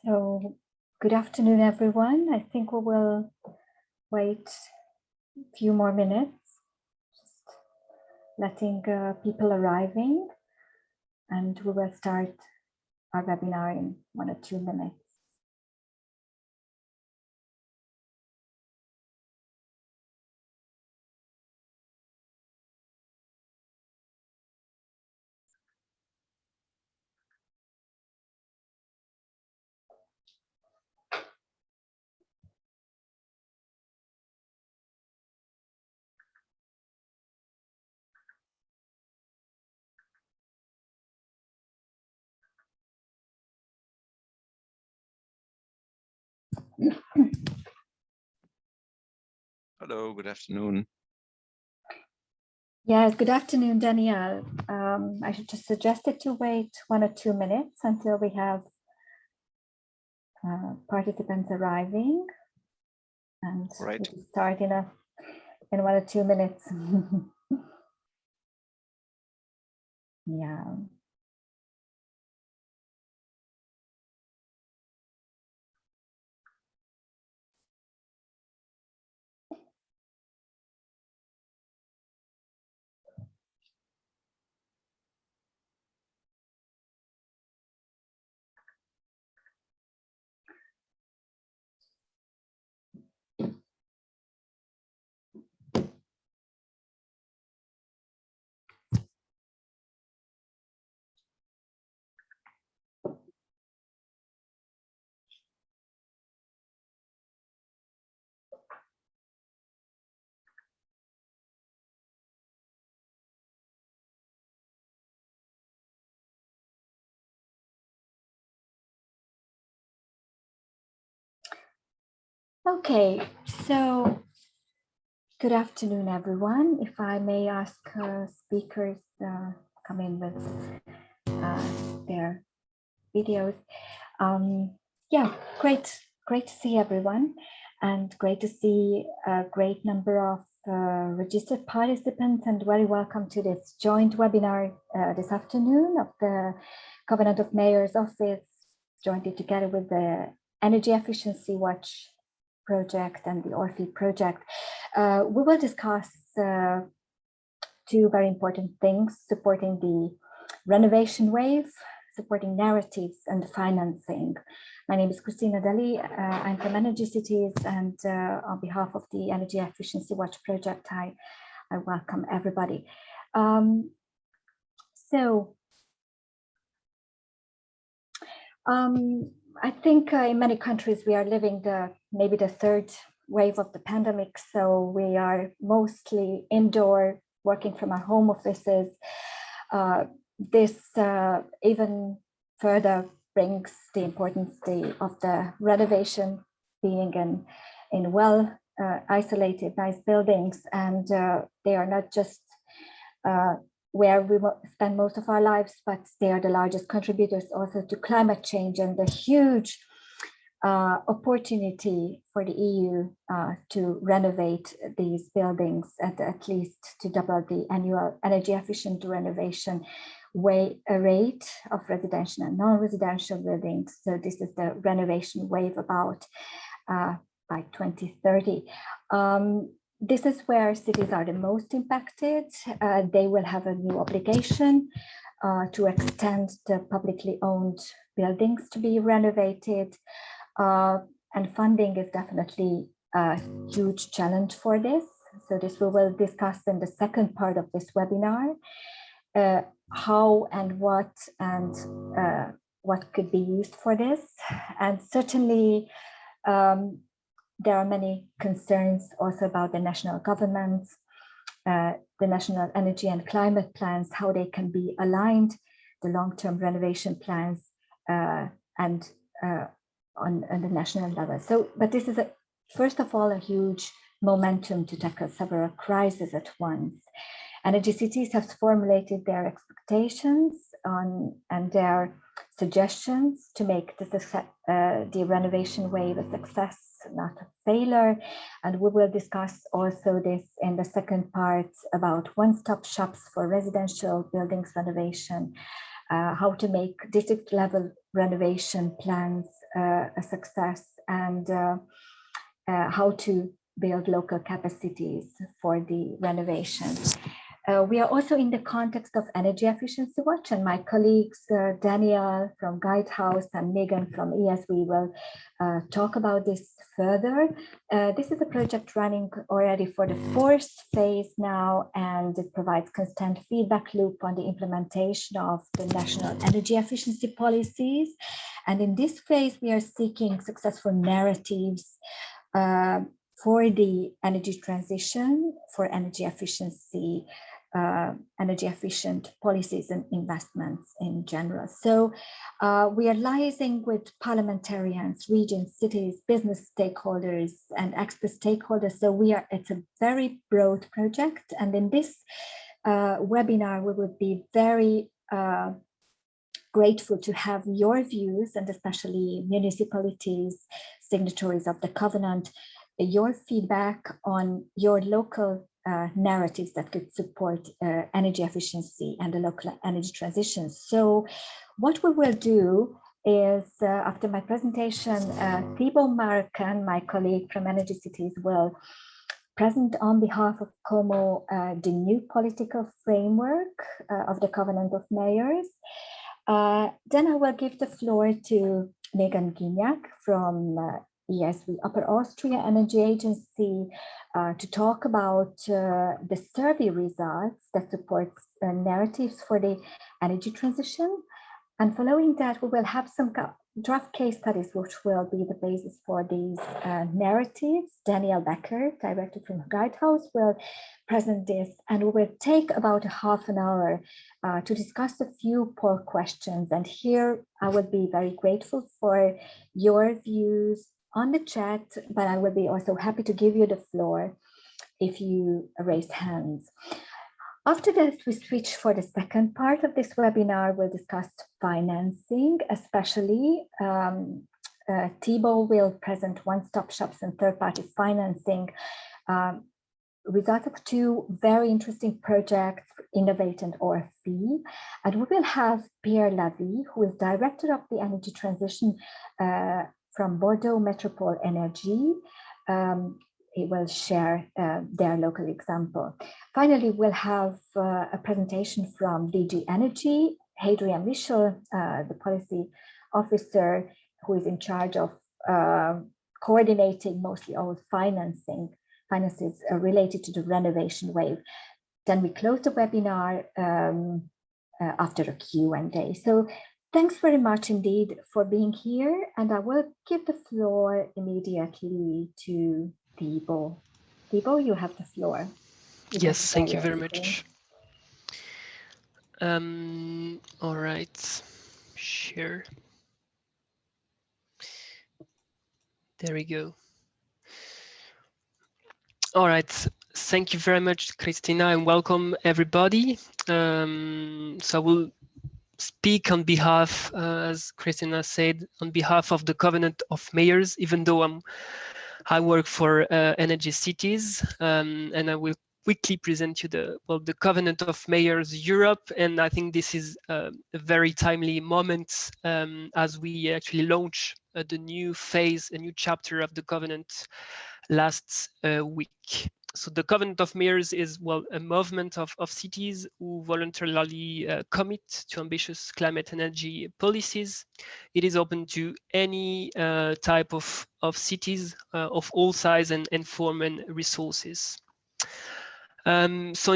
So, good afternoon, everyone. I think we will wait a few more minutes, just letting people arriving, and we will start our webinar in 1 or 2 minutes. Hello, good afternoon. Yes, good afternoon, Danielle. I should just suggested to wait 1 or 2 minutes until we have participants arriving, and Right. we'll start in 1 or 2 minutes. Yeah. Okay, so good afternoon, everyone. If I may ask speakers come in with their videos. Yeah, great to see everyone, and great to see a great number of registered participants, and very welcome to this joint webinar this afternoon of the Covenant of Mayors Office, jointly together with the Energy Efficiency Watch project and the ORFI project. We will discuss 2 very important things: supporting the renovation wave, supporting narratives, and financing. My name is Christina Deli. I'm from Energy Cities, and on behalf of the Energy Efficiency Watch project, I welcome everybody. I think in many countries we are living maybe the 3rd wave of the pandemic, so we are mostly indoor, working from our home offices. This even further brings the importance of the renovation, being in well isolated, nice buildings, and they are not just where we spend most of our lives, but they are the largest contributors also to climate change and the huge opportunity for the EU to renovate these buildings at least to double the annual energy efficient renovation rate of residential and non-residential buildings. So this is the renovation wave about by 2030. This is where cities are the most impacted. They will have a new obligation to extend the publicly owned buildings to be renovated. And funding is definitely a huge challenge for this. So this we will discuss in the second part of this webinar, how and what could be used for this. And certainly there are many concerns also about the national governments, the national energy and climate plans, how they can be aligned, the long-term renovation plans, and on the national level. So, but this is first of all a huge momentum to tackle several crises at once. Energy cities have formulated their expectations and their suggestions to make the renovation wave a success, not a failure. And we will discuss also this in the second part about one-stop shops for residential buildings renovation, how to make district level renovation plans a success, and how to build local capacities for the renovation. We are also in the context of Energy Efficiency Watch, and my colleagues Daniel from Guidehouse and Megan from ESW will talk about this further. This is a project running already for the 4th phase now, and it provides constant feedback loop on the implementation of the national energy efficiency policies. And in this phase, we are seeking successful narratives for the energy transition, for energy efficiency, energy efficient policies and investments in general. So we are liaising with parliamentarians, regions, cities, business stakeholders, and expert stakeholders. So it's a very broad project. And in this webinar, we would be very grateful to have your views, and especially municipalities, signatories of the covenant, your feedback on your local narratives that could support energy efficiency and the local energy transition. So what we will do is, after my presentation, Thibaut Marcan, my colleague from Energy Cities, will present on behalf of Como the new political framework of the Covenant of Mayors. Then I will give the floor to Megan Gignac from ESW Upper Austria Energy Agency to talk about the survey results that support narratives for the energy transition. And following that, we will have some draft case studies, which will be the basis for these narratives. Daniel Becker, director from Guidehouse, will present this, and we will take about a half an hour to discuss a few poll questions. And here I would be very grateful for your views on the chat, but I will be also happy to give you the floor if you raise hands. After that, we switch for the second part of this webinar. We'll discuss financing, especially Thibaut will present one-stop shops and third-party financing, results of 2 very interesting projects, Innovate and ORFE. And we will have Pierre Levy, who is director of the energy transition from Bordeaux Metropole Energy. He will share their local example. Finally, we'll have a presentation from DG Energy, Hadrian Michel, the policy officer who is in charge of coordinating mostly all finances related to the Renovation Wave. Then we close the webinar after a Q&A. So thanks very much indeed for being here, and I will give the floor immediately to Thibaut. Thibaut, you have the floor. Yes, thank you very much. All right, share. There we go. All right, thank you very much, Christina, and welcome everybody. So I will speak on behalf, as Christina said, on behalf of the Covenant of Mayors, even though I work for Energy Cities, and I will quickly present you the Covenant of Mayors Europe. And I think this is a very timely moment as we actually launch the new phase, a new chapter of the Covenant last week. So the Covenant of Mayors is, well, a movement of cities who voluntarily commit to ambitious climate energy policies. It is open to any type of cities of all size and form and resources. So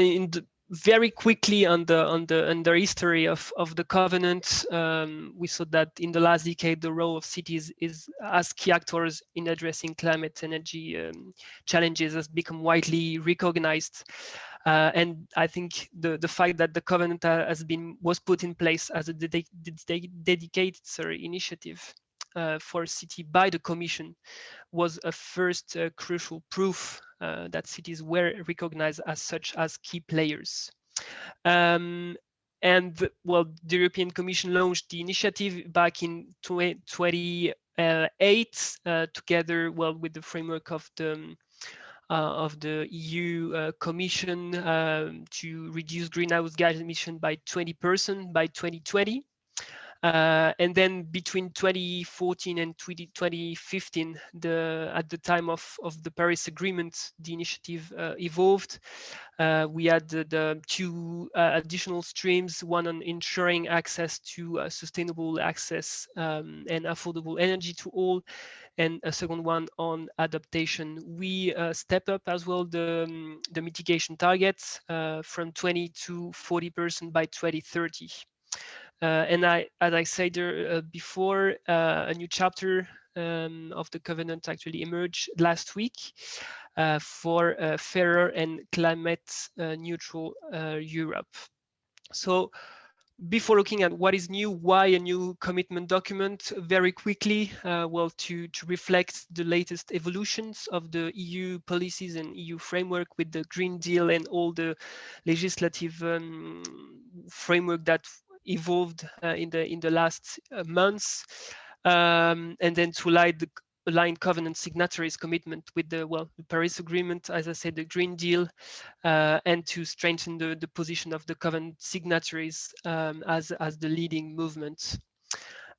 very quickly on the history of the covenant, we saw that in the last decade the role of cities is as key actors in addressing climate energy challenges has become widely recognized, and I think the fact that the covenant was put in place as a dedicated initiative for city by the Commission was a first crucial proof that cities were recognized as such as key players. And well, the European Commission launched the initiative back in 2008 together, well, with the framework of the EU Commission to reduce greenhouse gas emission by 20% by 2020. And then between 2014 and 2015, at the time of the Paris Agreement, the initiative evolved. We had the two additional streams, one on ensuring access to sustainable access and affordable energy to all, and a second one on adaptation. We step up as well the mitigation targets from 20 to 40% by 2030. And as I said before, a new chapter of the covenant actually emerged last week for a fairer and climate neutral Europe. So before looking at what is new, why a new commitment document, very quickly, well, to reflect the latest evolutions of the EU policies and EU framework with the Green Deal and all the legislative framework that evolved in the last months, and then to align covenant signatories' commitment with the Paris Agreement, as I said, the Green Deal, and to strengthen the position of the covenant signatories as the leading movement.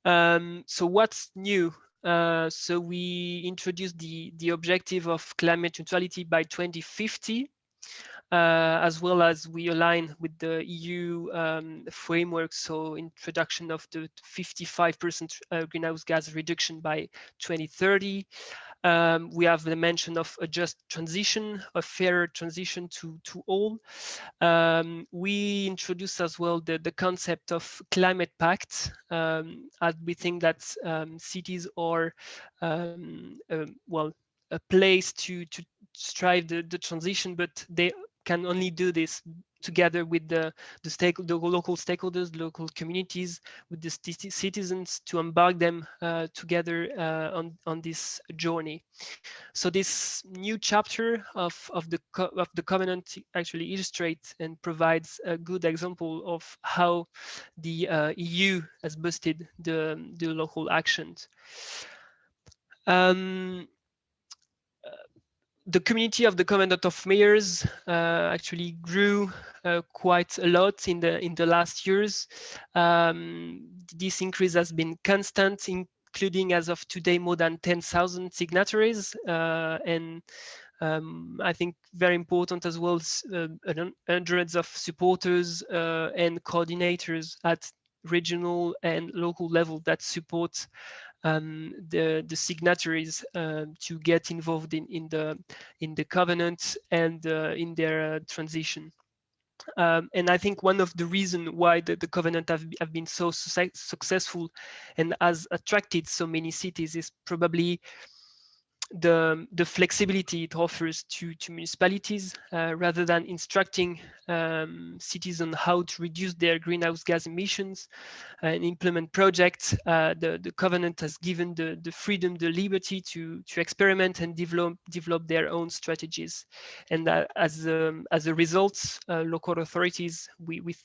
So what's new? So we introduced the objective of climate neutrality by 2050. As well as we align with the EU framework, so introduction of the 55% greenhouse gas reduction by 2030. We have the mention of a just transition, a fairer transition to all. We introduce as well the concept of climate pact, as we think that cities are well, a place to strive the transition, but they can only do this together with the local stakeholders, the local communities, with the citizens, to embark them together on this journey. So this new chapter of the covenant actually illustrates and provides a good example of how the EU has boosted the local actions. The community of the Covenant of Mayors actually grew quite a lot in the last years. This increase has been constant, including as of today more than 10,000 signatories, and I think very important as well, hundreds of supporters and coordinators at regional and local level that support the signatories to get involved in the covenant and in their transition. And I think one of the reasons why the covenant have been so successful and has attracted so many cities is probably the flexibility it offers to municipalities, rather than instructing cities on how to reduce their greenhouse gas emissions and implement projects. The covenant has given the freedom, the liberty to experiment and develop their own strategies. And as a result, local authorities, we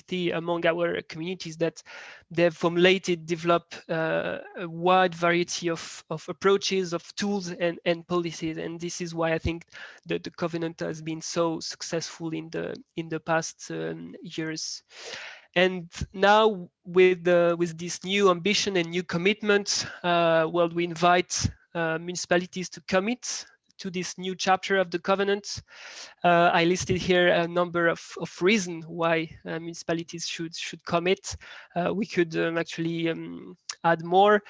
see among our communities that they've developed a wide variety of approaches, of tools and policies. And this is why I think that the covenant has been so successful in the past years. And now with this new ambition and new commitment, well, we invite municipalities to commit to this new chapter of the covenant. I listed here a number of reasons why municipalities should commit. We could actually add more,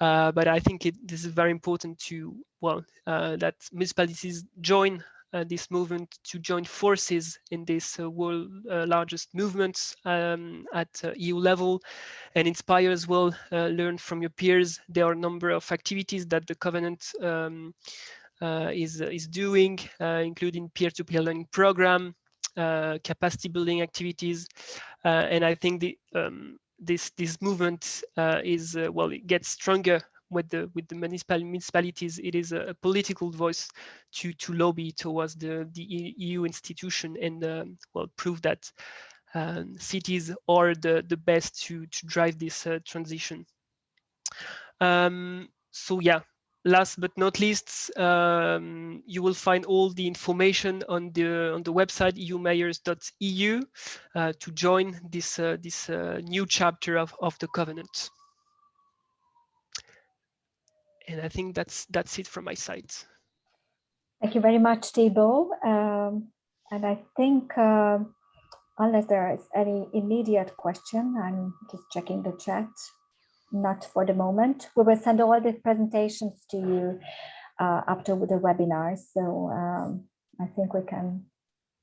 but I think this is very important to, well, that municipalities join this movement, to join forces in this world largest movements at EU level, and inspire as well, learn from your peers. There are a number of activities that the covenant is doing, including peer-to-peer learning program, capacity building activities, and I think this movement is well, it gets stronger with the municipalities. It is a political voice to lobby towards the EU institution and well, prove that cities are the best to drive this transition. So yeah, last but not least, you will find all the information on the website eumayors.eu to join this new chapter of the covenant. And I think that's it from my side. Thank you very much, Thibault. And I think unless there is any immediate question, I'm just checking the chat. Not for the moment. We will send all the presentations to you after the webinar. So I think we can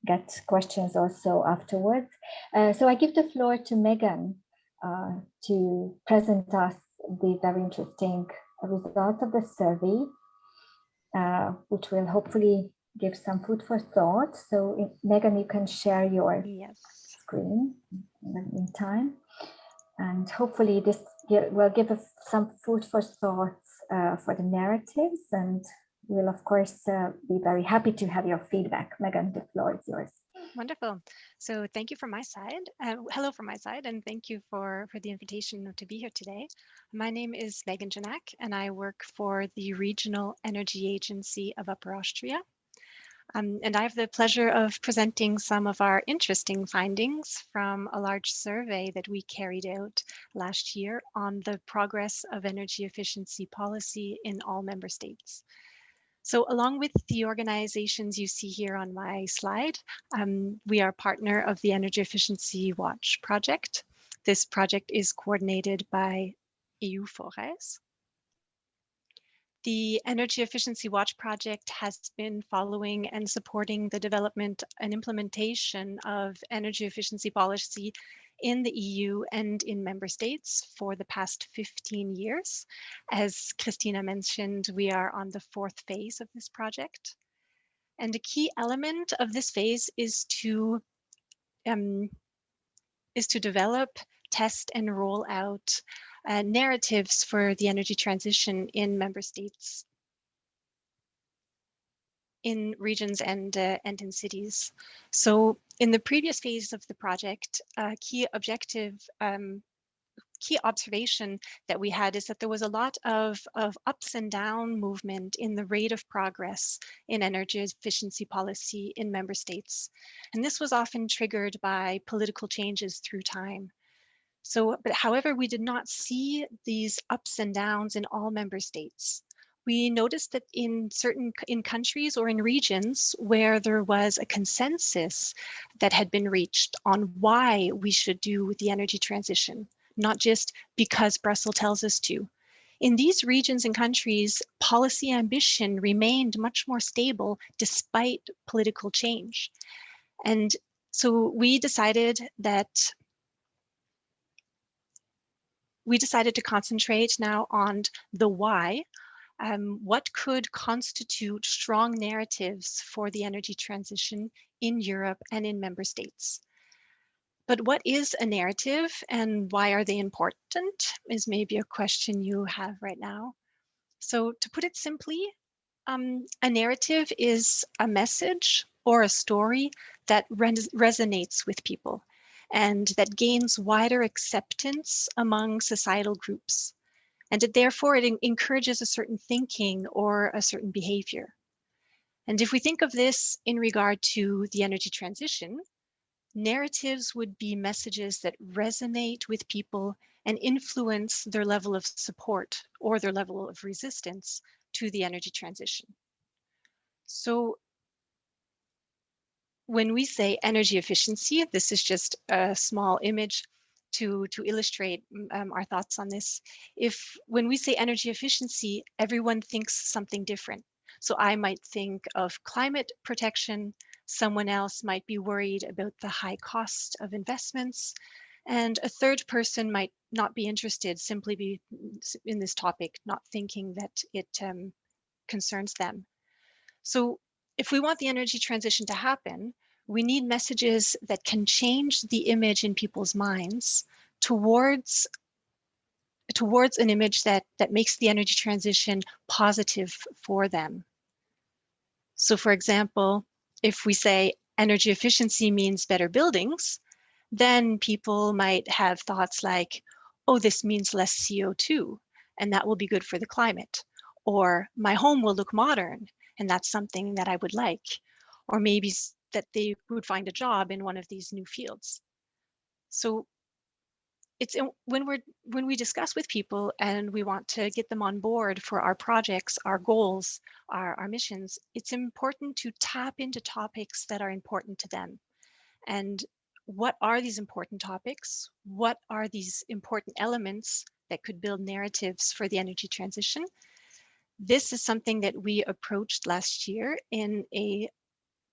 get questions also afterwards. So I give the floor to Megan to present us the very interesting result of the survey, which will hopefully give some food for thought. So Megan, you can share your screen in the meantime. And hopefully this will give us some food for thoughts for the narratives. And we'll, of course, be very happy to have your feedback. Megan, the floor is yours. Wonderful. So thank you from my side. Hello from my side, and thank you for the invitation to be here today. My name is Megan Janak, and I work for the Regional Energy Agency of Upper Austria. And I have the pleasure of presenting some of our interesting findings from a large survey that we carried out last year on the progress of energy efficiency policy in all member states. So along with the organizations you see here on my slide, we are partner of the Energy Efficiency Watch project. This project is coordinated by EU Forêts. The Energy Efficiency Watch project has been following and supporting the development and implementation of energy efficiency policy in the EU and in member states for the past 15 years. As Christina mentioned, we are on the 4th phase of this project. And a key element of this phase is to develop, test, and roll out narratives for the energy transition in member states, in regions, and in cities. So in the previous phase of the project, key observation that we had is that there was a lot of ups and down movement in the rate of progress in energy efficiency policy in member states. And this was often triggered by political changes through time. So, but however, we did not see these ups and downs in all member states. We noticed that in countries or in regions where there was a consensus that had been reached on why we should do the energy transition, not just because Brussels tells us to. In these regions and countries, policy ambition remained much more stable despite political change. And so we decided to concentrate now on the why. What could constitute strong narratives for the energy transition in Europe and in member states? But what is a narrative and why are they important is maybe a question you have right now. So to put it simply, a narrative is a message or a story that resonates with people and that gains wider acceptance among societal groups. And therefore, it encourages a certain thinking or a certain behavior. And if we think of this in regard to the energy transition, narratives would be messages that resonate with people and influence their level of support or their level of resistance to the energy transition. So when we say energy efficiency, this is just a small image to illustrate our thoughts on this. When we say energy efficiency, everyone thinks something different. So I might think of climate protection, someone else might be worried about the high cost of investments, and a third person might not be interested, simply be in this topic, not thinking that it concerns them. So if we want the energy transition to happen, we need messages that can change the image in people's minds towards an image that makes the energy transition positive for them. So for example, if we say energy efficiency means better buildings, then people might have thoughts like, oh, this means less CO2, and that will be good for the climate. or my home will look modern, and that's something that I would like, or maybe that they would find a job in one of these new fields. So it's when we discuss with people and we want to get them on board for our projects, our goals, our missions, it's important to tap into topics that are important to them. And what are these important topics? What are these important elements that could build narratives for the energy transition? This is something that we approached last year in a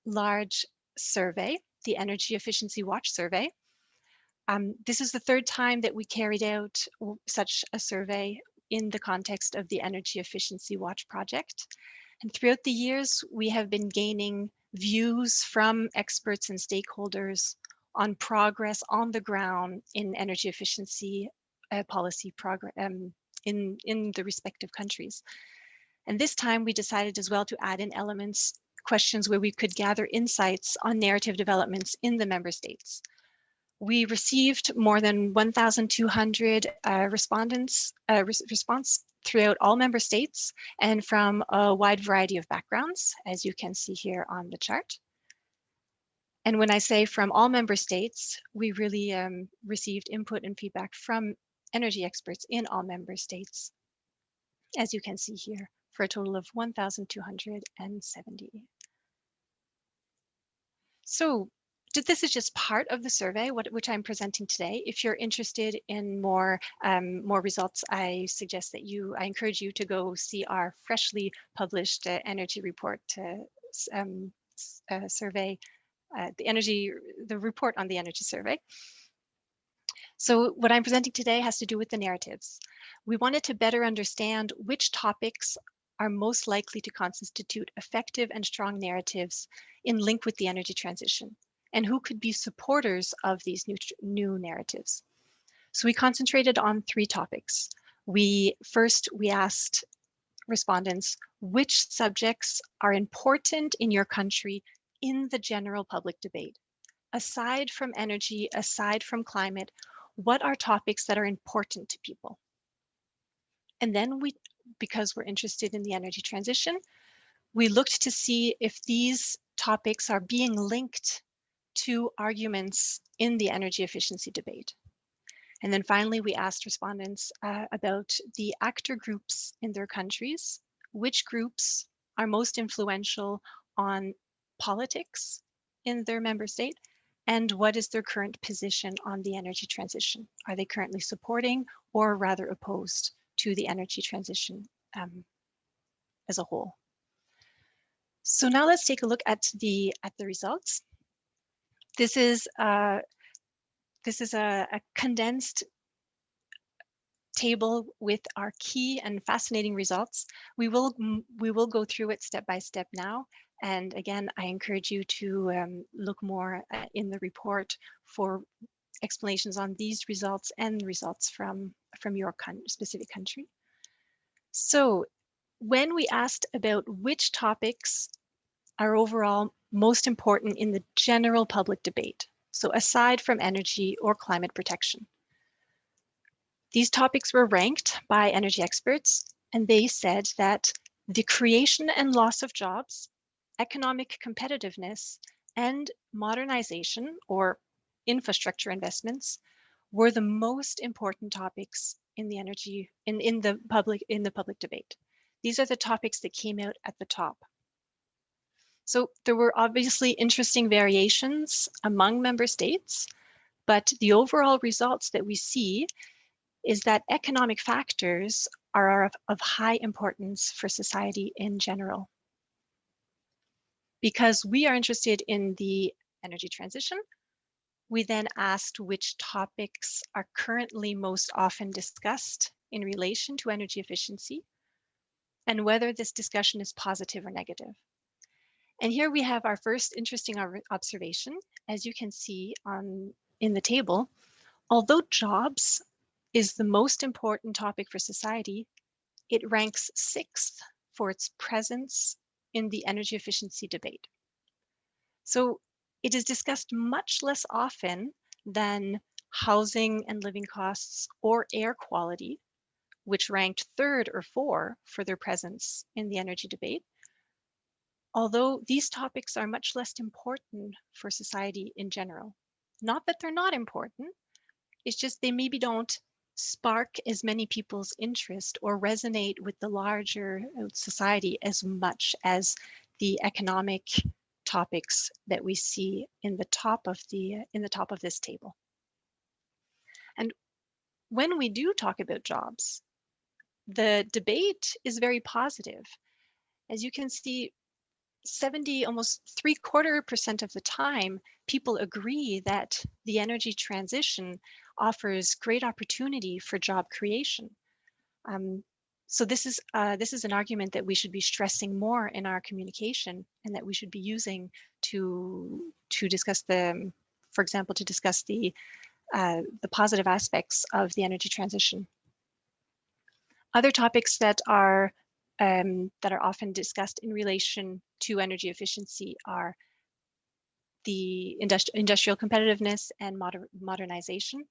large survey, the Energy Efficiency Watch survey. This is the third time that we carried out such a survey in the context of the Energy Efficiency Watch project. And throughout the years, we have been gaining views from experts and stakeholders on progress on the ground in energy efficiency policy program in the respective countries. And this time we decided as well to add in elements, questions where we could gather insights on narrative developments in the member states. We received more than 1,200 response throughout all member states and from a wide variety of backgrounds, as you can see here on the chart. And when I say from all member states, we really received input and feedback from energy experts in all member states, as you can see here, for a total of 1,270. So this is just part of the survey, which I'm presenting today. If you're interested in more results, I suggest that I encourage you to go see our freshly published energy report survey, the report on the energy survey. So what I'm presenting today has to do with the narratives. We wanted to better understand which topics are most likely to constitute effective and strong narratives in link with the energy transition, and who could be supporters of these new narratives. So we concentrated on 3 topics. First, we asked respondents which subjects are important in your country in the general public debate. Aside from energy, aside from climate, what are topics that are important to people? And then because we're interested in the energy transition, we looked to see if these topics are being linked to arguments in the energy efficiency debate. And then finally, we asked respondents about the actor groups in their countries, which groups are most influential on politics in their member state, and what is their current position on the energy transition? Are they currently supporting or rather opposed to the energy transition as a whole? So now let's take a look at the results. This is a condensed table with our key and fascinating results. We will go through it step by step now. And again, I encourage you to look more in the report for explanations on these results and results from your specific country. So when we asked about which topics are overall most important in the general public debate, so aside from energy or climate protection, these topics were ranked by energy experts, and they said that the creation and loss of jobs, economic competitiveness, and modernization or infrastructure investments were the most important topics in the energy in the public debate. These are the topics that came out at the top. So there were obviously interesting variations among member states, but the overall results that we see is that economic factors are of high importance for society in general. Because we are interested in the energy transition, we then asked which topics are currently most often discussed in relation to energy efficiency and whether this discussion is positive or negative. And here we have our first interesting observation. As you can see in the table, although jobs is the most important topic for society, it ranks 6th for its presence in the energy efficiency debate. So it is discussed much less often than housing and living costs or air quality, which ranked 3rd or 4th for their presence in the energy debate. Although these topics are much less important for society in general. Not that they're not important, it's just they maybe don't spark as many people's interest or resonate with the larger society as much as the economic topics that we see in the top of this table. And when we do talk about jobs, the debate is very positive. As you can see, 70, almost 3/4% of the time, people agree that the energy transition offers great opportunity for job creation. So this is an argument that we should be stressing more in our communication, and that we should be using to discuss for example, to discuss the positive aspects of the energy transition. Other topics that are often discussed in relation to energy efficiency are the industrial competitiveness and modernization.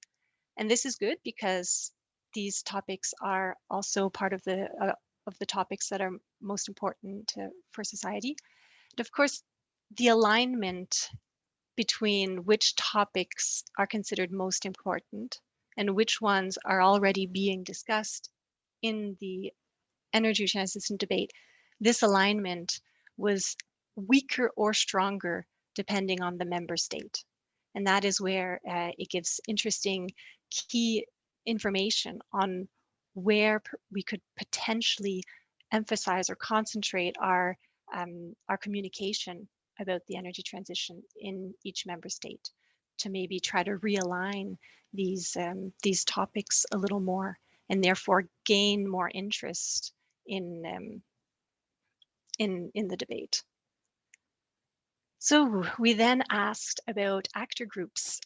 And this is good because these topics are also part of the topics that are most important for society. And of course, the alignment between which topics are considered most important and which ones are already being discussed in the energy transition debate, this alignment was weaker or stronger depending on the member state. And that is where it gives interesting key information on where we could potentially emphasize or concentrate our communication about the energy transition in each member state, to maybe try to realign these topics a little more, and therefore gain more interest in the debate. So we then asked about actor groups.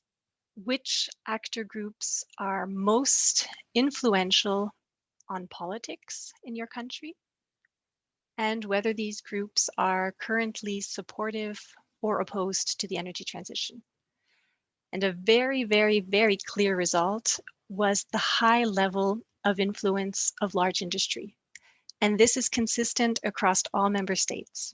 Which actor groups are most influential on politics in your country, and whether these groups are currently supportive or opposed to the energy transition. And a very, very, very clear result was the high level of influence of large industry. And this is consistent across all member states.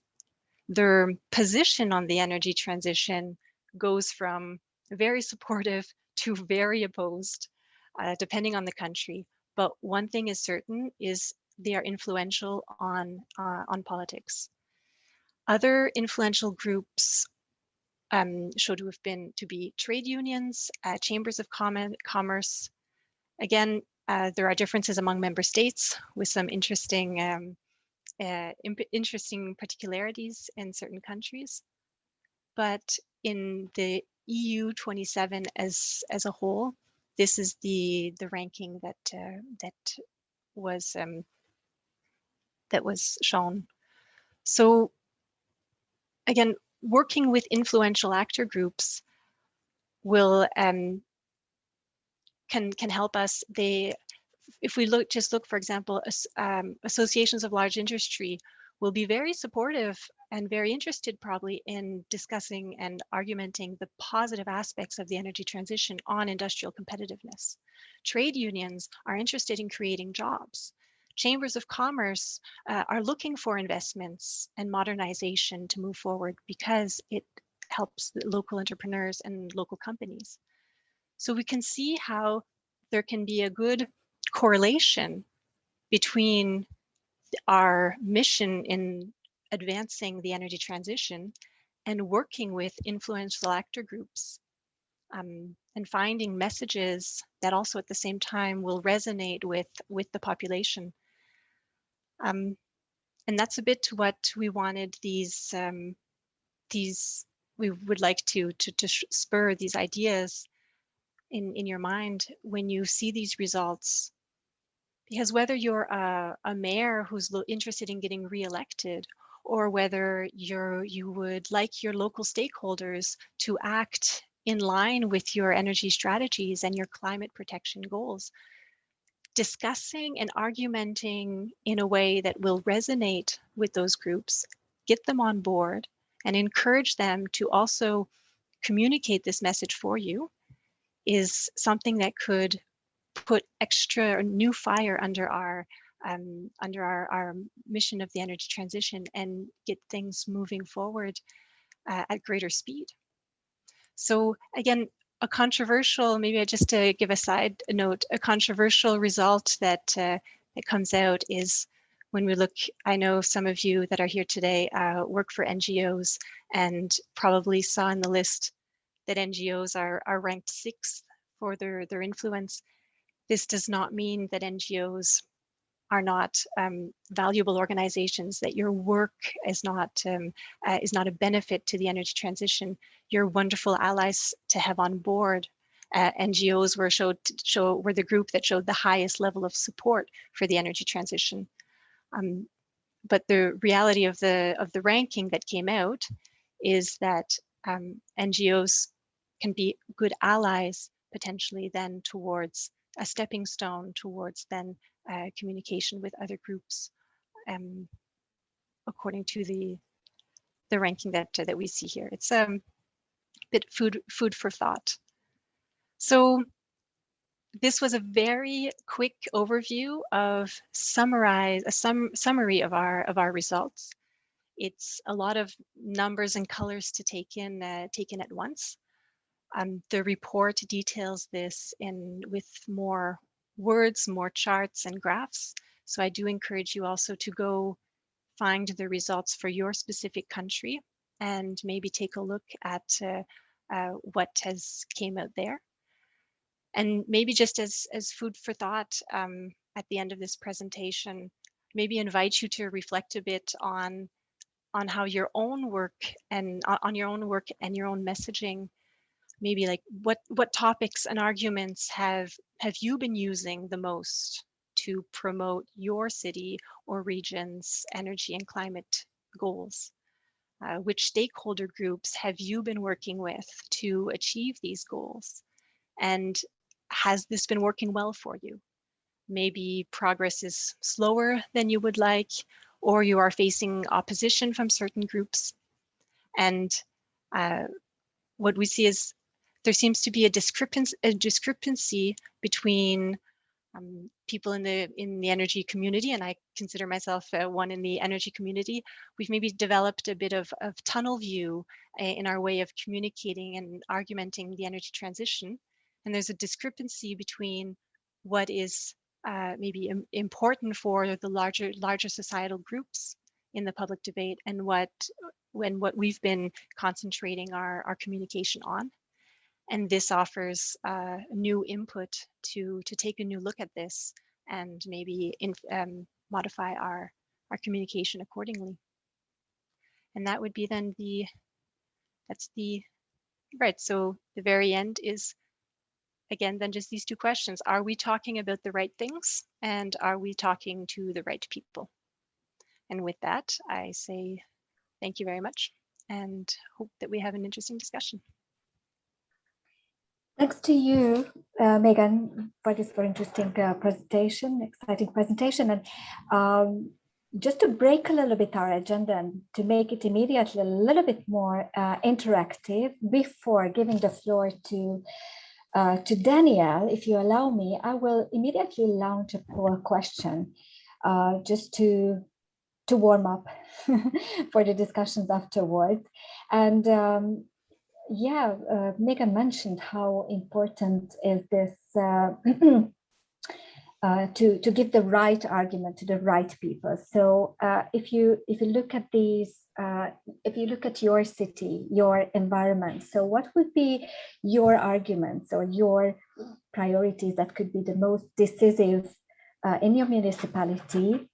Their position on the energy transition goes from very supportive to very opposed, depending on the country. But one thing is certain, is they are influential on politics. Other influential groups show to be trade unions, chambers of commerce. Again, there are differences among member states with some interesting particularities in certain countries. But in the EU 27 as a whole, this is the ranking that was shown. So again, working with influential actor groups will can help us. If we look, for example, associations of large industry will be very supportive and very interested probably in discussing and argumenting the positive aspects of the energy transition on industrial competitiveness. Trade unions are interested in creating jobs. Chambers of commerce are looking for investments and modernization to move forward because it helps the local entrepreneurs and local companies. So we can see how there can be a good correlation between our mission in advancing the energy transition and working with influential actor groups, and finding messages that also at the same time will resonate with the population. And that's a bit what we wanted we would like to spur these ideas in your mind when you see these results. Because whether you're a mayor who's interested in getting reelected, or whether you would like your local stakeholders to act in line with your energy strategies and your climate protection goals, discussing and argumenting in a way that will resonate with those groups, get them on board, and encourage them to also communicate this message for you is something that could put extra or new fire under our mission of the energy transition and get things moving forward at greater speed. So again, a controversial, maybe just to give a side note, a controversial result that that comes out is when we look, I know some of you that are here today work for NGOs and probably saw in the list that NGOs are ranked 6th for their influence. This does not mean that NGOs are not valuable organizations, that your work is not a benefit to the energy transition. You're wonderful allies to have on board. NGOs were the group that showed the highest level of support for the energy transition. But the reality of the ranking that came out is that NGOs can be good allies potentially then towards a stepping stone towards then communication with other groups, according to the ranking that we see here. It's a bit food for thought. So this was a very quick overview of summary of our results. It's a lot of numbers and colors to take in at once. The report details this with more words, more charts and graphs. So I do encourage you also to go find the results for your specific country and maybe take a look at what has came out there. And maybe just as food for thought at the end of this presentation, maybe invite you to reflect a bit on how your own work and on your own work and your own messaging, maybe like what topics and arguments have you been using the most to promote your city or region's energy and climate goals? Which stakeholder groups have you been working with to achieve these goals? And has this been working well for you? Maybe progress is slower than you would like, or you are facing opposition from certain groups. And what we see is there seems to be a discrepancy between people in the energy community, and I consider myself one in the energy community. We've maybe developed a bit of tunnel view in our way of communicating and argumenting the energy transition. And there's a discrepancy between what is maybe important for the larger societal groups in the public debate and what we've been concentrating our communication on. And this offers new input to take a new look at this and maybe modify our communication accordingly. And that would be then right. So the very end is, again, then just these two questions. Are we talking about the right things? And are we talking to the right people? And with that, I say thank you very much and hope that we have an interesting discussion. Thanks to you, Megan, for this very interesting exciting presentation. And just to break a little bit our agenda and to make it immediately a little bit more interactive, before giving the floor to Danielle, if you allow me, I will immediately launch a poll question just to warm up for the discussions afterwards. And Megan mentioned how important is this to give the right argument to the right people. So if you look at these, if you look at your city, your environment, so what would be your arguments or your priorities that could be the most decisive in your municipality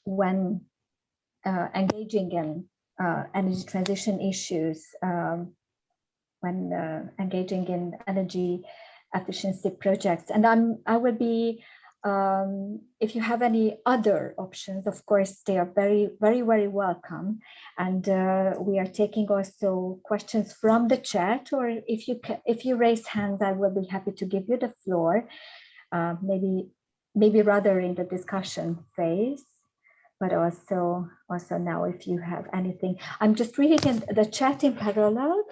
when engaging in energy transition issues, when engaging in energy efficiency projects? And I would be, if you have any other options, of course, they are very, very, very welcome. And we are taking also questions from the chat, or if you raise hands, I will be happy to give you the floor, maybe rather in the discussion phase. but also now if you have anything. I'm just reading in the chat in parallel.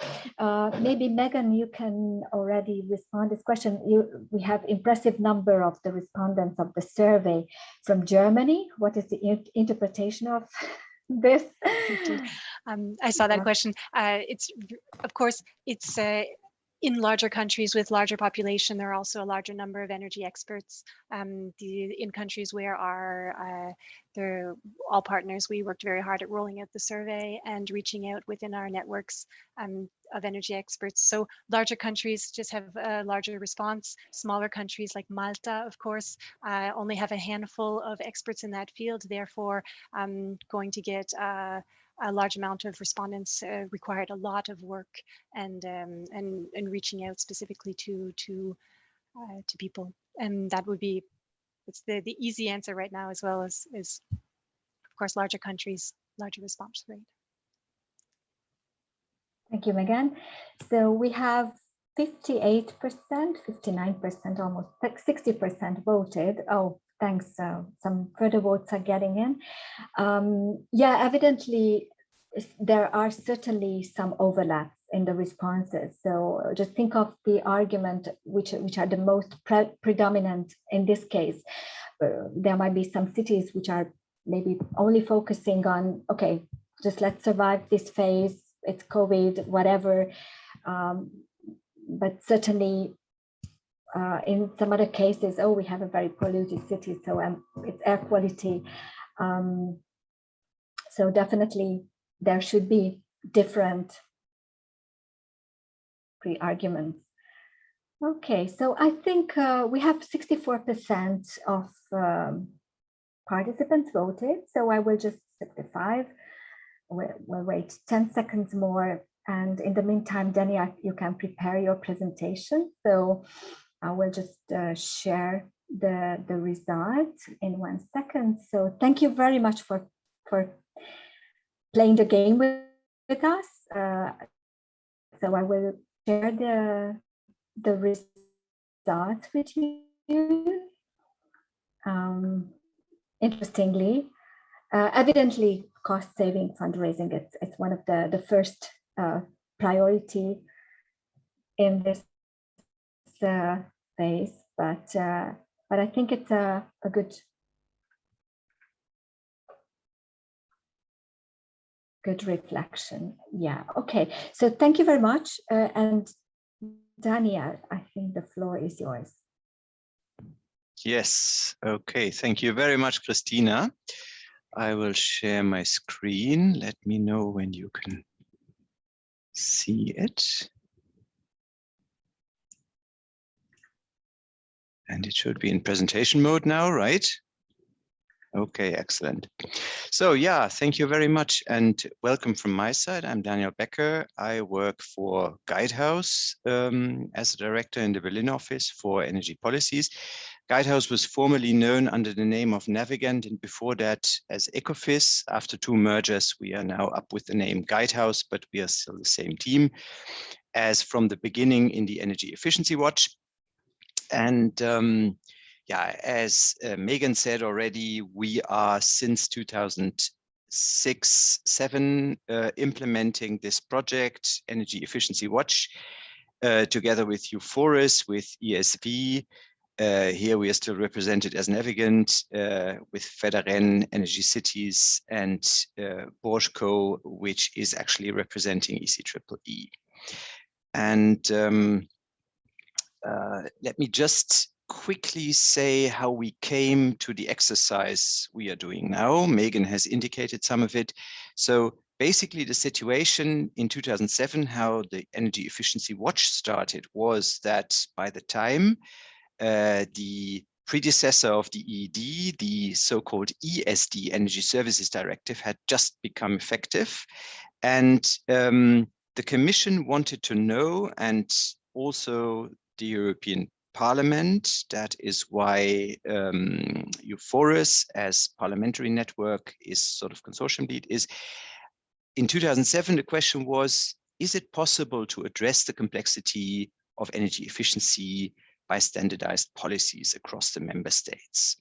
Maybe Megan, you can already respond to this question. We have impressive number of the respondents of the survey from Germany. What is the interpretation of this? I saw that question. It's, of course, it's in larger countries with larger population, there are also a larger number of energy experts. In countries where they're all partners, we worked very hard at rolling out the survey and reaching out within our networks of energy experts. So larger countries just have a larger response. Smaller countries like Malta, of course, only have a handful of experts in that field. Therefore, going to get a large amount of respondents required a lot of work and reaching out specifically to people, and that would be the easy answer right now, as well as of course larger countries, larger response rate. Thank you, Megan. So we have 58%, 59%, almost 60% voted. Oh, thanks. Some further votes are getting in. Yeah, evidently, there are certainly some overlaps in the responses. So just think of the argument which are the most predominant in this case. There might be some cities which are maybe only focusing on, okay, just let's survive this phase. It's COVID, whatever. But certainly in some other cases, oh, we have a very polluted city, so it's air quality. So definitely there should be different pre-arguments. Okay, so I think we have 64% of participants voted, so I will just 65. We'll wait 10 seconds more. And in the meantime, Danny, you can prepare your presentation. So I will just share the result in 1 second. So thank you very much for playing the game with us. So I will share the result with you. Interestingly, evidently, cost-saving fundraising, it's one of the first priority in this phase, but I think it's a good reflection. Yeah, okay. So thank you very much. And Dania, I think the floor is yours. Yes, okay. Thank you very much, Christina. I will share my screen. Let me know when you can see it. And it should be in presentation mode now, right? Okay, excellent. So yeah, thank you very much and welcome from my side. I'm Daniel Becker. I work for Guidehouse as a director in the Berlin office for energy policies. Guidehouse was formerly known under the name of Navigant, and before that as Ecofis. After 2 mergers, we are now up with the name Guidehouse, but we are still the same team as from the beginning in the Energy Efficiency Watch. And yeah, as Megan said already, we are since 2006-07 implementing this project, Energy Efficiency Watch, together with Euphorus, with ESV. Here we are still represented as Navigant with Federen, Energy Cities, and Borschko, which is actually representing ECEEE. And let me just quickly say how we came to the exercise we are doing now. Megan has indicated some of it. So basically the situation in 2007, how the Energy Efficiency Watch started, was that by the time the predecessor of the EED, the so-called ESD, Energy Services Directive, had just become effective. And the Commission wanted to know, and also the European Parliament, that is why Euphorus as parliamentary network is sort of consortium lead, is in 2007, the question was, is it possible to address the complexity of energy efficiency by standardized policies across the member states?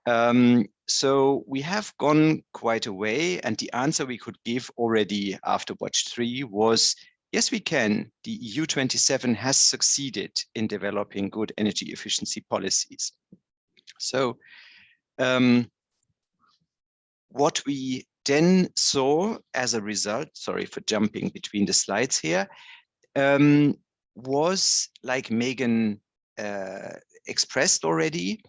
So we have gone quite a way, and the answer we could give already after Watch 3 was, yes, we can. The EU 27 has succeeded in developing good energy efficiency policies. So what we then saw as a result, sorry for jumping between the slides here, was, like Megan expressed already,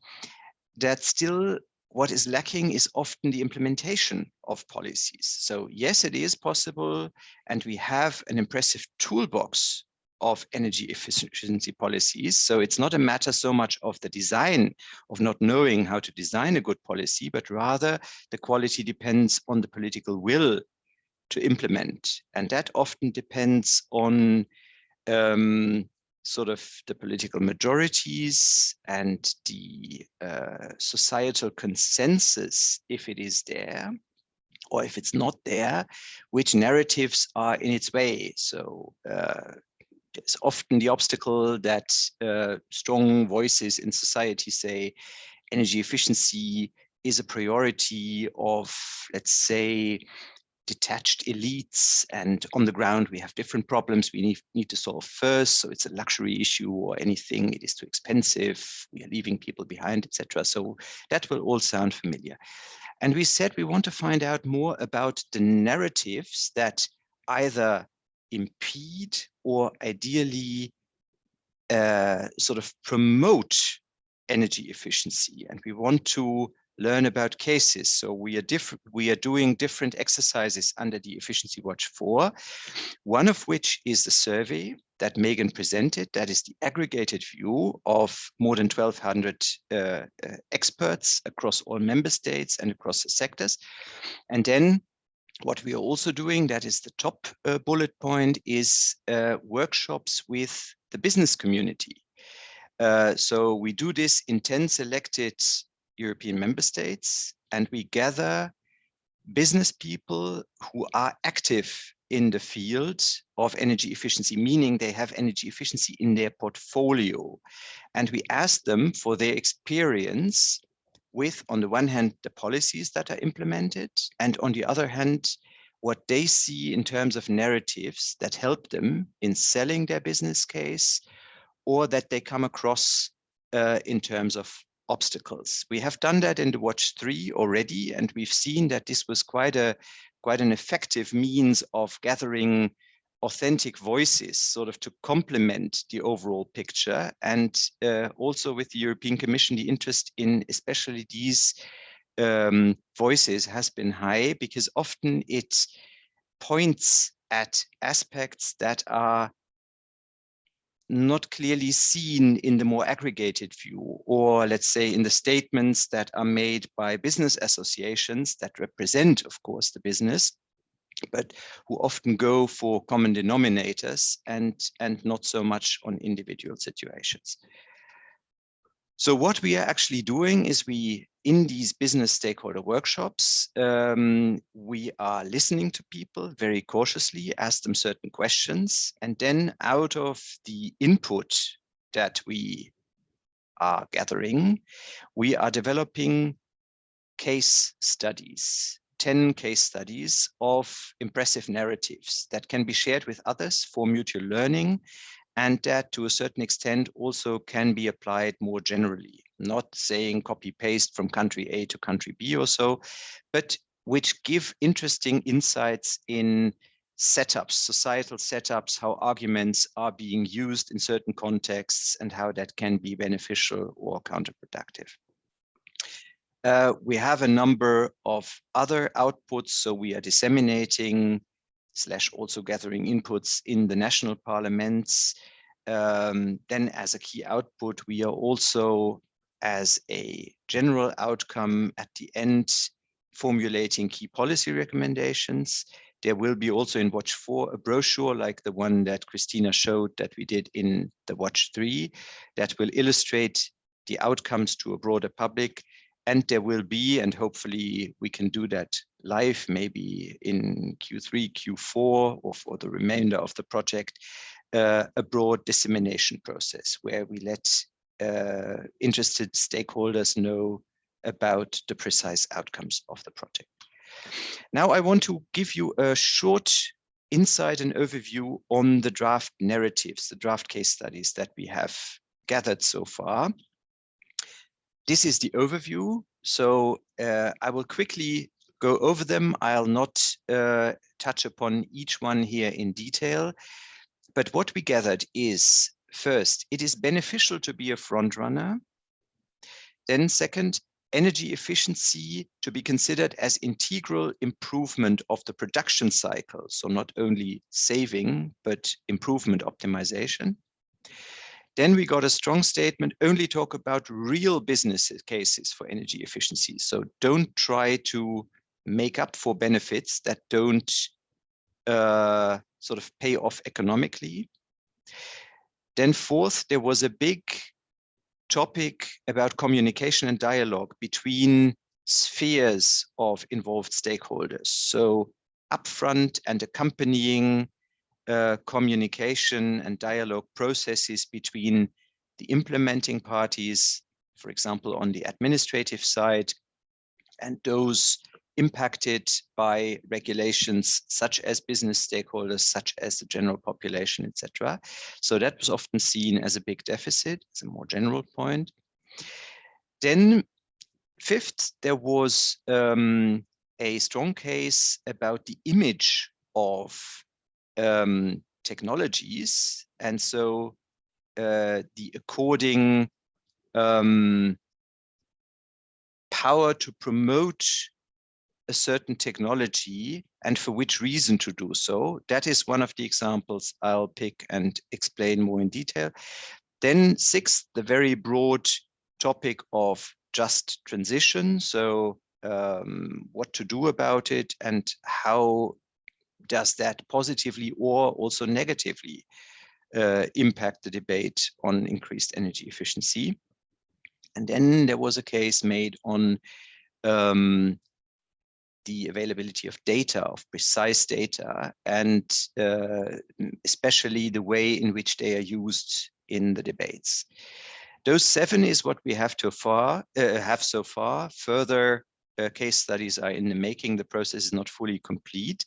that still what is lacking is often the implementation of policies. So yes, it is possible, and we have an impressive toolbox of energy efficiency policies. So it's not a matter so much of the design, of not knowing how to design a good policy, but rather the quality depends on the political will to implement. And that often depends on sort of the political majorities and the societal consensus, if it is there, or if it's not there, which narratives are in its way. So there's often the obstacle that strong voices in society say energy efficiency is a priority of, let's say, detached elites, and on the ground we have different problems we need to solve first. So it's a luxury issue, or anything, it is too expensive, we are leaving people behind, etc. So that will all sound familiar. And we said we want to find out more about the narratives that either impede or ideally sort of promote energy efficiency. And we want to learn about cases. So we are doing different exercises under the Efficiency Watch 4, one of which is the survey that Megan presented. That is the aggregated view of more than 1,200 experts across all member states and across the sectors. And then what we are also doing, that is the top bullet point, is workshops with the business community. So we do this in 10 selected European member states, and we gather business people who are active in the field of energy efficiency, meaning they have energy efficiency in their portfolio. And we ask them for their experience with, on the one hand, the policies that are implemented, and on the other hand, what they see in terms of narratives that help them in selling their business case, or that they come across in terms of obstacles. We have done that in the Watch 3 already, and we've seen that this was quite an effective means of gathering authentic voices, sort of to complement the overall picture. And also with the European Commission, the interest in especially these voices has been high, because often it points at aspects that are not clearly seen in the more aggregated view, or let's say in the statements that are made by business associations that represent, of course, the business, but who often go for common denominators and not so much on individual situations. So what we are actually doing is in these business stakeholder workshops, we are listening to people very cautiously, ask them certain questions, and then out of the input that we are gathering, we are developing case studies, 10 case studies of impressive narratives that can be shared with others for mutual learning, and that to a certain extent also can be applied more generally, not saying copy paste from country A to country B or so, but which give interesting insights in setups, societal setups, how arguments are being used in certain contexts, and how that can be beneficial or counterproductive. We have a number of other outputs, so we are disseminating / also gathering inputs in the national parliaments. Then as a key output, we are also, as a general outcome at the end, formulating key policy recommendations. There will be also in Watch 4 a brochure like the one that Christina showed that we did in the Watch 3 that will illustrate the outcomes to a broader public. And there will be, and hopefully we can do that live, maybe in Q3, Q4, or for the remainder of the project, a broad dissemination process where we let interested stakeholders know about the precise outcomes of the project. Now I want to give you a short insight and overview on the draft narratives, the draft case studies that we have gathered so far. This is the overview. So I will quickly go over them. I'll not touch upon each one here in detail. But what we gathered is, first, it is beneficial to be a front runner. Then second, energy efficiency to be considered as integral improvement of the production cycle. So not only saving, but improvement optimization. Then we got a strong statement, only talk about real business cases for energy efficiency. So don't try to make up for benefits that don't sort of pay off economically. Then fourth, there was a big topic about communication and dialogue between spheres of involved stakeholders. So upfront and accompanying communication and dialogue processes between the implementing parties, for example, on the administrative side, and those impacted by regulations such as business stakeholders, such as the general population, etc. So that was often seen as a big deficit, as a more general point. Then fifth, there was a strong case about the image of technologies, and so the according power to promote a certain technology and for which reason to do so. That is one of the examples I'll pick and explain more in detail. Then sixth, the very broad topic of just transition. So what to do about it and how does that positively or also negatively impact the debate on increased energy efficiency. And then there was a case made on the availability of data, of precise data, and especially the way in which they are used in the debates. Those 7 is what we have so far. Further case studies are in the making. The process is not fully complete.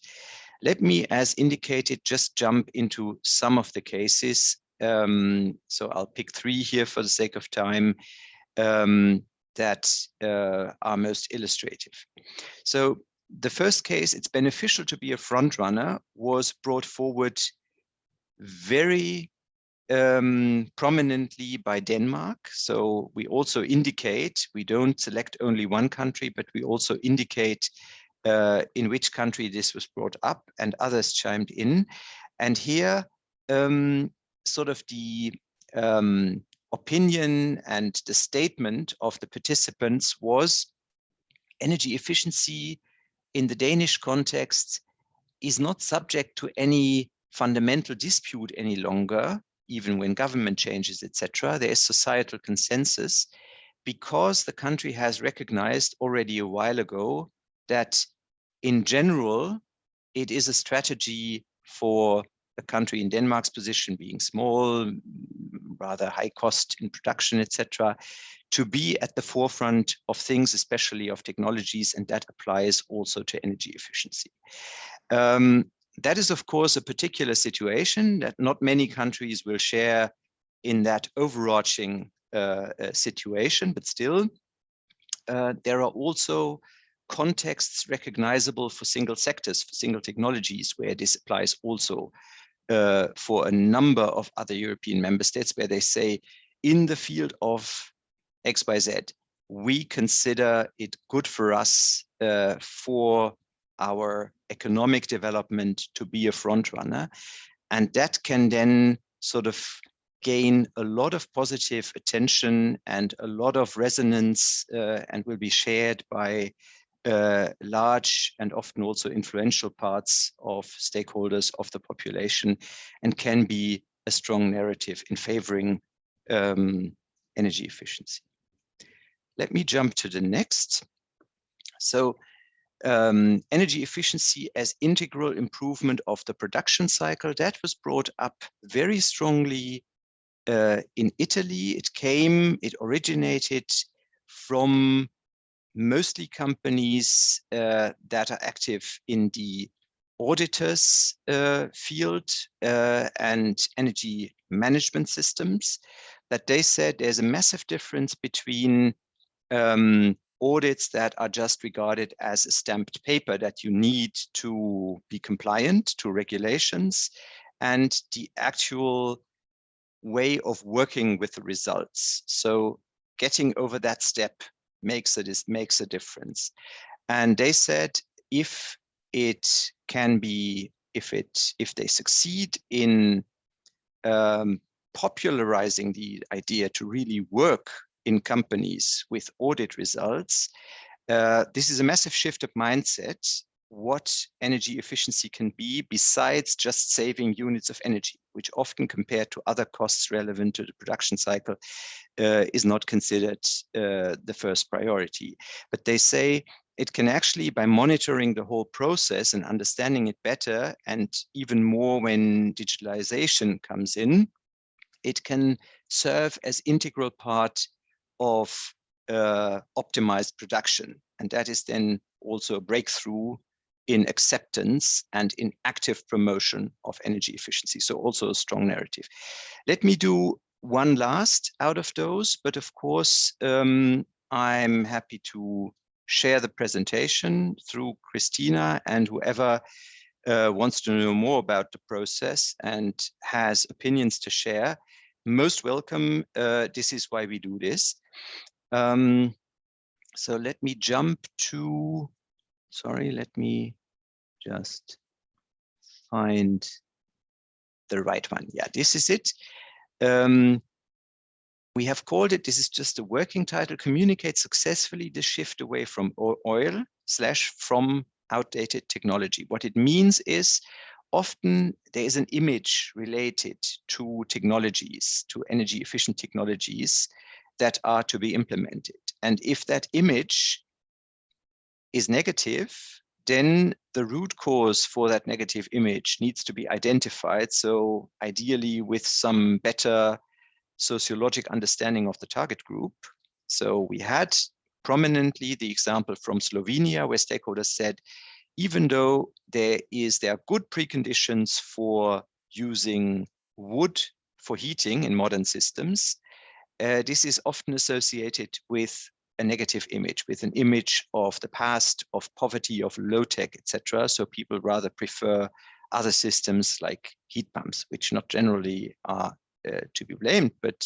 Let me, as indicated, just jump into some of the cases. So I'll pick 3 here for the sake of time that are most illustrative. So the first case, it's beneficial to be a front runner, was brought forward very prominently by Denmark. So we also indicate, we don't select only one country, but we also indicate in which country this was brought up, and others chimed in. And here, sort of the opinion and the statement of the participants was energy efficiency in the Danish context is not subject to any fundamental dispute any longer, even when government changes, etc. There is societal consensus because the country has recognized already a while ago that in general, it is a strategy for a country in Denmark's position, being small, rather high cost in production, etc., to be at the forefront of things, especially of technologies, and that applies also to energy efficiency. That is, of course, a particular situation that not many countries will share in that overarching situation, but still, there are also contexts recognizable for single sectors, for single technologies, where this applies also for a number of other European member states, where they say, in the field of XYZ, we consider it good for us for our economic development to be a front runner. And that can then sort of gain a lot of positive attention and a lot of resonance and will be shared by large and often also influential parts of stakeholders of the population, and can be a strong narrative in favoring energy efficiency. Let me jump to the next. So energy efficiency as integral improvement of the production cycle, that was brought up very strongly in Italy. It originated from mostly companies that are active in the auditors field and energy management systems, that they said there's a massive difference between audits that are just regarded as a stamped paper that you need to be compliant to regulations, and the actual way of working with the results. So getting over that step makes a difference. And they said if it can be, if they succeed in popularizing the idea to really work in companies with audit results, this is a massive shift of mindset, what energy efficiency can be besides just saving units of energy, which often compared to other costs relevant to the production cycle is not considered the first priority. But they say it can actually, by monitoring the whole process and understanding it better, and even more when digitalization comes in, it can serve as integral part of optimized production. And that is then also a breakthrough in acceptance and in active promotion of energy efficiency. So also a strong narrative. Let me do one last out of those, but of course, I'm happy to share the presentation through Christina, and whoever wants to know more about the process and has opinions to share, most welcome. This is why we do this. So let me jump to, sorry, let me just find the right one. Yeah, this is it. We have called it, this is just a working title, Communicate Successfully the Shift Away from Oil / from Outdated Technology. What it means is often there is an image related to technologies, to energy efficient technologies that are to be implemented. And if that image is negative, then the root cause for that negative image needs to be identified. So ideally with some better sociologic understanding of the target group. So we had prominently the example from Slovenia, where stakeholders said, even though there are good preconditions for using wood for heating in modern systems, this is often associated with a negative image, with an image of the past, of poverty, of low tech, etc. So people rather prefer other systems like heat pumps, which not generally are to be blamed, but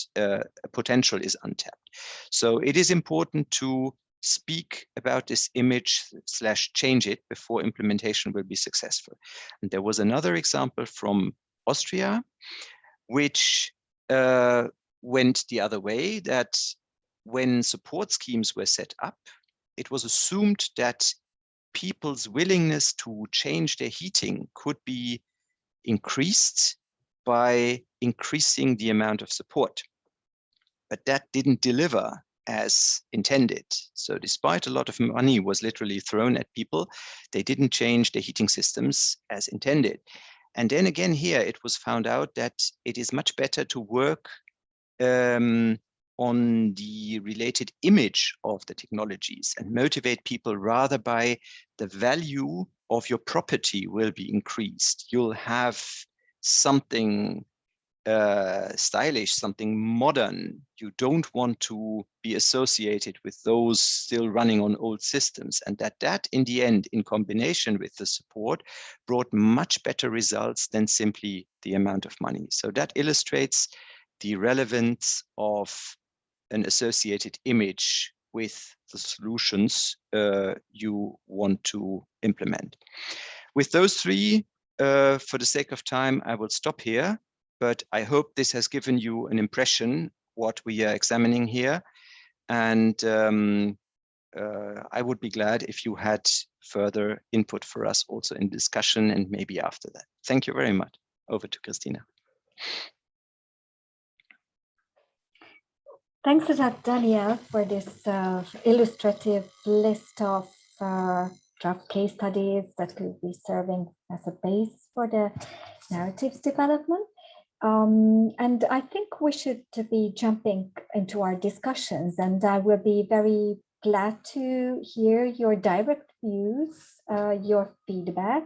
potential is untapped. So it is important to speak about this image / change it before implementation will be successful. And there was another example from Austria, which went the other way, that when support schemes were set up, it was assumed that people's willingness to change their heating could be increased by increasing the amount of support. But that didn't deliver as intended. So despite a lot of money was literally thrown at people, they didn't change their heating systems as intended. And then again here, it was found out that it is much better to work on the related image of the technologies and motivate people rather by the value of your property will be increased. You'll have something stylish, something modern. You don't want to be associated with those still running on old systems, and that in the end, in combination with the support, brought much better results than simply the amount of money. So that illustrates the relevance of an associated image with the solutions you want to implement. With those three, for the sake of time, I will stop here. But I hope this has given you an impression what we are examining here. And I would be glad if you had further input for us also in discussion and maybe after that. Thank you very much. Over to Christina. Thanks a lot, Daniel, for this illustrative list of draft case studies that could be serving as a base for the narratives development. And I think we should be jumping into our discussions, and I will be very glad to hear your direct views, your feedback,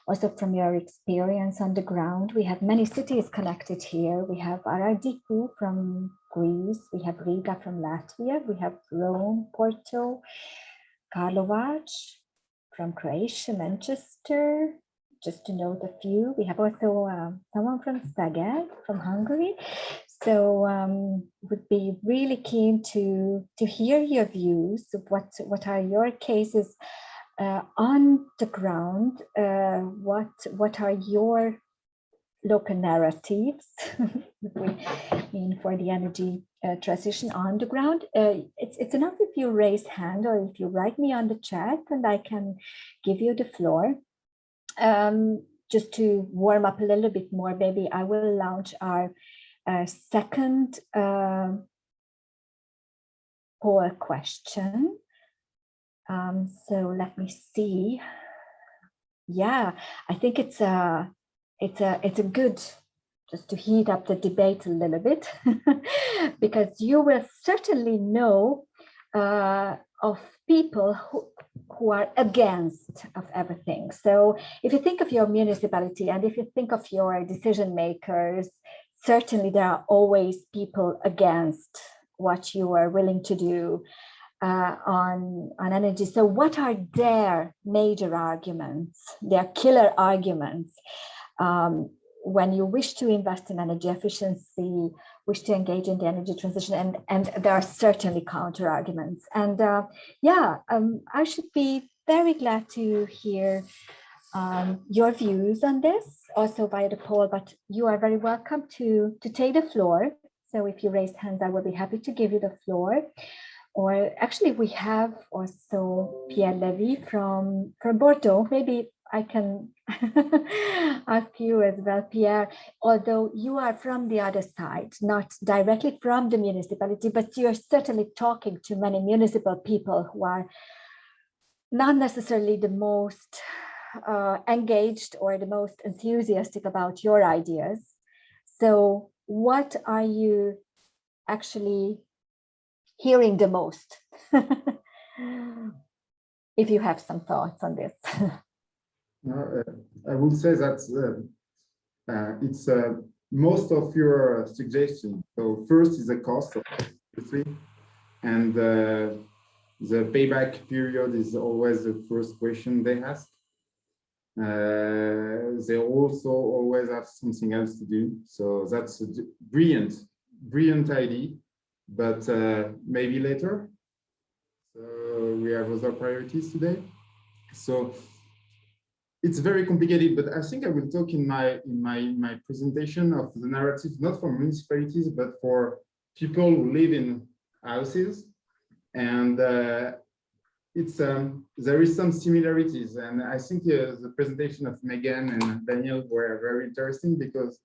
also from your experience on the ground. We have many cities connected here. We have Aradiku from Greece, we have Riga from Latvia, we have Rome, Porto, Karlovac from Croatia, Manchester, just to note a few. We have also someone from Szeged, from Hungary. So would be really keen to hear your views of what are your cases on the ground. What are your local narratives we mean for the energy transition on the ground? It's enough if you raise hand or if you write me on the chat, and I can give you the floor. Just to warm up a little bit more, maybe I will launch our second poll question. So let me see. Yeah, I think it's a good, just to heat up the debate a little bit, because you will certainly know of people who are against of everything. So if you think of your municipality and if you think of your decision makers, certainly there are always people against what you are willing to do on energy. So what are their major arguments, their killer arguments when you wish to invest in energy efficiency, wish to engage in the energy transition, and there are certainly counter arguments. And I should be very glad to hear your views on this, also via the poll, but you are very welcome to take the floor. So if you raise hands, I will be happy to give you the floor. Or actually, we have also Pierre Levy from Bordeaux. Maybe I can ask you as well, Pierre, although you are from the other side, not directly from the municipality, but you're certainly talking to many municipal people who are not necessarily the most engaged or the most enthusiastic about your ideas. So what are you actually hearing the most? If you have some thoughts on this. I would say that it's most of your suggestions. So first is the cost of industry, and the payback period is always the first question they ask. They also always have something else to do. So that's a brilliant idea, but maybe later. So we have other priorities today. So it's very complicated, but I think I will talk in my presentation of the narrative, not for municipalities, but for people who live in houses. And there is some similarities, and I think the presentation of Megan and Daniel were very interesting, because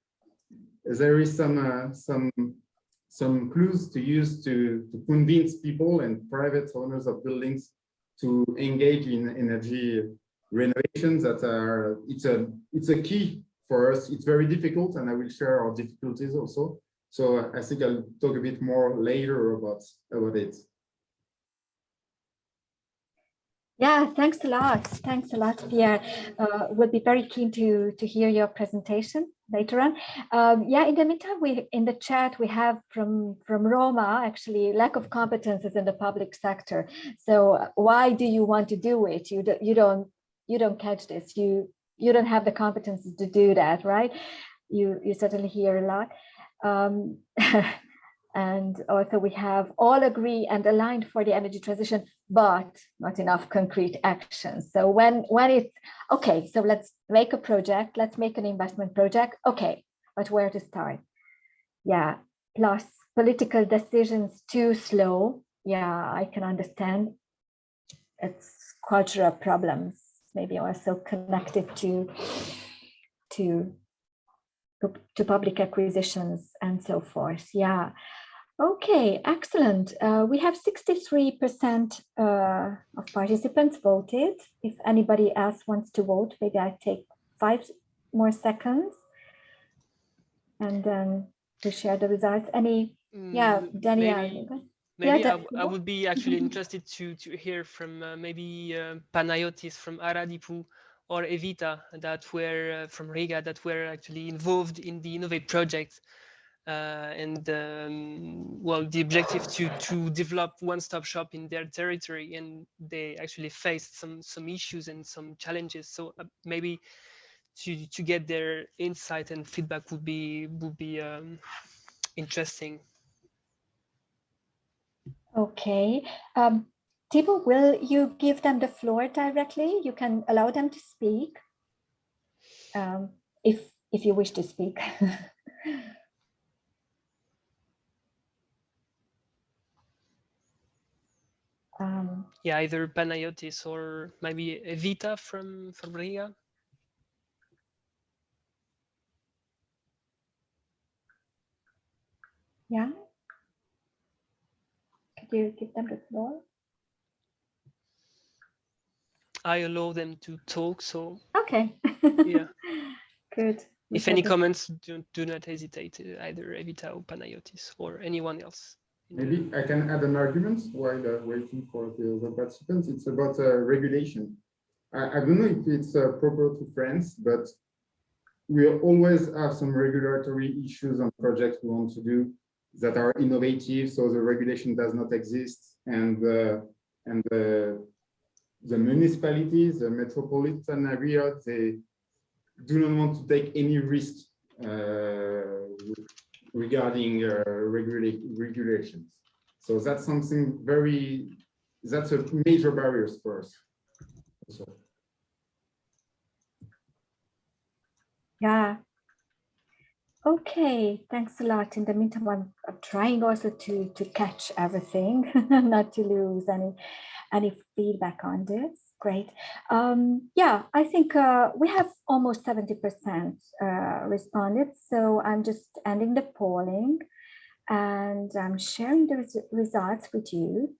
there is some clues to use to convince people and private owners of buildings to engage in energy renovations. That are it's a key for us. It's very difficult, and I will share our difficulties also. So I think I'll talk a bit more later about it. Yeah, thanks a lot. Thanks a lot, Pierre. We'll be very keen to hear your presentation later on. Yeah, in the meantime, in the chat we have from Roma, actually, lack of competences in the public sector. So why do you want to do it? You don't catch this. You don't have the competences to do that, right? You certainly hear a lot. And also we have all agree and aligned for the energy transition, but not enough concrete action. So when it's okay, so let's make a project, let's make an investment project. Okay, but where to start? Yeah, plus political decisions too slow. Yeah, I can understand. It's cultural problems, maybe also connected to public acquisitions and so forth. Yeah. Okay, excellent. We have 63% of participants voted. If anybody else wants to vote, maybe I take 5 more seconds and then to share the results. Yeah, Danielle. Maybe Yeah, I would be actually interested to hear from maybe Panayotis from Aradipu or Evita that were from Riga that were actually involved in the Innovate project. Well, the objective to develop one-stop shop in their territory, and they actually faced some issues and some challenges. So maybe to get their insight and feedback would be interesting. Okay. Thibaut, will you give them the floor directly? You can allow them to speak if you wish to speak. Yeah, either Panayotis or maybe Evita from Riga. Yeah. Could you give them the floor? I allow them to talk, so Okay. yeah. Good. If any comments, do not hesitate, either Evita or Panayotis or anyone else. Maybe I can add an argument while waiting for the other participants. It's about regulation. I don't know if it's proper to France, but we always have some regulatory issues on projects we want to do that are innovative, so the regulation does not exist, and the municipalities, the metropolitan area, they do not want to take any risk regarding regulations. So that's something that's a major barrier for us. Also. Yeah. Okay, thanks a lot. In the meantime, I'm trying also to catch everything, not to lose any feedback on this. Great. Yeah, I think we have almost 70% responded. So I'm just ending the polling and I'm sharing the results with you.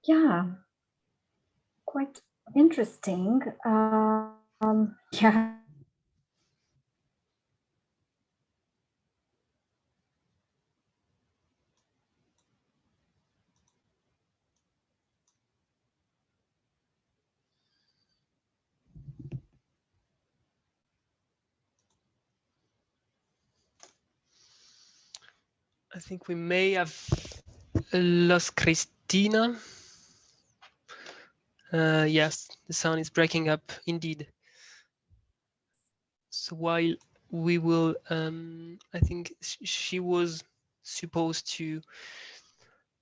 Yeah, quite interesting. Yeah. I think we may have lost Christina. Yes, the sound is breaking up indeed. So while we will, I think she was supposed to,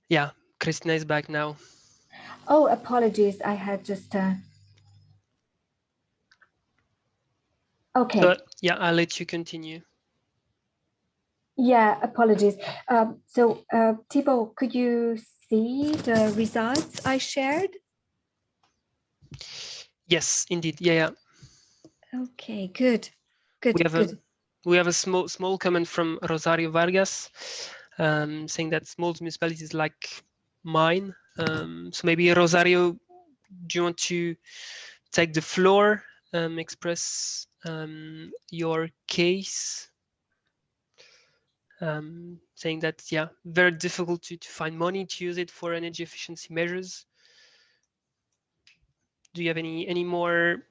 yeah, Christina is back now. Oh, apologies. I had just, okay. So, yeah, I'll let you continue. Yeah, apologies. So Thibaut, could you see the results I shared? Yes, indeed. Yeah. Okay, good. Good. We have a small comment from Rosario Vargas saying that small municipalities like mine. So maybe Rosario, do you want to take the floor, express your case? Saying that, yeah, very difficult to find money to use it for energy efficiency measures. Do you have anything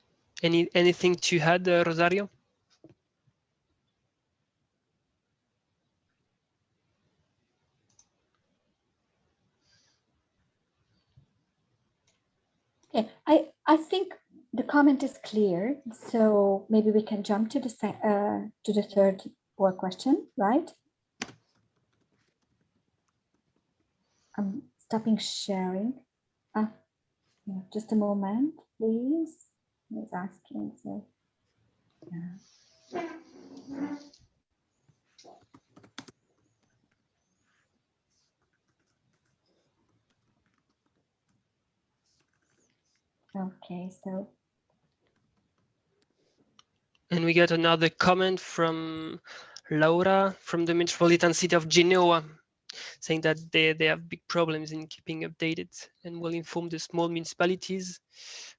to add, Rosario? Okay, I think the comment is clear. So maybe we can jump to the third or question, right? I'm stopping sharing. Yeah, just a moment, please. I was asking. So, yeah. Okay, so. And we get another comment from Laura from the Metropolitan City of Genoa, saying that they have big problems in keeping updated and will inform the small municipalities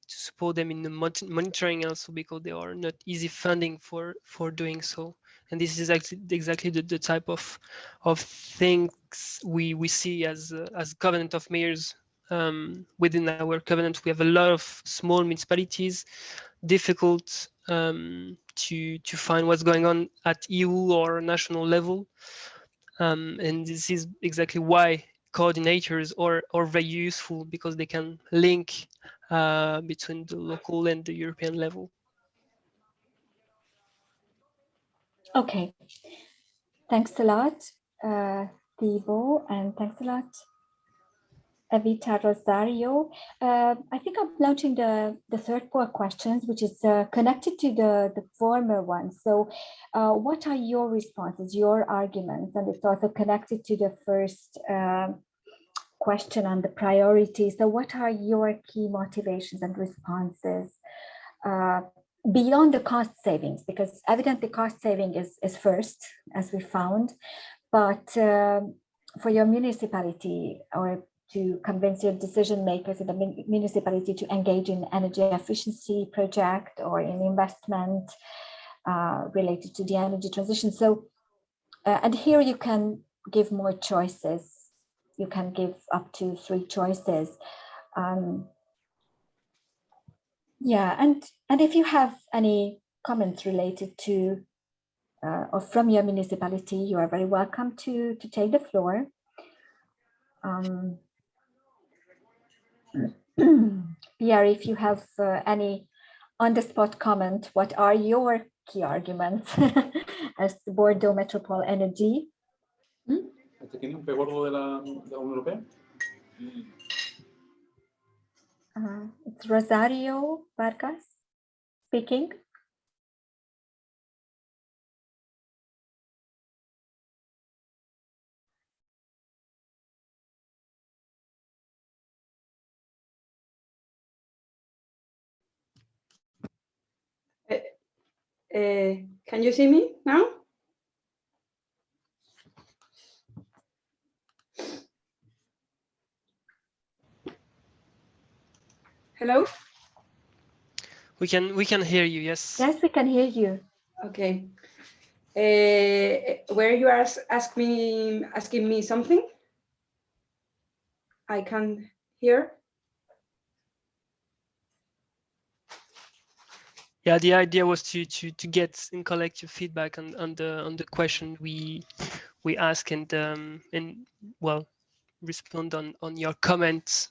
to support them in the monitoring also because they are not easy funding for doing so. And this is exactly the type of things we see as covenant of mayors. Within our covenant, we have a lot of small municipalities, difficult to find what's going on at EU or national level. And this is exactly why coordinators are very useful, because they can link between the local and the European level. Okay, thanks a lot, Thibaut, and thanks a lot, Evita Rosario. I think I'm launching the third core questions, which is connected to the former one. So what are your responses, your arguments? And it's also connected to the first question on the priorities. So what are your key motivations and responses beyond the cost savings? Because evidently cost saving is first, as we found, but for your municipality, or to convince your decision makers in the municipality to engage in energy efficiency project or in investment related to the energy transition. So, and here you can give more choices. You can give up to 3 choices. Yeah, and if you have any comments related to or from your municipality, you are very welcome to take the floor. Pierre, if you have any on-the-spot comment, what are your key arguments as the Bordeaux Metropole Energy? It's Rosario Vargas speaking. Can you see me now? Hello? We can hear you, yes. Yes, we can hear you. Okay. Where you are asking me something? I can hear. Yeah, the idea was to get and collect your feedback on the question we ask, and well, respond on your comments.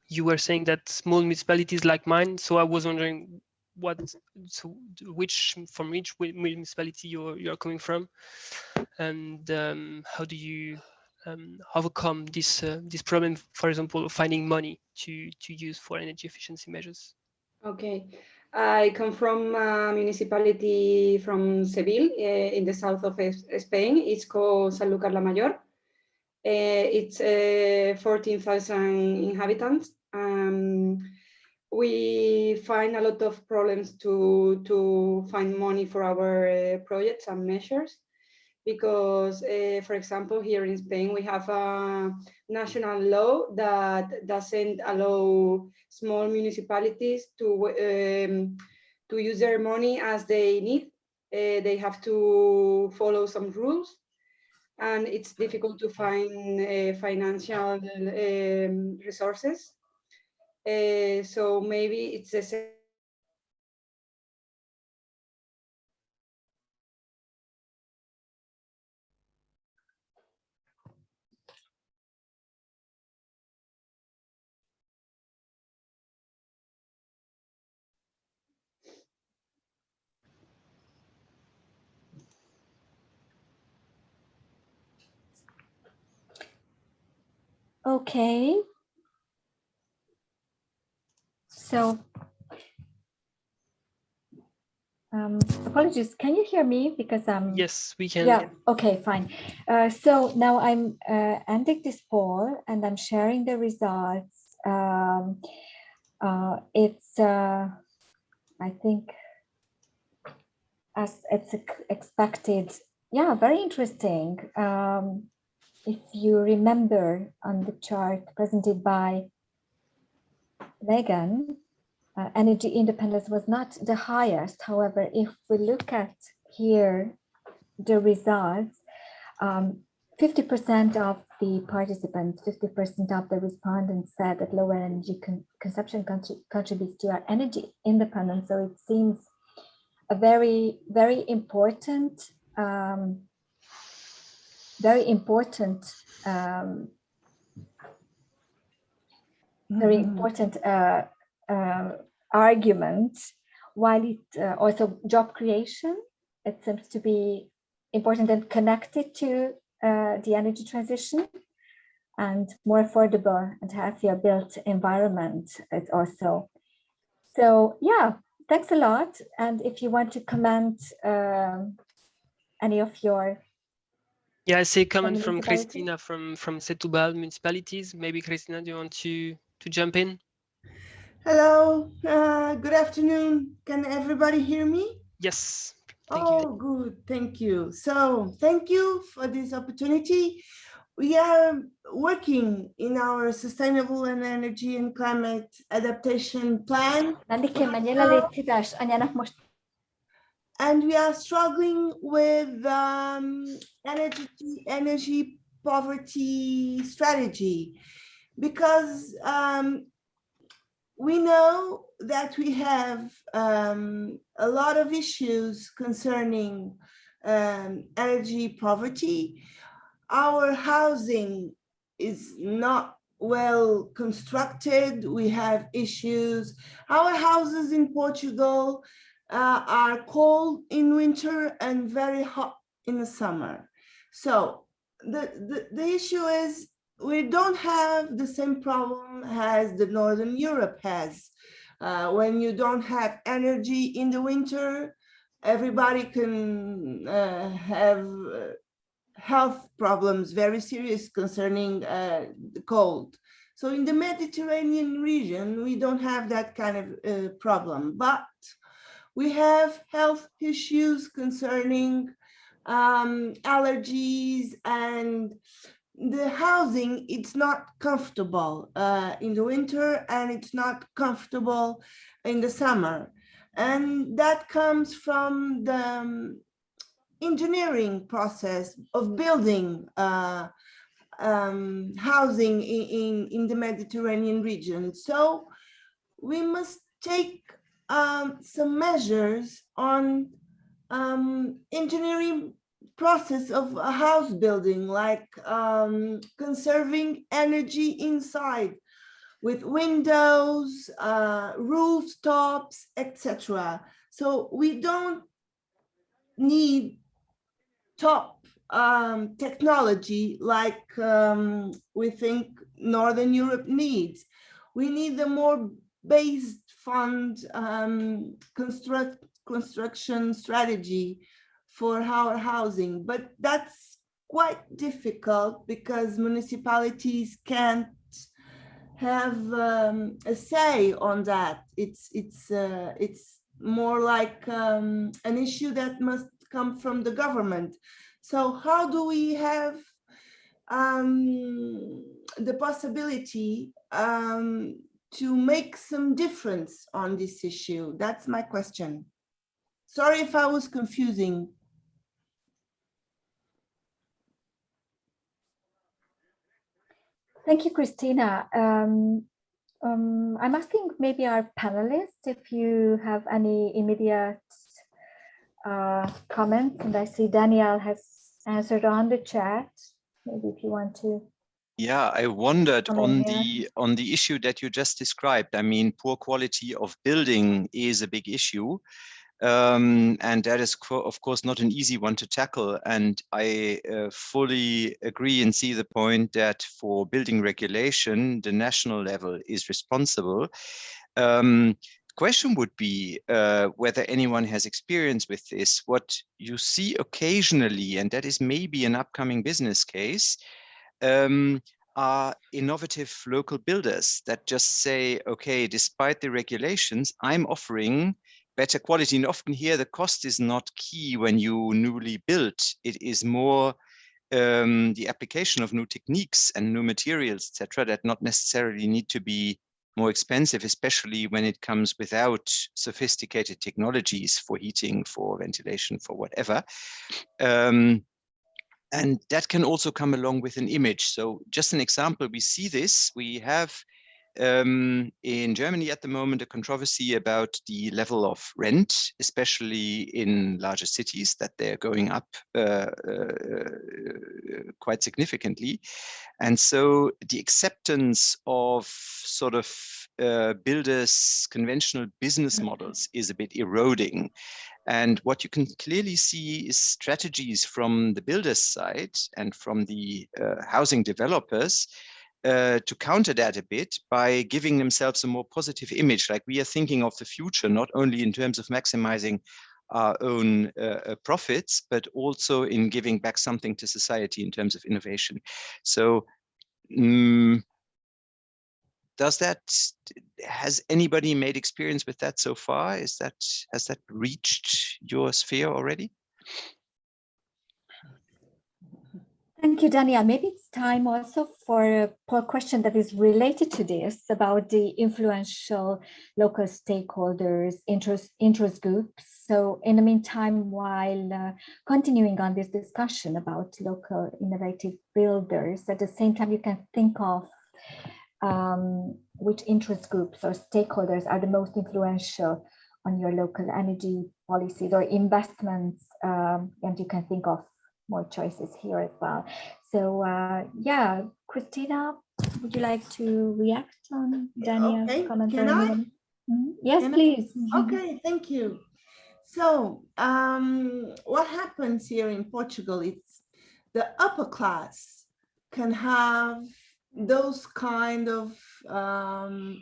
You were saying that small municipalities like mine, so I was wondering from which municipality you're coming from, and how do you overcome this problem, for example, finding money to use for energy efficiency measures? Okay. I come from a municipality from Seville in the south of Spain. It's called Sanlúcar la Mayor. It's 14,000 inhabitants. We find a lot of problems to find money for our projects and measures, because, for example, here in Spain, we have a national law that doesn't allow small municipalities to use their money as they need. They have to follow some rules, and it's difficult to find financial resources. So maybe it's the same. Okay. So, apologies, can you hear me? Because Yes, we can. Yeah, okay, fine. So now I'm ending this poll and I'm sharing the results. It's, I think, as it's expected, yeah, very interesting. If you remember on the chart presented by Megan, energy independence was not the highest. However, if we look at here the results, 50% of the participants, 50% of the respondents said that lower energy consumption contributes to our energy independence. So it seems a very, very important, argument, while it also job creation, it seems to be important and connected to the energy transition, and more affordable and healthier built environment. It's also, so yeah, thanks a lot. And if you want to comment any of your, yeah, I see a comment from Christina from Setúbal Municipalities. Maybe Christina, do you want to jump in? Hello, good afternoon. Can everybody hear me? Yes. Thank you. Good, thank you. So thank you for this opportunity. We are working in our sustainable and energy and climate adaptation plan. And we are struggling with energy poverty strategy, because we know that we have a lot of issues concerning energy poverty. Our housing is not well constructed. We have issues. Our houses in Portugal are cold in winter and very hot in the summer. So the issue is, we don't have the same problem as the Northern Europe has. When you don't have energy in the winter, everybody can have health problems, very serious concerning the cold. So in the Mediterranean region, we don't have that kind of problem, but we have health issues concerning allergies, and the housing, it's not comfortable in the winter, and it's not comfortable in the summer. And that comes from the engineering process of building housing in the Mediterranean region. So we must take some measures on engineering process of a house building, like conserving energy inside with windows, rooftops, etc. So we don't need top technology like we think Northern Europe needs. We need a more based fund construction strategy for our housing, but that's quite difficult because municipalities can't have a say on that. It's more like an issue that must come from the government. So how do we have the possibility to make some difference on this issue? That's my question. Sorry if I was confusing. Thank you, Christina. I'm asking maybe our panelists if you have any immediate comments, and I see Danielle has answered on the chat. Maybe if you want to. Yeah, I wondered on the issue that you just described. I mean, poor quality of building is a big issue. And that is, of course, not an easy one to tackle. And I fully agree and see the point that for building regulation, the national level is responsible. Question would be whether anyone has experience with this. What you see occasionally, and that is maybe an upcoming business case, are innovative local builders that just say, okay, despite the regulations, I'm offering better quality. And often here, the cost is not key when you newly build. It is more the application of new techniques and new materials, etc., that not necessarily need to be more expensive, especially when it comes without sophisticated technologies for heating, for ventilation, for whatever. And that can also come along with an image. So just an example, we see this, we have in Germany at the moment a controversy about the level of rent, especially in larger cities, that they're going up quite significantly. And so the acceptance of sort of builders' conventional business models is a bit eroding. And what you can clearly see is strategies from the builders' side and from the housing developers to counter that a bit by giving themselves a more positive image. Like, we are thinking of the future, not only in terms of maximizing our own profits, but also in giving back something to society in terms of innovation. So has anybody made experience with that so far? Has that reached your sphere already? Thank you, Daniel. Maybe it's time also for a question that is related to this, about the influential local stakeholders, interest groups. So in the meantime, while continuing on this discussion about local innovative builders, at the same time, you can think of which interest groups or stakeholders are the most influential on your local energy policies or investments, and you can think of more choices here as well. So yeah, Christina, would you like to react on Daniel's comment? Can I? Yes, Can please. Okay, thank you. So what happens here in Portugal is the upper class can have those kind of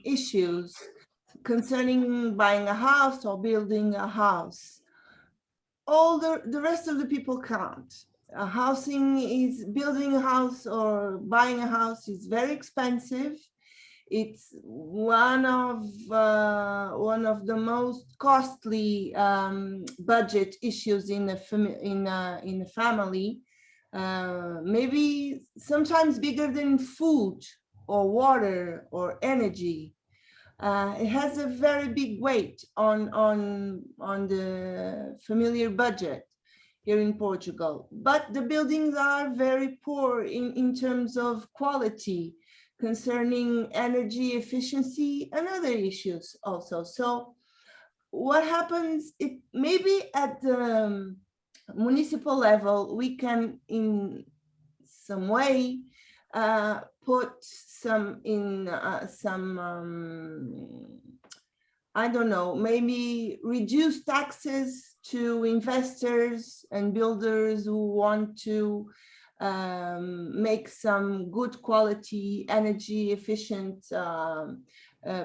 issues concerning buying a house or building a house. All the rest of the people can't. Building a house or buying a house is very expensive. It's one of the most costly budget issues in a family. Maybe sometimes bigger than food or water or energy. It has a very big weight on the familiar budget here in Portugal. But the buildings are very poor in terms of quality, concerning energy efficiency and other issues also. So what happens, maybe at the municipal level, we can in some way put some I don't know, maybe reduce taxes to investors and builders who want to make some good quality energy efficient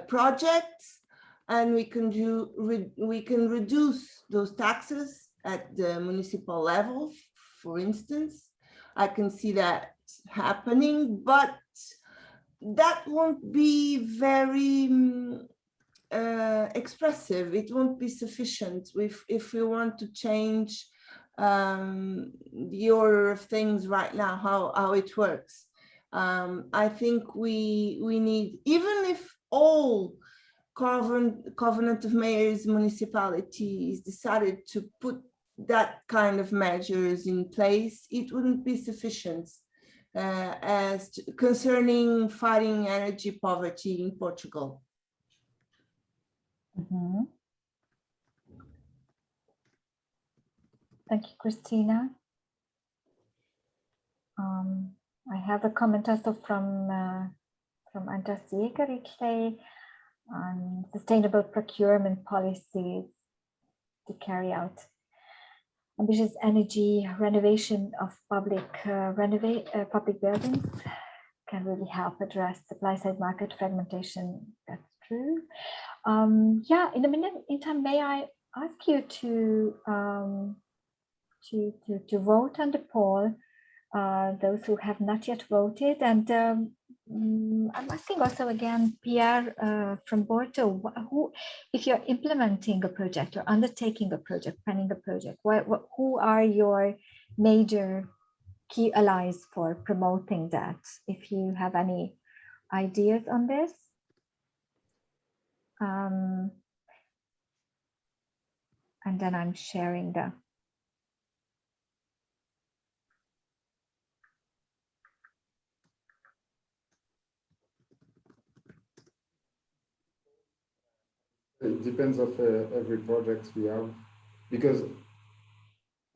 projects, and we can reduce those taxes at the municipal level, for instance. I can see that happening, but that won't be very expressive. It won't be sufficient if we want to change the order of things right now, how it works. I think we need, even if all Covenant of Mayors municipalities decided to put that kind of measures in place, it wouldn't be sufficient concerning fighting energy poverty in Portugal. Mm-hmm. Thank you, Christina. I have a comment also from Andras Jäger on sustainable procurement policies to carry out ambitious energy renovation of public buildings can really help address supply side market fragmentation. That's true. Yeah, in the meantime, may I ask you to vote on the poll, those who have not yet voted, and I'm asking also again, Pierre from Bordeaux, who, if you're implementing a project or undertaking a project, planning a project, who are your major key allies for promoting that? If you have any ideas on this. And then I'm sharing the It depends of every project we have, because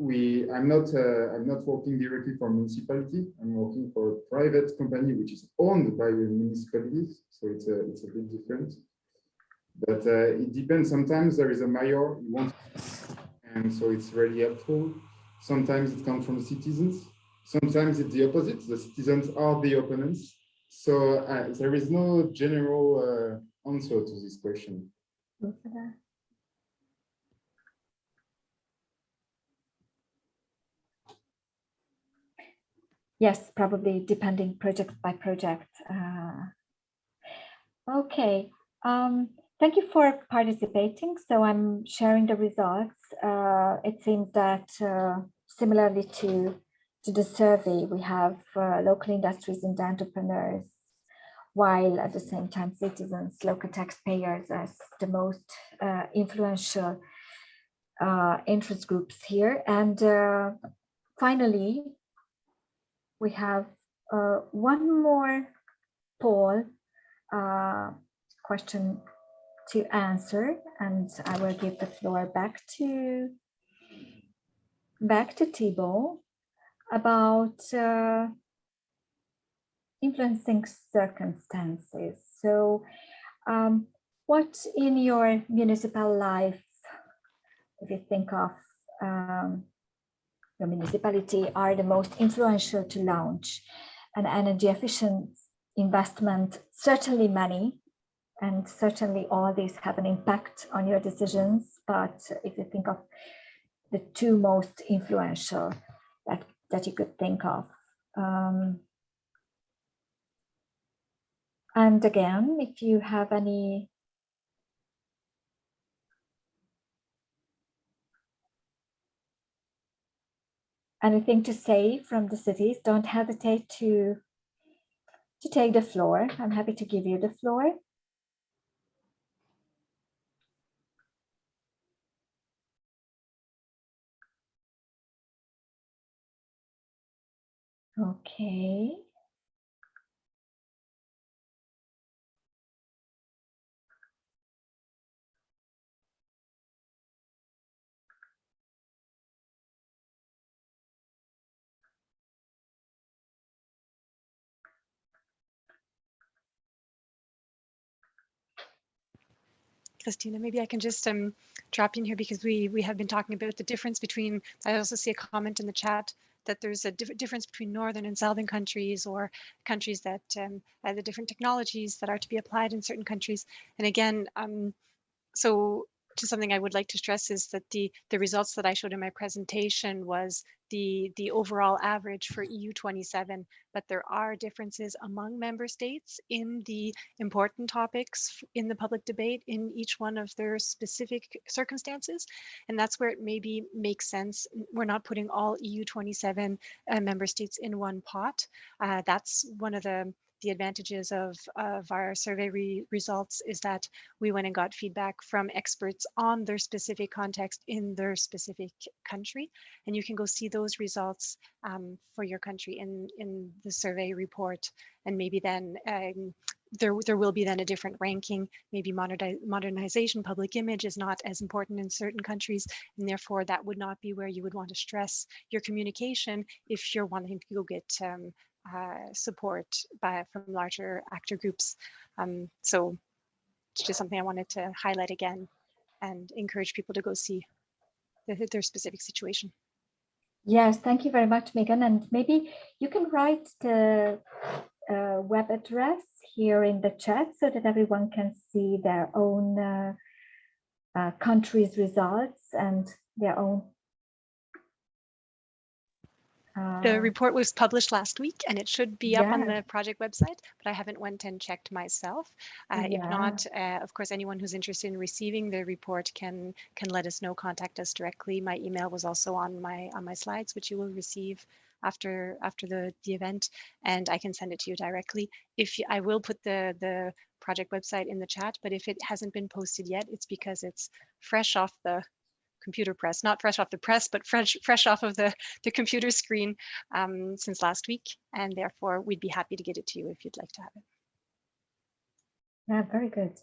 I'm not working directly for municipality. I'm working for a private company which is owned by the municipalities, so it's a bit different. But it depends. Sometimes there is a mayor who wants, and so it's really helpful. Sometimes it comes from citizens. Sometimes it's the opposite. The citizens are the opponents. So there is no general answer to this question. Yes, probably depending project by project. Okay, thank you for participating. So I'm sharing the results. It seems that similarly to the survey, we have local industries and entrepreneurs, while at the same time citizens, local taxpayers as the most influential interest groups here. And finally, we have one more poll question to answer, and I will give the floor back to Thibault about influencing circumstances. So what in your municipal life, if you think of your municipality, are the most influential to launch an energy efficient investment? Certainly money, and certainly all these have an impact on your decisions. But if you think of the two most influential that you could think of. And again, if you have anything to say from the cities, don't hesitate to take the floor. I'm happy to give you the floor. Okay. Christina, maybe I can just drop in here, because we have been talking about the difference between, I also see a comment in the chat that there's a difference between northern and southern countries, or countries that the different technologies that are to be applied in certain countries. And again, so just something I would like to stress is that the results that I showed in my presentation was the overall average for EU27, but there are differences among member states in the important topics in the public debate in each one of their specific circumstances. And that's where it maybe makes sense. We're not putting all EU27 member states in one pot. That's one of the advantages of our survey results, is that we went and got feedback from experts on their specific context in their specific country. And you can go see those results for your country in the survey report. And maybe then there will be then a different ranking. Maybe modernization, public image is not as important in certain countries, and therefore that would not be where you would want to stress your communication if you're wanting to go get support from larger actor groups. So it's just something I wanted to highlight again and encourage people to go see their specific situation. Yes, thank you very much, Megan. And maybe you can write the web address here in the chat so that everyone can see their own country's results and their own The report was published last week and it should be up on yeah, the project website, but I haven't went and checked myself. If yeah. not, of course, anyone who's interested in receiving the report can let us know, contact us directly. My email was also on my slides, which you will receive after the event, and I can send it to you directly. I will put the project website in the chat, but if it hasn't been posted yet, it's because it's fresh off the computer press, not fresh off the press, but fresh off of the computer screen since last week. And therefore, we'd be happy to get it to you if you'd like to have it. Yeah, very good.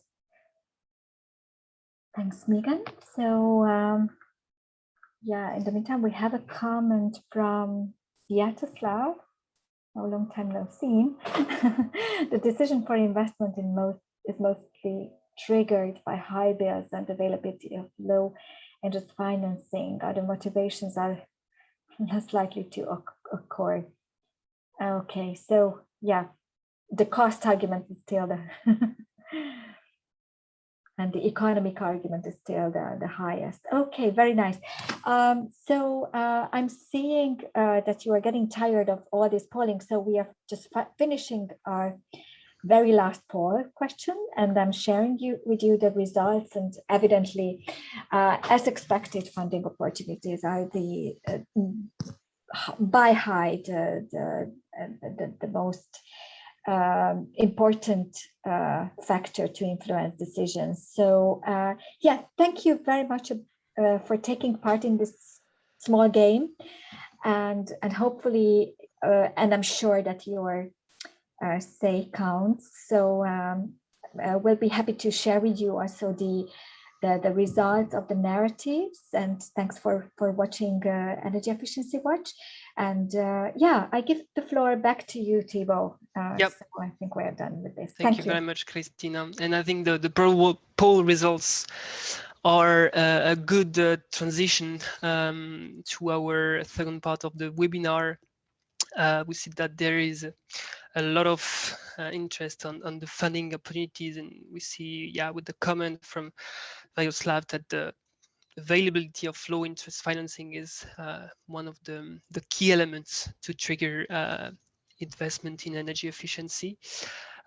Thanks, Megan. So yeah, in the meantime, we have a comment from Vyacheslav. A long time no seen. The decision for investment is mostly triggered by high bills and availability of low interest financing. Other motivations are less likely to occur. Okay, so yeah, the cost argument is still the and the economic argument is still the highest. Okay, very nice. So I'm seeing that you are getting tired of all this polling. So we are just finishing our very last poll question, and I'm sharing with you the results. And evidently, as expected, funding opportunities are the by height the most important factor to influence decisions. So yeah, thank you very much for taking part in this small game, and hopefully, and I'm sure that your say counts. So we'll be happy to share with you also the results of the narratives. And thanks for watching Energy Efficiency Watch. And yeah, I give the floor back to you, Thibaut. Yep. So I think we're done with this. Thank you very much, Christina. And I think the poll results are a good transition to our second part of the webinar. We see that there is a lot of interest on the funding opportunities, and we see, yeah, with the comment from Vyacheslav that the availability of low interest financing is one of the key elements to trigger investment in energy efficiency.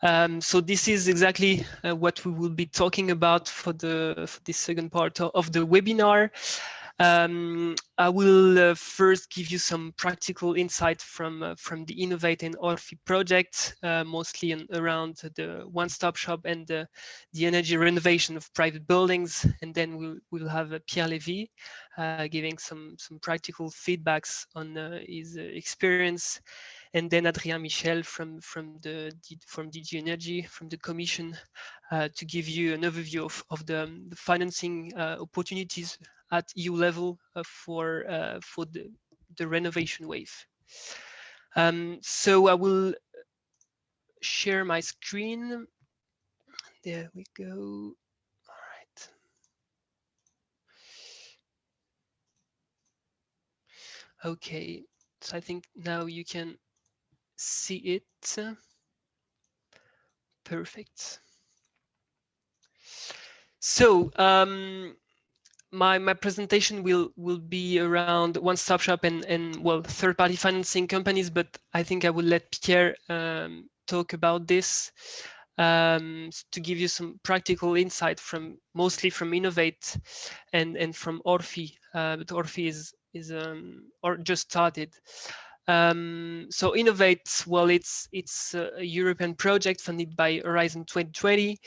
So this is exactly what we will be talking about for this second part of the webinar. I will first give you some practical insight from the Innovate and Orphy project, mostly around the one-stop shop and the energy renovation of private buildings, and then we'll have Pierre Levy giving some practical feedbacks on his experience, and then Adrien Michel from DG Energy, from the Commission, to give you an overview of the financing opportunities at EU level for the Renovation Wave. So I will share my screen. There we go. All right. Okay, so I think now you can see it. Perfect. So my presentation will be around one-stop shop and well, third-party financing companies, but I think I will let Pierre talk about this to give you some practical insight mostly from Innovate and from Orphy, but Orphy is or just started. So Innovate, well, it's a European project funded by Horizon 2020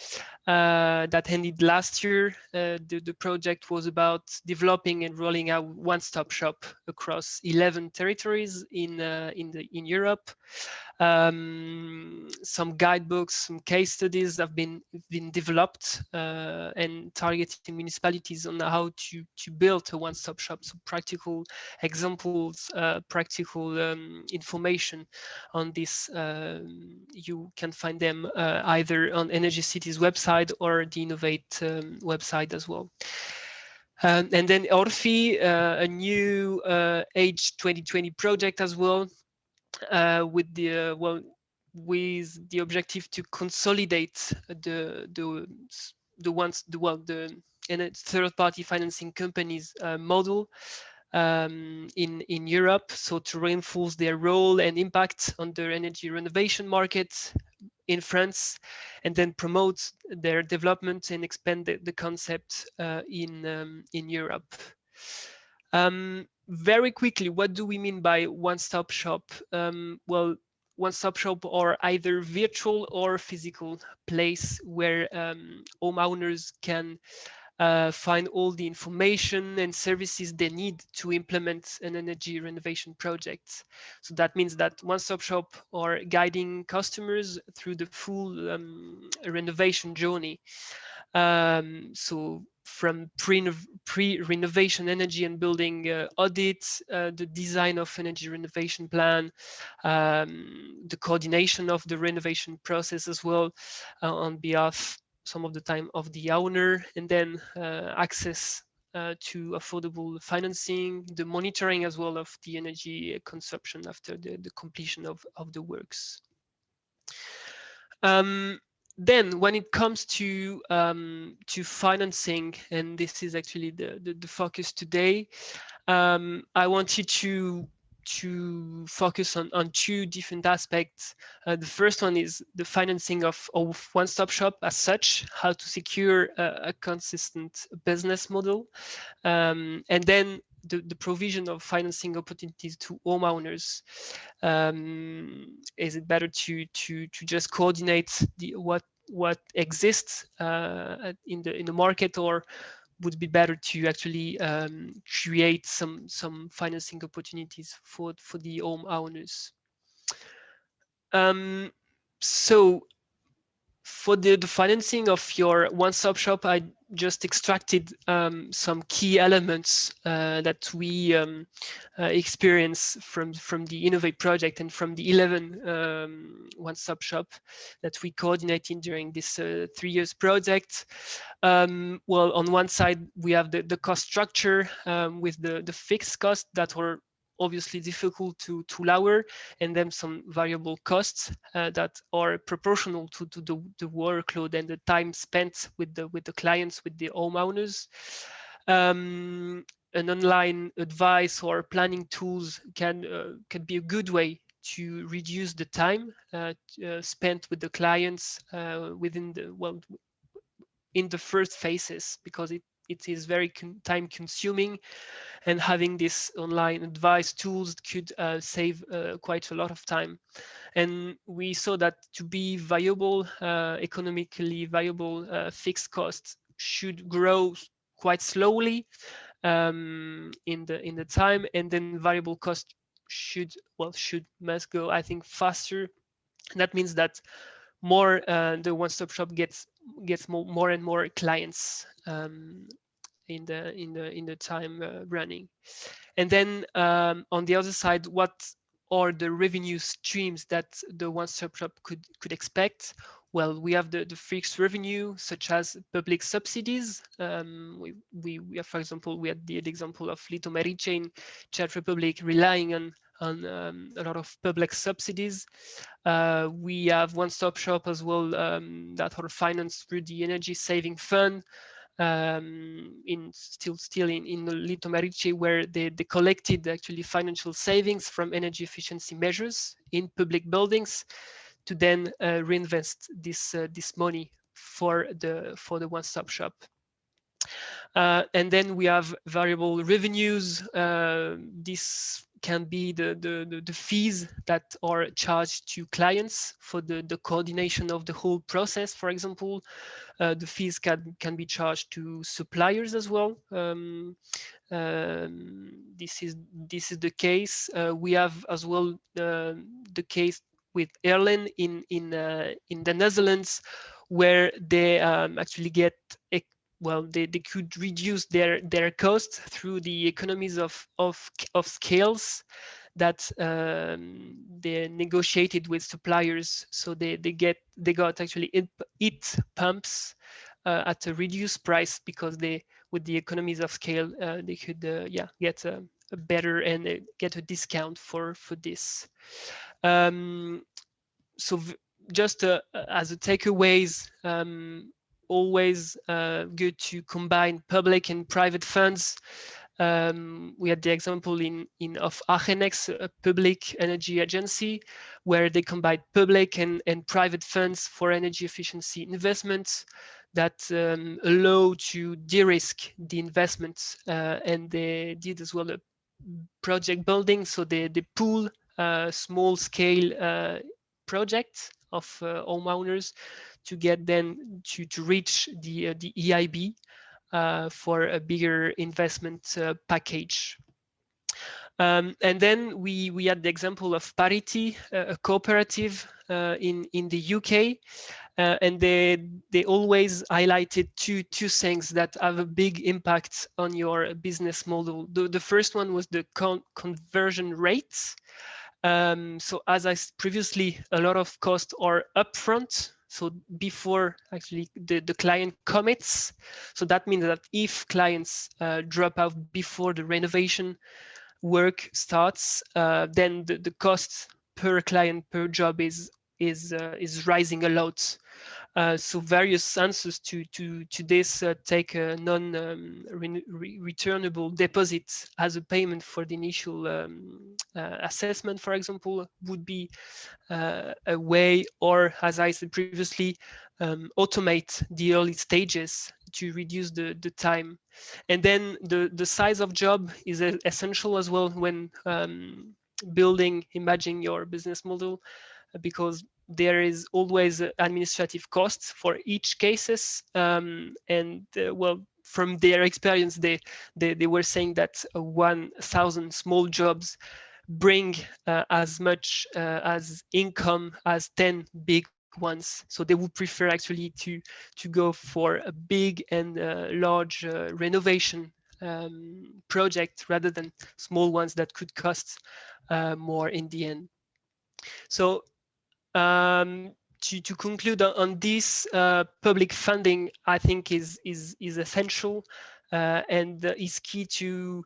that ended last year. The project was about developing and rolling out one-stop shop across 11 territories in Europe. Some guidebooks, some case studies have been developed and targeting municipalities on how to build a one-stop shop. So practical examples, practical information on this. You can find them either on Energy Cities website or the Innovate website as well. And then Orphy, a new Age 2020 project as well, with the objective to consolidate the third-party financing companies model in Europe, so to reinforce their role and impact on the energy renovation market in France, and then promote their development and expand the concept in Europe. Very quickly, what do we mean by one-stop shop? Well, one-stop shop are either virtual or physical place where homeowners can find all the information and services they need to implement an energy renovation project. So that means that one-stop shop are guiding customers through the full renovation journey. So from pre-renovation energy and building audits, the design of energy renovation plan, the coordination of the renovation process as well on behalf some of the time of the owner, and then access to affordable financing, the monitoring as well of the energy consumption after the completion of the works. Then when it comes to financing, and this is actually the focus today, I wanted to focus on two different aspects. The first one is the financing of one-stop shop as such, how to secure a consistent business model, and then the provision of financing opportunities to homeowners. Is it better to just coordinate what exists in the market, or would it be better to actually create some financing opportunities for the homeowners? So for the financing of your one-stop shop, I just extracted some key elements that we experience from the Innovate project and from the 11 one-stop shop that we coordinated during this 3 years project. Well, on one side, we have the cost structure with the fixed costs that were obviously difficult to lower, and then some variable costs that are proportional to the workload and the time spent with the clients, with the homeowners. An online advice or planning tools can be a good way to reduce the time spent with the clients within in the first phases, because it is very time consuming, and having this online advice tools could save quite a lot of time. And we saw that to be viable, economically viable, fixed costs should grow quite slowly in the time, and then variable cost must go, I think, faster. And that means that more the one-stop shop gets more and more clients in the time running. And then on the other side, what are the revenue streams that the one-stop shop could expect? Well, we have the fixed revenue, such as public subsidies. We have, for example, we had the example of Litomerice in Czech Republic relying on a lot of public subsidies. We have one-stop shop as well that are financed through the energy saving fund. Still in the Litomerice, where they collected actually financial savings from energy efficiency measures in public buildings to then reinvest this money for the one-stop shop. And then we have variable revenues. This can be the fees that are charged to clients for the coordination of the whole process. For example, the fees can be charged to suppliers as well. This is the case. We have as well the case with Airline in the Netherlands, where they actually get they could reduce their costs through the economies of scales that they negotiated with suppliers. So they got actually heat pumps at a reduced price, because with the economies of scale they could get a better and get a discount for this. So just as a takeaways, always good to combine public and private funds We had the example of Achenex, a public energy agency, where they combine public and private funds for energy efficiency investments that allow to de-risk the investments, and they did as well a project building, so they pool small scale projects of homeowners to get them to reach the EIB for a bigger investment package. And then we had the example of Parity, a cooperative in the UK, and they always highlighted two things that have a big impact on your business model. The first one was the conversion rates. So as I previously, a lot of costs are upfront. So before actually the client commits. So that means that if clients drop out before the renovation work starts, then the cost per client per job is rising a lot. So various answers to this take a non-returnable deposit as a payment for the initial assessment, for example, would be a way, or as I said previously, automate the early stages to reduce the time. And then the size of job is essential as well when imagining your business model, because there is always administrative costs for each cases, and well, from their experience, they were saying that 1,000 small jobs bring as much as income as 10 big ones. So they would prefer actually to go for a big and large renovation project rather than small ones that could cost more in the end. So to conclude on this, public funding, I think is essential and is key to,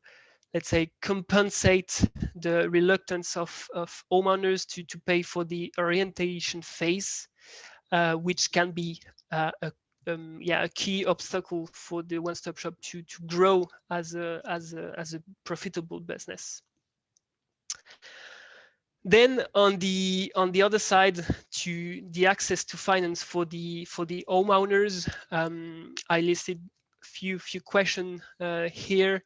let's say, compensate the reluctance of homeowners to pay for the orientation phase, which can be a key obstacle for the one-stop shop to grow as a profitable business. Then on the other side, to the access to finance for the homeowners, I listed few questions here.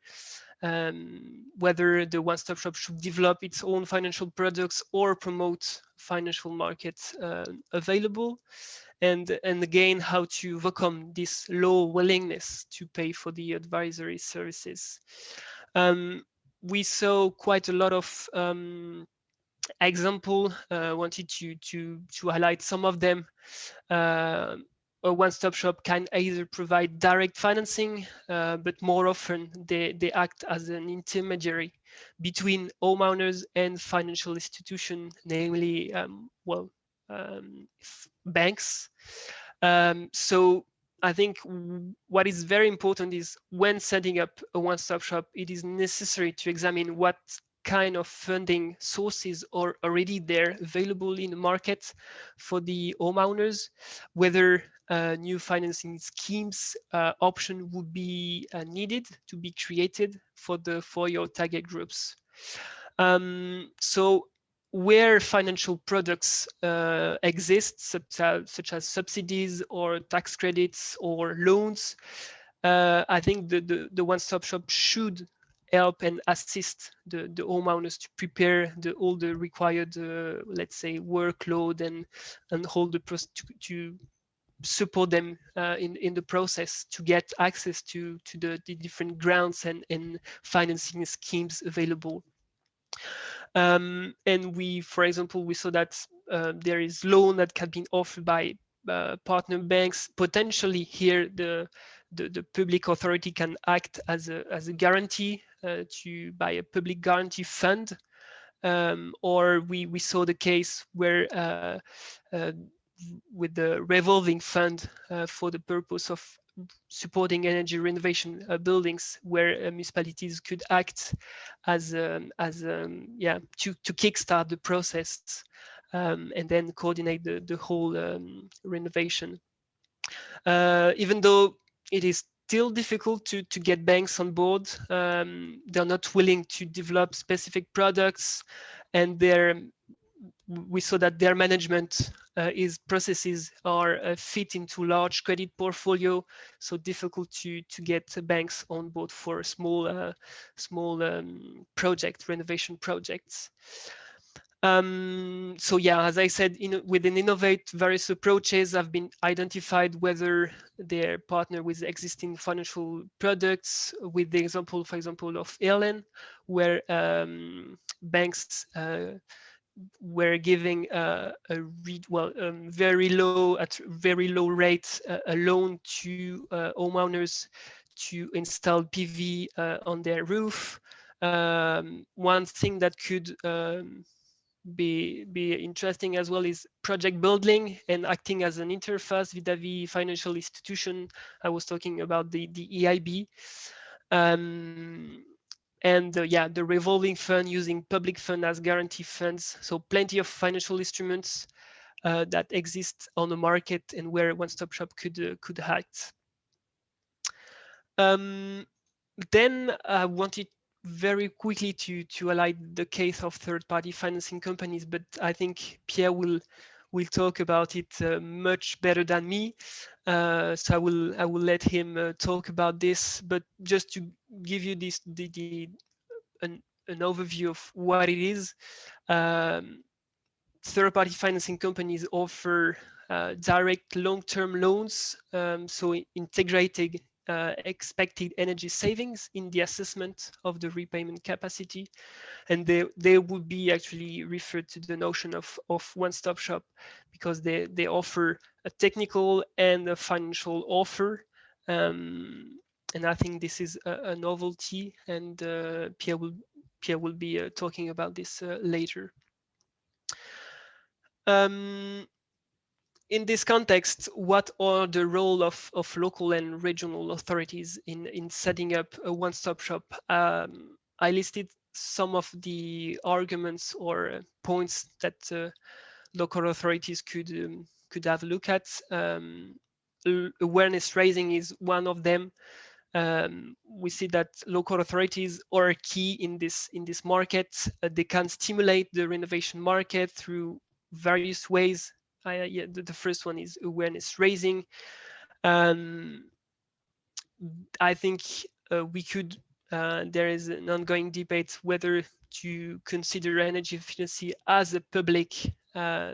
Whether the one-stop shop should develop its own financial products or promote financial markets available, and again, how to overcome this low willingness to pay for the advisory services. We saw quite a lot of example, wanted to highlight some of them. A one-stop shop can either provide direct financing, but more often they act as an intermediary between homeowners and financial institutions, namely, banks. So I think what is very important is when setting up a one-stop shop, it is necessary to examine what kind of funding sources are already there available in the market for the homeowners, whether new financing schemes option would be needed to be created for your target groups. So where financial products exist, such as subsidies or tax credits or loans, I think the one-stop shop should help and assist the homeowners to prepare all the required, let's say, workload and hold the to support them in the process to get access to the different grants and financing schemes available. And for example, we saw that there is loan that can be offered by partner banks. Potentially here, the public authority can act as a guarantee by a public guarantee fund. Or we saw the case where with the revolving fund for the purpose of supporting energy renovation buildings, where municipalities could act as to kickstart the process and then coordinate the whole renovation. Even though it is still difficult to get banks on board. They're not willing to develop specific products, and we saw that their management processes are fit into large credit portfolio, so difficult to get banks on board for small renovation projects. So yeah, as I said, within Innovate, various approaches have been identified, whether they partner with existing financial products, with the example, for example, of Airline, where banks were giving very low rate a loan to homeowners to install PV on their roof. One thing that could be interesting as well is project building and acting as an interface vis-a-vis financial institution. I was talking about the EIB. And yeah, the revolving fund, using public fund as guarantee funds. So plenty of financial instruments that exist on the market and where One Stop Shop could act. Then I wanted very quickly to highlight the case of third-party financing companies, but I think Pierre will talk about it much better than me. So I will let him talk about this. But just to give you an overview of what it is, third-party financing companies offer direct long-term loans, so integrating expected energy savings in the assessment of the repayment capacity, and they would be actually referred to the notion of one-stop shop, because they offer a technical and a financial offer, and I think this is a novelty, and Pierre will be talking about this later. In this context, what are the role of local and regional authorities in setting up a one-stop shop? I listed some of the arguments or points that local authorities could have a look at. Awareness raising is one of them. We see that local authorities are key in this market. They can stimulate the renovation market through various ways. Yeah, the first one is awareness raising. I think we could. There is an ongoing debate whether to consider energy efficiency as a public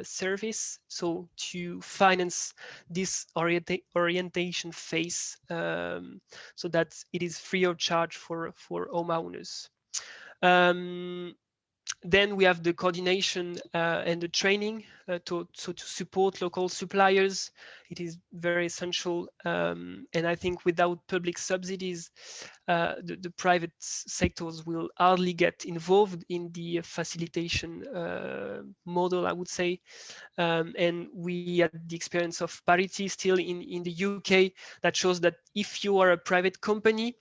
service, so to finance this orientation phase, so that it is free of charge for homeowners. Then we have the coordination and the training to support local suppliers. It is very essential, and I think without public subsidies, the private sectors will hardly get involved in the facilitation model, I would say. And we had the experience of parity still in the UK that shows that if you are a private company,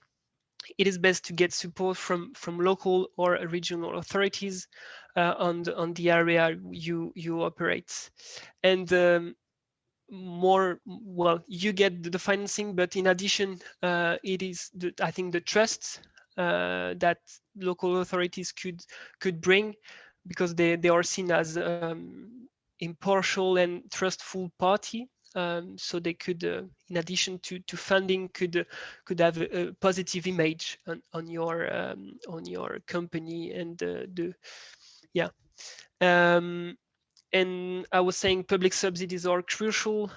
it is best to get support from local or regional authorities on the area you operate. And you get the financing, but in addition, it is I think the trust that local authorities could bring, because they are seen as impartial and trustful party. So they could, in addition to funding, could have a positive image on your company, and and I was saying public subsidies are crucial.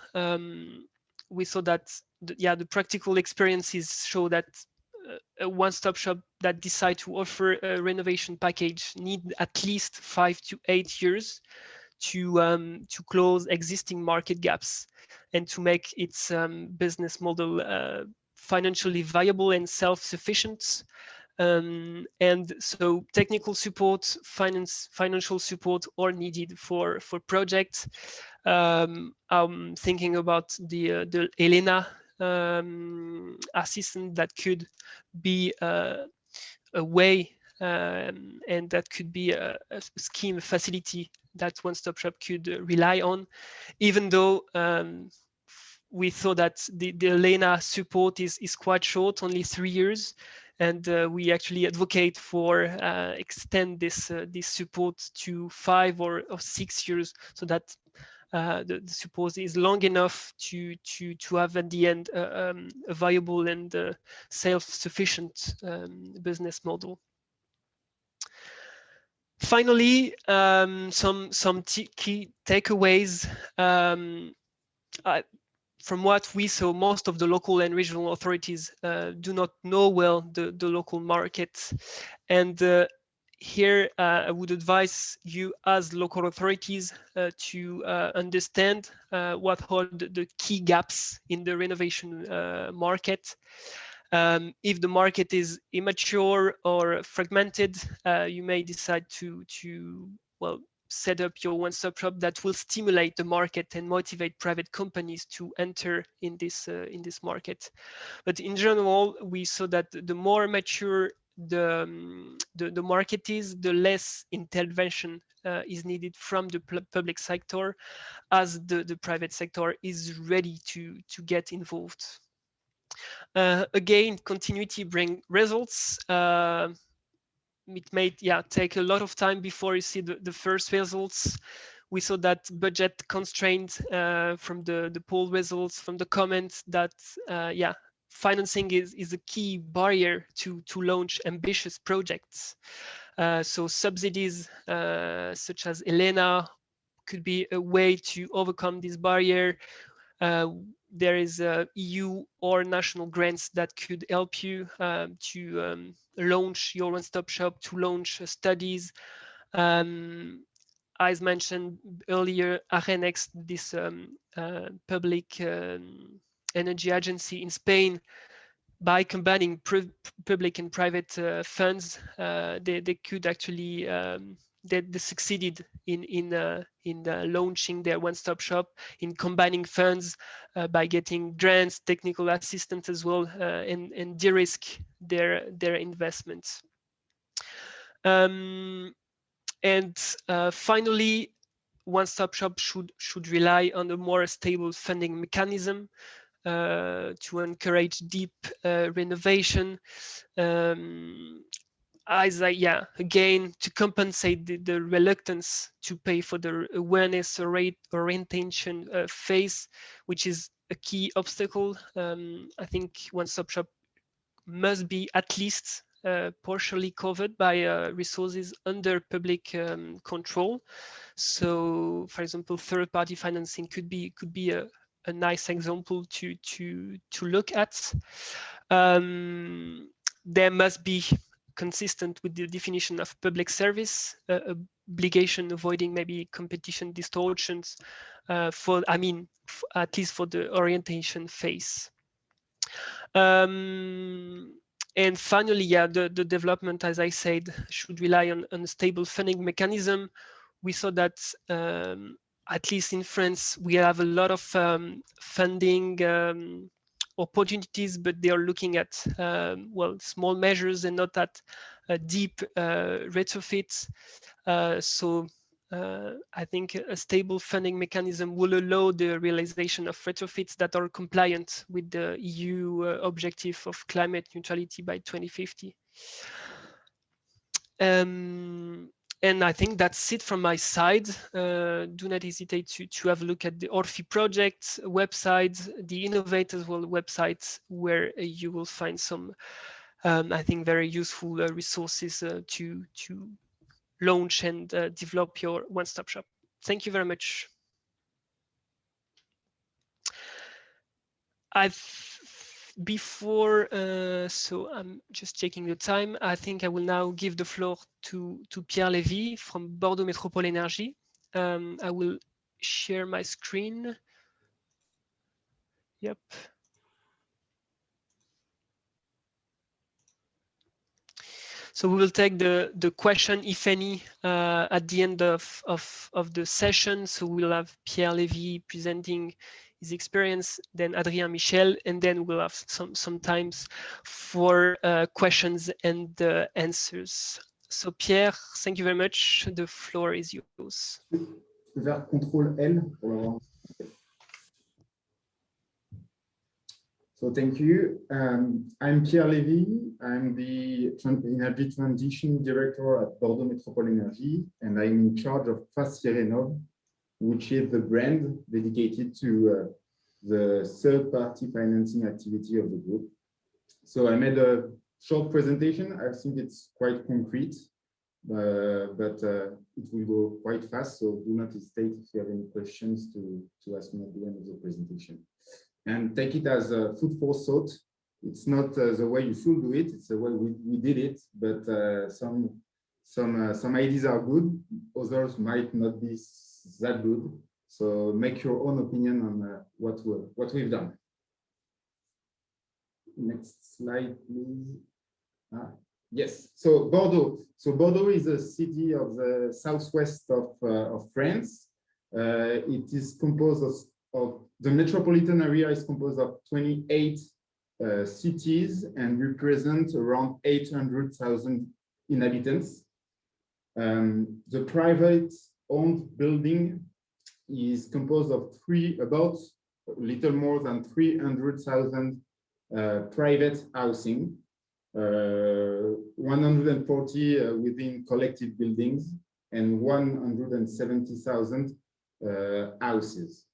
We saw that the practical experiences show that a one-stop shop that decide to offer a renovation package need at least 5 to 8 years to close existing market gaps and to make its business model financially viable and self-sufficient. And so technical support, financial support are needed for projects. I'm thinking about the Elena assistant that could be a way, and that could be a scheme facility that One Stop Shop could rely on, even though we thought that the ELENA support is quite short, only 3 years, and we actually advocate for extend this support to 5 or 6 years, so that the support is long enough to have at the end a viable and self-sufficient business model. Finally, some key takeaways. From what we saw, most of the local and regional authorities do not know well the local market. And here I would advise you as local authorities to understand what are the key gaps in the renovation market. If the market is immature or fragmented, you may decide to well, set up your one-stop shop that will stimulate the market and motivate private companies to enter in this market. But in general, we saw that the more mature the market is, the less intervention is needed from the public sector, as the private sector is ready to get involved. Again, continuity brings results. It may take a lot of time before you see the first results. We saw that budget constraint from the poll results, from the comments, that financing is a key barrier to launch ambitious projects. So subsidies such as ELENA could be a way to overcome this barrier. There is EU or national grants that could help you to launch your one-stop shop, to launch studies. As mentioned earlier, Arenex, this public energy agency in Spain, by combining public and private funds, they could actually they succeeded in launching their one-stop shop, in combining funds by getting grants, technical assistance as well, and de-risk their investments. And finally, one-stop shop should rely on a more stable funding mechanism to encourage deep renovation. Again, to compensate the reluctance to pay for the awareness or orientation phase, which is a key obstacle. I think one-stop shop must be at least partially covered by resources under public control. So, for example, third-party financing could be a nice example to look at. There must be consistent with the definition of public service obligation, avoiding maybe competition distortions at least for the orientation phase. And finally, the development, as I said, should rely on a stable funding mechanism. We saw that at least in France, we have a lot of funding opportunities, but they are looking at small measures and not at deep retrofits. So I think a stable funding mechanism will allow the realization of retrofits that are compliant with the EU objective of climate neutrality by 2050. And I think that's it from my side. Do not hesitate to have a look at the Orphy project website, the Innovators World website, where you will find some, I think, very useful resources to launch and develop your one-stop shop. Thank you very much. So I'm just checking the time. I think I will now give the floor to Pierre Levy from Bordeaux Métropole Énergie. I will share my screen. Yep. So we will take the question, if any, at the end of the session. So we'll have Pierre Levy presenting his experience, then Adrien Michel, and then we'll have some times for questions and answers. So Pierre, thank you very much. The floor is yours. Vers Ctrl L pour l'avoir. So thank you. I'm Pierre Levy. I'm the Energy Transition Director at Bordeaux Métropole Énergie, and I'm in charge of Renov, which is the brand dedicated to the third-party financing activity of the group. So I made a short presentation. I think it's quite concrete, but it will go quite fast. So do not hesitate if you have any questions to ask me at the end of the presentation. And take it as a food for thought. It's not the way you should do it. It's the way we did it. But some ideas are good. Others might not be that good. So make your own opinion on what we've done. Next slide, please. Yes. So Bordeaux. So Bordeaux is a city of the southwest of France. It is composed of the metropolitan area is composed of 28 cities and represents around 800,000 inhabitants. The private-owned building is composed of about a little more than 300,000 private housing, 140 within collective buildings, and 170,000 houses.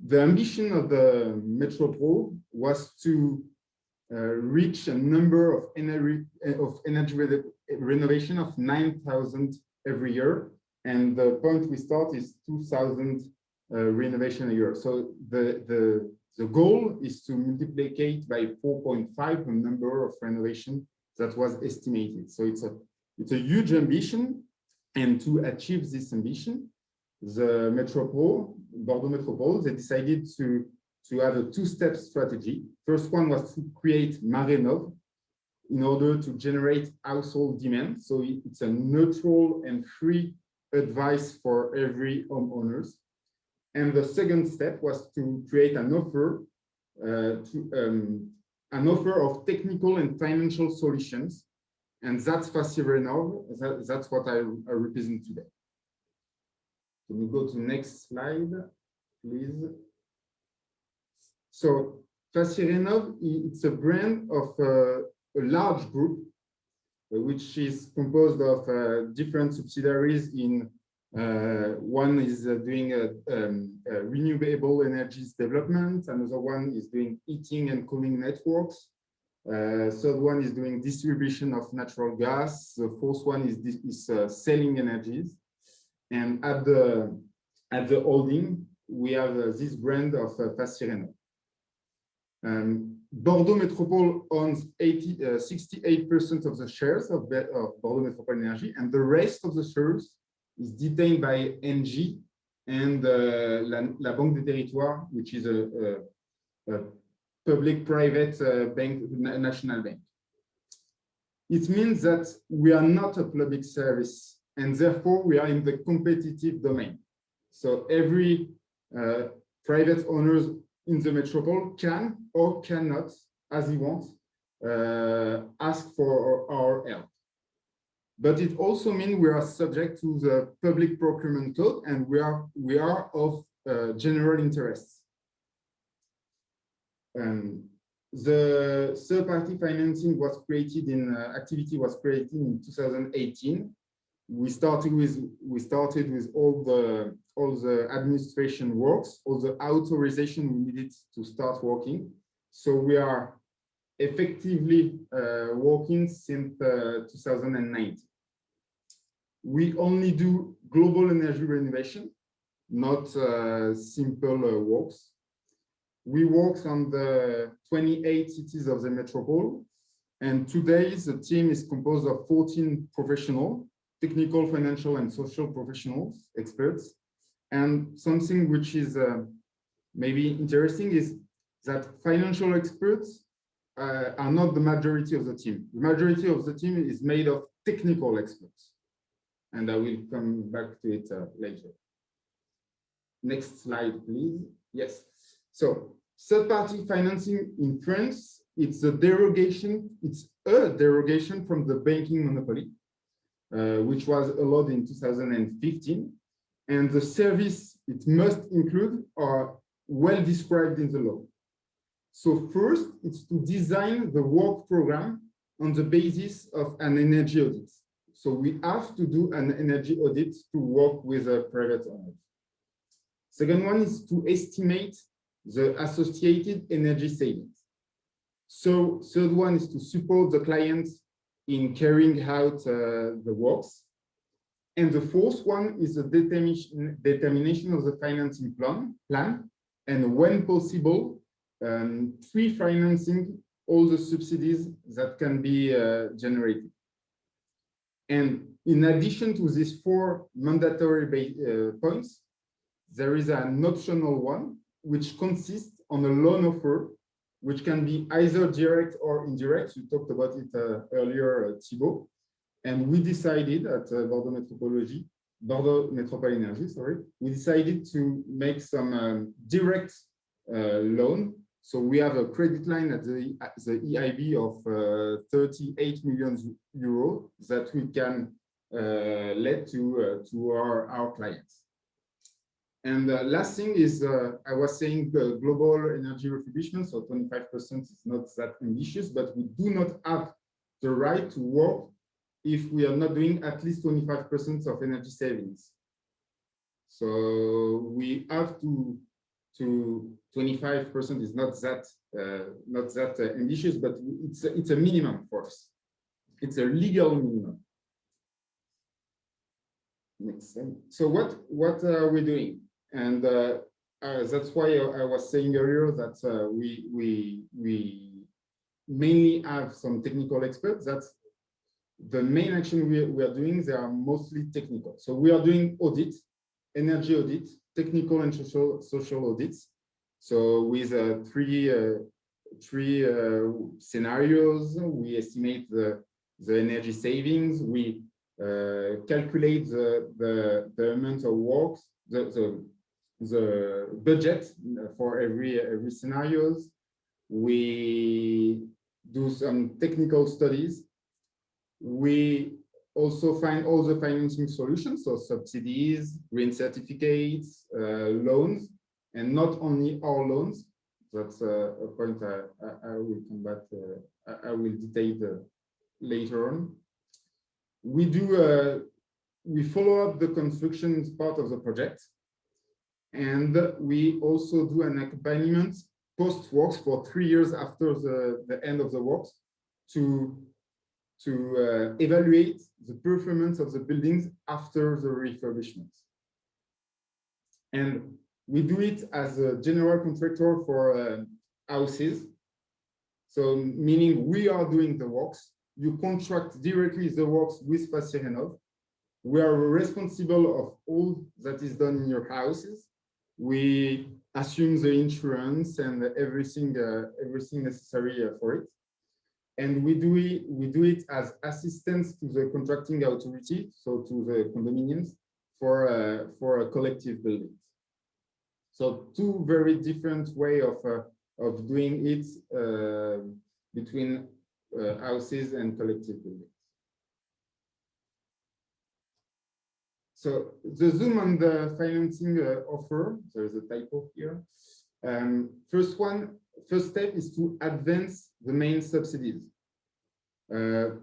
The ambition of the Metropole was to reach a number of energy renovation of 9,000 every year, and the point we start is 2,000 renovation a year. So the goal is to multiply by 4.5 the number of renovation that was estimated. So it's a huge ambition, and to achieve this ambition, the Metropole, Bordeaux Métropole, they decided to have a two-step strategy. First one was to create Marenov in order to generate household demand. So it's a neutral and free advice for every homeowners. And the second step was to create an offer, of technical and financial solutions. And that's Renov. That's what I represent today. Can we go to the next slide, please? So Renov, it's a brand of a large group, which is composed of different subsidiaries. In one is doing renewable energies development, another one is doing heating and cooling networks, third one is doing distribution of natural gas, the fourth one is selling energies. And at the holding, we have this brand of Renov. Bordeaux Métropole owns 68% of the shares of Bordeaux Métropole Énergie, and the rest of the shares is detained by NG and La Banque des Territoires, which is a public-private bank, national bank. It means that we are not a public service, and therefore we are in the competitive domain. So every private owners in the Metropole can or cannot, as he wants, ask for our help. But it also means we are subject to the public procurement code, and we are of general interest. The third-party financing was created activity was created in 2018. We started with all the administration works, all the authorization we needed to start working. So we are effectively working since 2019. We only do global energy renovation, not simple works. We work on the 28 cities of the Metropole, and today the team is composed of 14 professionals, technical, financial, and social professionals, experts. And something which is maybe interesting is that financial experts are not the majority of the team. The majority of the team is made of technical experts. And I will come back to it later. Next slide, please. Yes. So third-party financing in France, it's a derogation from the banking monopoly, which was allowed in 2015. And the service it must include are well described in the law. So first, it's to design the work program on the basis of an energy audit. So we have to do an energy audit to work with a private owner. Second one is to estimate the associated energy savings. So third one is to support the client in carrying out the works. And the fourth one is the determination of the financing plan, and when possible, pre-financing all the subsidies that can be generated. And in addition to these four mandatory points, there is an optional one, which consists on a loan offer, which can be either direct or indirect. You talked about it earlier, Thibault. And we decided at Bordeaux Métropole Énergie, sorry, we decided to make some direct loan. So we have a credit line at the EIB of 38 million euros that we can let to our clients. And last thing is, I was saying the global energy refurbishment, so 25% is not that ambitious, but we do not have the right to work if we are not doing at least 25% of energy savings. So we have to 25% is not that ambitious, but it's a minimum for us. It's a legal minimum. Next slide. So what are we doing? And that's why I was saying earlier that we mainly have some technical experts. That's the main action we are doing. They are mostly technical. So we are doing audit, energy audit, technical and social audits. So with three scenarios, we estimate the energy savings. We calculate the amount of works, the budget for every scenarios. We do some technical studies. We also find all the financing solutions, so subsidies, green certificates, loans, and not only our loans. That's a point I will come back. I will detail later on. We follow up the construction part of the project, and we also do an accompaniment post-works for 3 years after the end of the works to evaluate the performance of the buildings after the refurbishment. And we do it as a general contractor for houses. So meaning we are doing the works. You contract directly the works with Facirenov. We are responsible of all that is done in your houses. We assume the insurance and everything necessary for it. And we do it as assistance to the contracting authority, so to the condominiums for a collective buildings. So two very different way of doing it between houses and collective buildings. So the zoom on the financing offer, there's a typo here. First step is to advance the main subsidies. The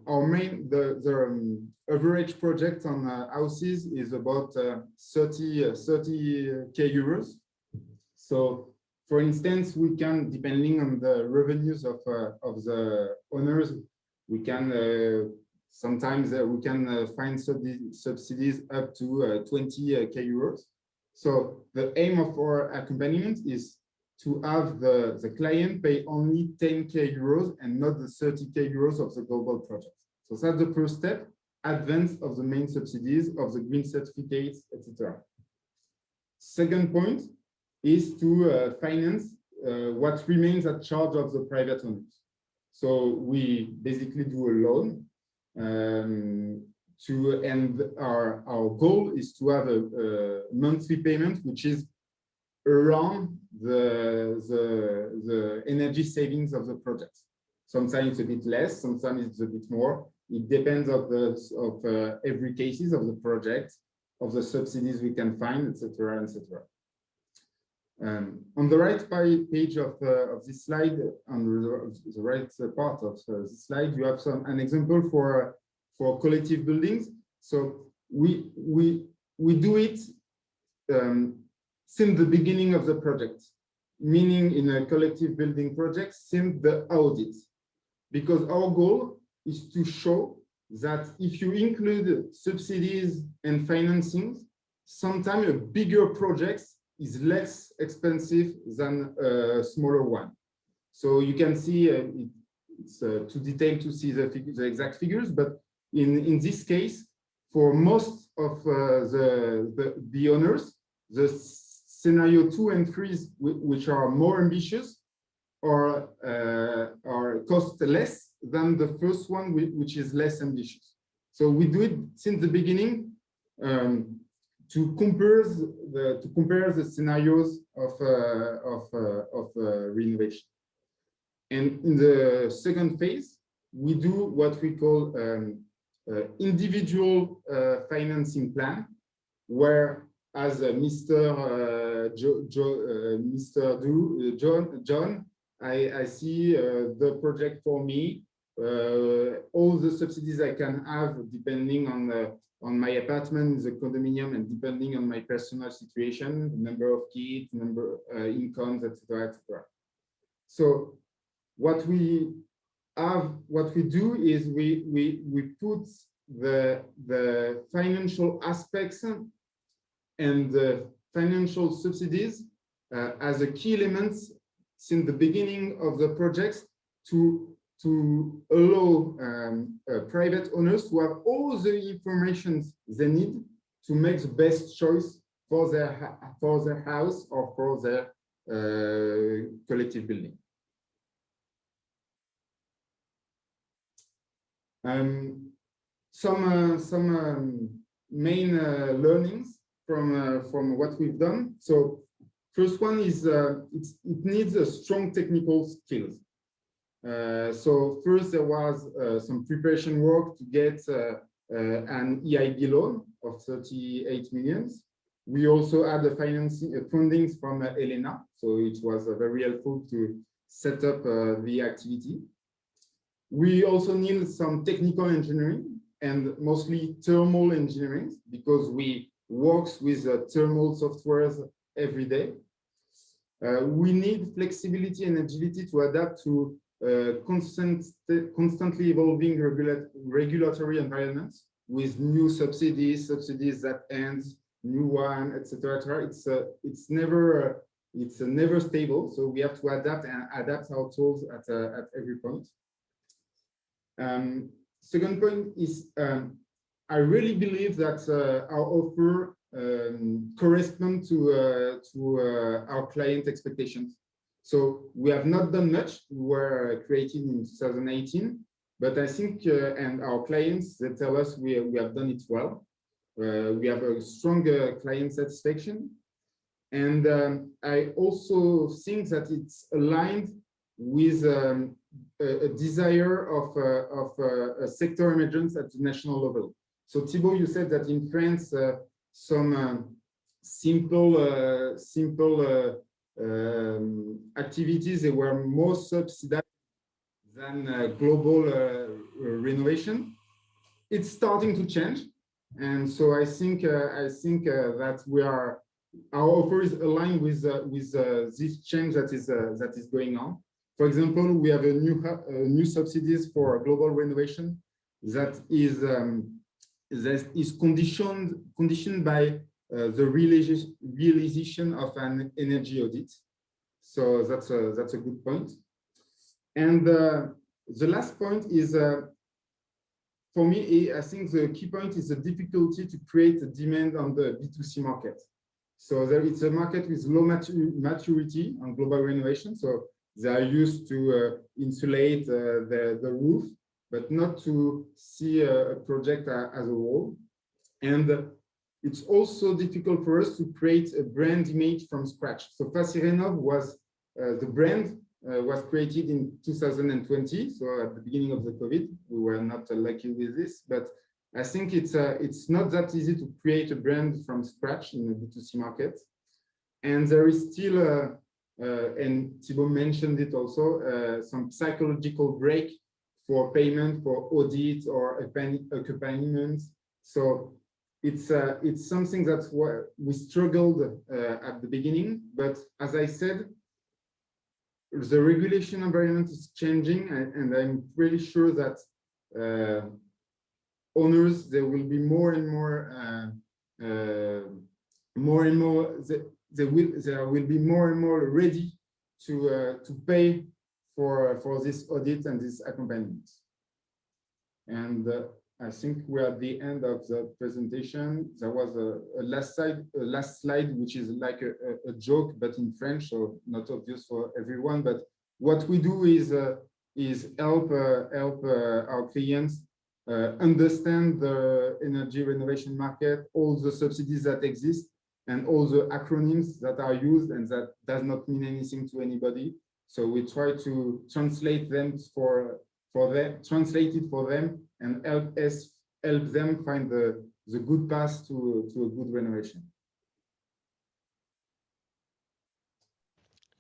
average project on houses is about 30K euros. So, for instance, we can, depending on the revenues of the owners, we can sometimes we can find subsidies up to 20K euros. So the aim of our accompaniment is to have the client pay only 10K euros and not the 30K euros of the global project. So that's the first step, advance of the main subsidies, of the green certificates, etc. Second point is to finance what remains at charge of the private owners. So we basically do a loan and our goal is to have a monthly payment which is around the energy savings of the project. Sometimes it's a bit less, sometimes it's a bit more. It depends of every cases of the project, of the subsidies we can find, etc., etc. On the right page of this slide, on the right part of this slide, you have an example for collective buildings. So we do it since the beginning of the project, meaning in a collective building project since the audit, because our goal is to show that if you include subsidies and financings, sometimes a bigger project is less expensive than a smaller one. So you can see it's too detailed to see the exact figures, but in this case, for most of the owners, the scenario 2 and 3, which are more ambitious, or cost less than the first one, which is less ambitious. So we do it since the beginning to compare the scenarios of renovation. And in the second phase, we do what we call individual financing plan, where as Mr. John, I see the project for me, all the subsidies I can have depending on my apartment, the condominium, and depending on my personal situation, the number of kids, number incomes, etc., etc. So what we do is we put the financial aspects and the financial subsidies as a key elements since the beginning of the projects to allow private owners to have all the information they need to make the best choice for their house or for their collective building. Some main learnings from what we've done. So first one is it needs a strong technical skills. So first there was some preparation work to get an EIB loan of 38 million. We also had the funding from Elena, so it was very helpful to set up the activity. We also need some technical engineering and mostly thermal engineering because we work with thermal softwares every day. We need flexibility and agility to adapt to constantly evolving regulatory environments with new subsidies that end, new one, etc. It's never stable, so we have to adapt our tools at every point. Second point is I really believe that our offer corresponds to our client expectations. So we have not done much. We were created in 2018, but I think and our clients, they tell us we have done it well. We have a strong client satisfaction, and I also think that it's aligned with a desire of a sector emergence at the national level. So Thibault, you said that in France, some simple activities, they were more subsidized than global renovation. It's starting to change, and so I think that our offer is aligned with this change that is going on. For example, we have a new subsidies for global renovation that is conditioned by the realization of an energy audit. So that's a good point. And the last point is, for me, I think the key point is the difficulty to create a demand on the B2C market. So it's a market with low maturity on global renovation. So they are used to insulate the roof, but not to see a project as a whole. And it's also difficult for us to create a brand image from scratch. So Facirenov was the brand was created in 2020. So at the beginning of the COVID, we were not lucky with this, but I think it's not that easy to create a brand from scratch in the B2C market. And there is still, and Thibaut mentioned it also, some psychological break for payment, for audit or accompaniment. So it's something that we struggled at the beginning, but as I said, the regulation environment is changing, and I'm pretty sure that owners, there will be more and more there will be more and more ready to pay for this audit and this accompaniment. And I think we're at the end of the presentation. There was a last slide, which is like a joke, but in French, so not obvious for everyone. But what we do is help our clients understand the energy renovation market, all the subsidies that exist, and all the acronyms that are used, and that does not mean anything to anybody. So we try to translate them translate it for them, and help them find the good path to a good renovation.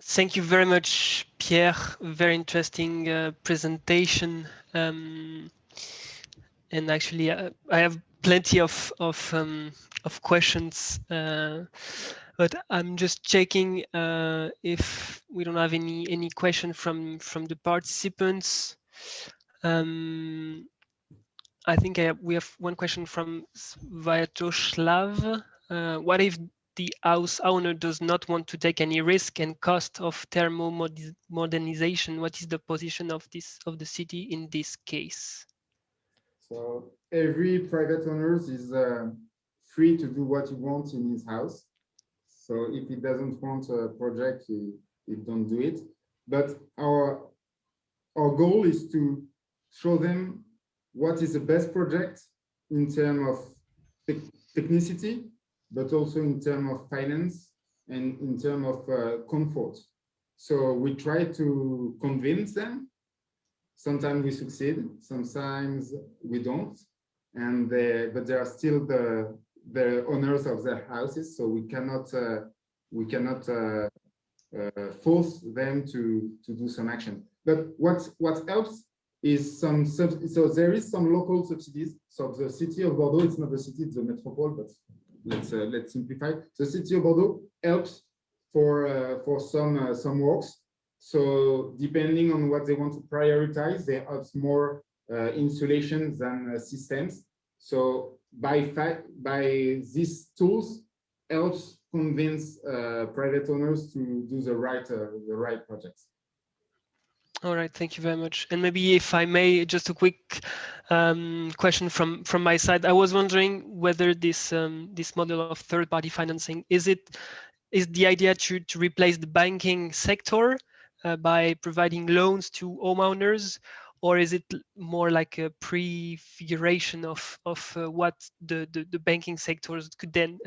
Thank you very much, Pierre. Very interesting presentation. And actually, I have plenty of questions, but I'm just checking if we don't have any question from the participants. I think we have one question from Sviatoslav. What if the house owner does not want to take any risk and cost of thermal modernization? What is the position of the city in this case? So every private owner is free to do what he wants in his house. So if he doesn't want a project, he don't do it. But our goal is to show them what is the best project in terms of technicity, but also in terms of finance and in terms of comfort. So we try to convince them. Sometimes we succeed, sometimes we don't, and but they are still the owners of their houses, so we cannot force them to do some action. But what helps is so there is some local subsidies. So the city of Bordeaux, it's not the city, it's the metropole, but let's simplify. The city of Bordeaux helps for some works. So depending on what they want to prioritize, they have more insulation than systems. So by these tools helps convince private owners to do the right projects. All right, thank you very much. And maybe if I may, just a quick question from my side. I was wondering whether this model of third-party financing, is the idea to replace the banking sector by providing loans to homeowners, or is it more like a prefiguration of what the banking sectors could then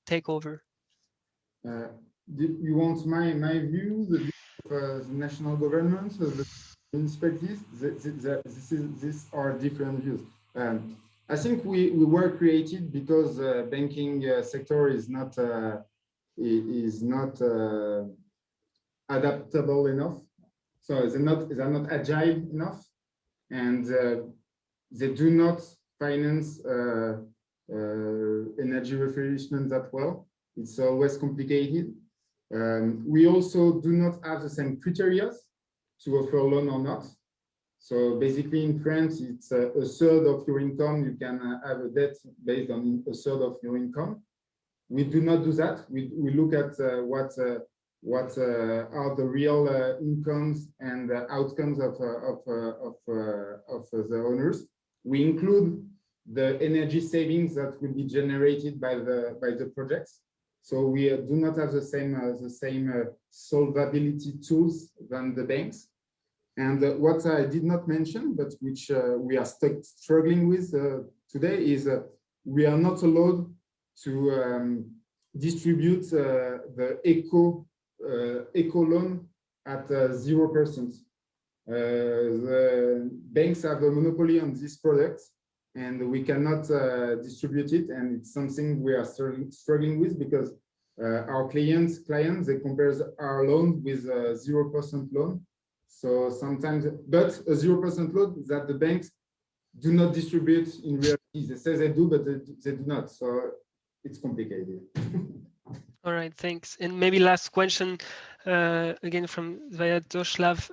take over? You want my view, the view of the national government, the municipalities? These are different views. I think we were created because the banking sector is not adaptable enough. So they're not agile enough, and they do not finance energy refurbishment that well. It's always complicated. We also do not have the same criteria to offer a loan or not. So basically in France, it's a third of your income. You can have a debt based on a third of your income. We do not do that. We look at what are the real incomes and outcomes of the owners. We include the energy savings that will be generated by the projects. So we do not have the same solvability tools than the banks. And what I did not mention, but which we are struggling with today, is we are not allowed to distribute the eco loan at 0%. The banks have a monopoly on this product, and we cannot distribute it. And it's something we are struggling with, because our clients, they compare our loan with a 0% loan. So sometimes, but a 0% loan that the banks do not distribute in reality. They say they do, but they do not. So it's complicated. All right, thanks. And maybe last question, again from Sviatoslav.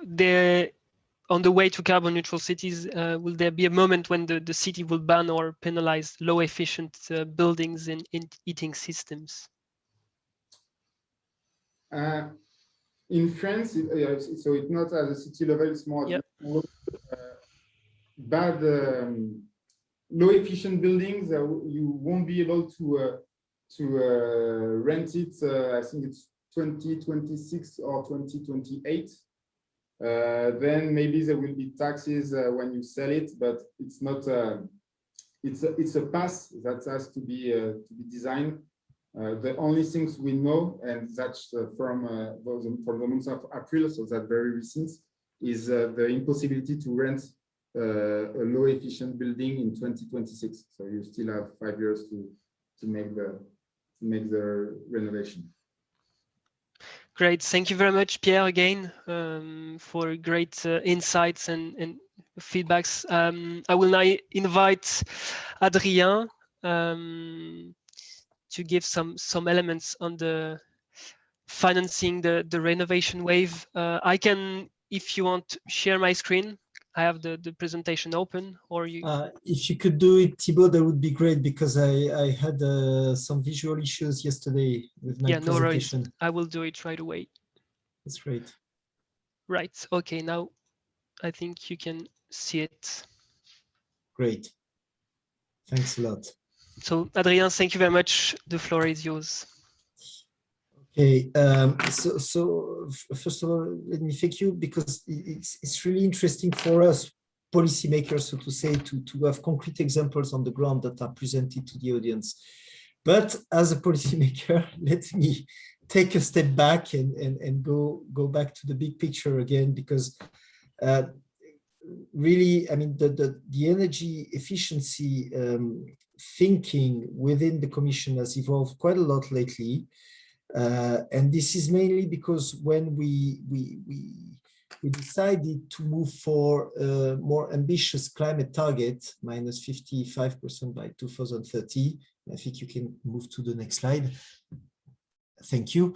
On the way to carbon neutral cities, will there be a moment when the city will ban or penalize low efficient buildings in heating systems? In France, so it's not at the city level, it's more Yep. bad low efficient buildings. You won't be able to rent it. I think it's 2026 or 2028. Then maybe there will be taxes when you sell it, but it's not. It's a path that has to be designed. The only things we know, and that's from the month of April, so that's very recent, is the impossibility to rent a low efficient building in 2026. So you still have 5 years to make the renovation. Great, thank you very much, Pierre, again, for great insights and feedbacks. I will now invite Adrien to give some elements on the financing the renovation wave. I can, if you want, share my screen. I have the presentation open, or you. If you could do it, Thibaut, that would be great, because I had some visual issues yesterday with my presentation. No worries. I will do it right away. That's great. Right. Okay. Now, I think you can see it. Great. Thanks a lot. So, Adrien, thank you very much. The floor is yours. Okay, so first of all, let me thank you, because it's really interesting for us policymakers, so to say, to have concrete examples on the ground that are presented to the audience. But as a policymaker, let me take a step back and go back to the big picture again, because really, I mean, the energy efficiency thinking within the Commission has evolved quite a lot lately. And this is mainly because when we decided to move for a more ambitious climate target, minus 55% by 2030. I think you can move to the next slide. Thank you.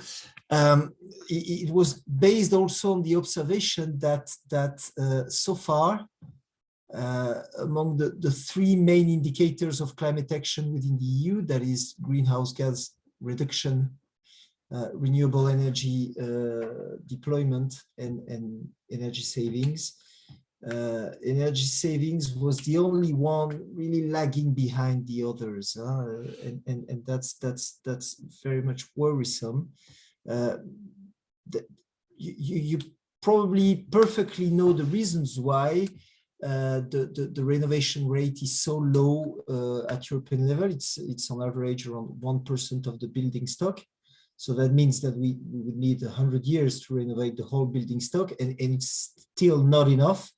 It was based also on the observation that so far, among the three main indicators of climate action within the EU, that is greenhouse gas reduction, renewable energy deployment, and energy savings. Energy savings was the only one really lagging behind the others, and that's very much worrisome. You probably perfectly know the reasons why the renovation rate is so low at European level. It's on average around 1% of the building stock. So that means that we would need 100 years to renovate the whole building stock, and it's still not enough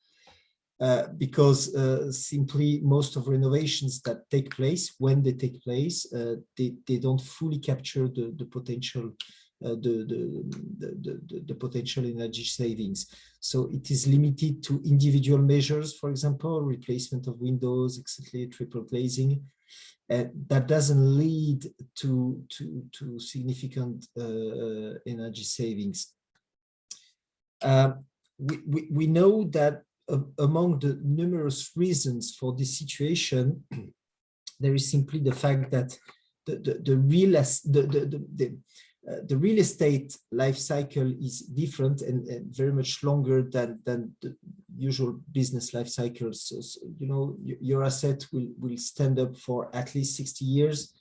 because simply most of renovations that take place, when they take place, they don't fully capture the potential, the potential energy savings. So it is limited to individual measures, for example, replacement of windows, etc., triple glazing. That doesn't lead to significant energy savings. We know that among the numerous reasons for this situation, there is simply the fact that the real estate life cycle is different and very much longer than the usual business life cycles. So, you know, your asset will stand up for at least 60 years,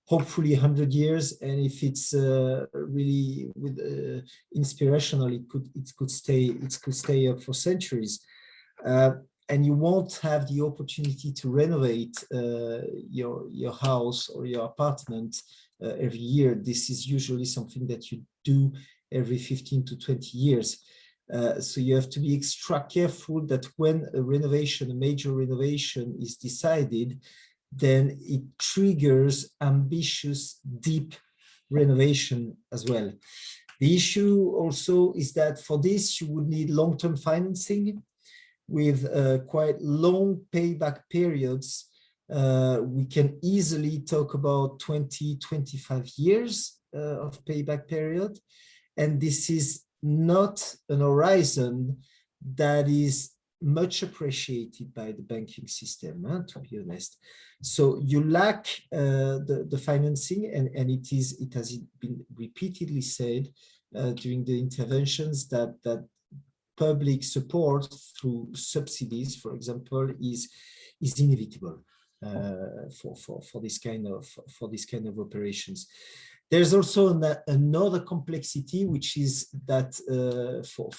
hopefully 100 years, and if it's really with inspirational, it could stay up for centuries. And you won't have the opportunity to renovate your house or your apartment every year. This is usually something that you do every 15 to 20 years. So you have to be extra careful that when a major renovation is decided, then it triggers ambitious, deep renovation as well. The issue also is that for this, you would need long-term financing with quite long payback periods. We can easily talk about 20, 25 years of payback period. And this is not an horizon that is much appreciated by the banking system, to be honest. So you lack the financing, and it has been repeatedly said during the interventions that public support through subsidies, for example, is inevitable for this kind of operations. There's also another complexity, which is that for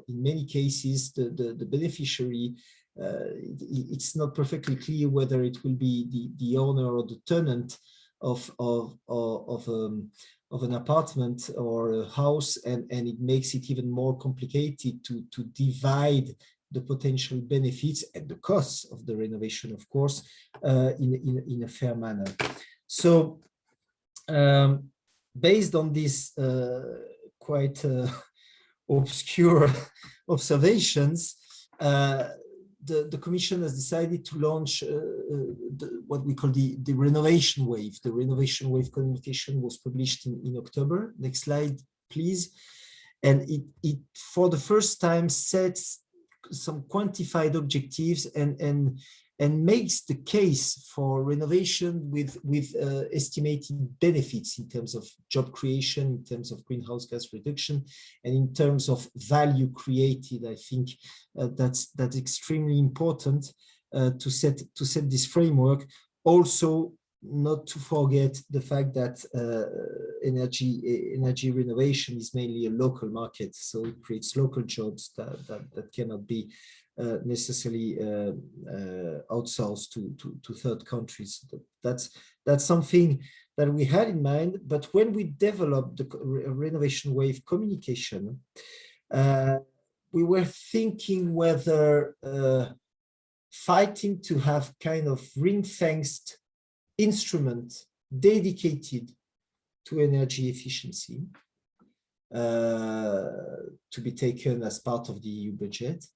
in many cases the beneficiary, it's not perfectly clear whether it will be the owner or the tenant of an apartment or a house, and it makes it even more complicated to divide the potential benefits and the costs of the renovation, of course, in a fair manner. So based on these quite obscure observations, the Commission has decided to launch what we call the Renovation Wave. The Renovation Wave communication was published in October. Next slide, please. And it for the first time sets some quantified objectives and makes the case for renovation with estimated benefits in terms of job creation, in terms of greenhouse gas reduction, and in terms of value created. I think that's extremely important to set this framework. Also, not to forget the fact that energy renovation is mainly a local market, so it creates local jobs that cannot be necessarily outsourced to third countries. That's something that we had in mind. But when we developed the Renovation Wave communication, we were thinking whether fighting to have kind of ring-fenced instrument dedicated to energy efficiency to be taken as part of the EU budget,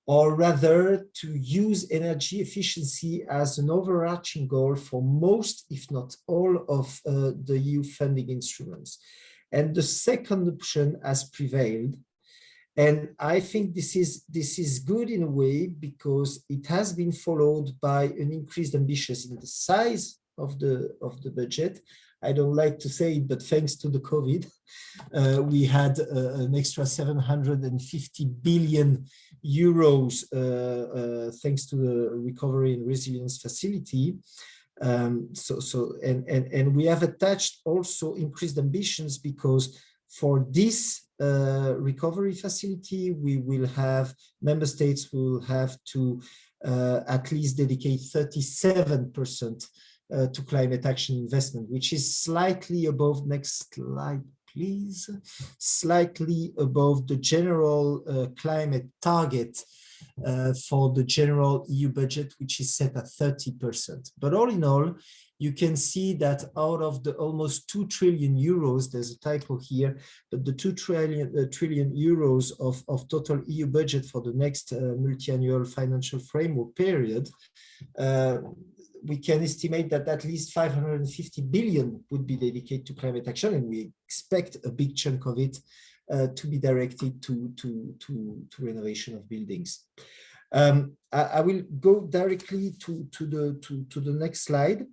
or rather to use energy efficiency as an overarching goal for most, if not all, of the EU funding instruments. And the second option has prevailed. And I think this is good in a way, because it has been followed by an increased ambition in the size of the budget. I don't like to say it, but thanks to the COVID, we had an extra 750 billion euros thanks to the Recovery and Resilience Facility. And we have attached also increased ambitions, because for this recovery facility, we will have, member states will have to at least dedicate 37% to climate action investment, which is slightly above, next slide, please, slightly above the general climate target for the general EU budget, which is set at 30%. But all in all, you can see that out of the almost 2 trillion euros, there's a typo here, but the 2 trillion euros of total EU budget for the next multi-annual financial framework period, we can estimate that at least 550 billion would be dedicated to climate action, and we expect a big chunk of it to be directed to renovation of buildings. I will go directly to the next slide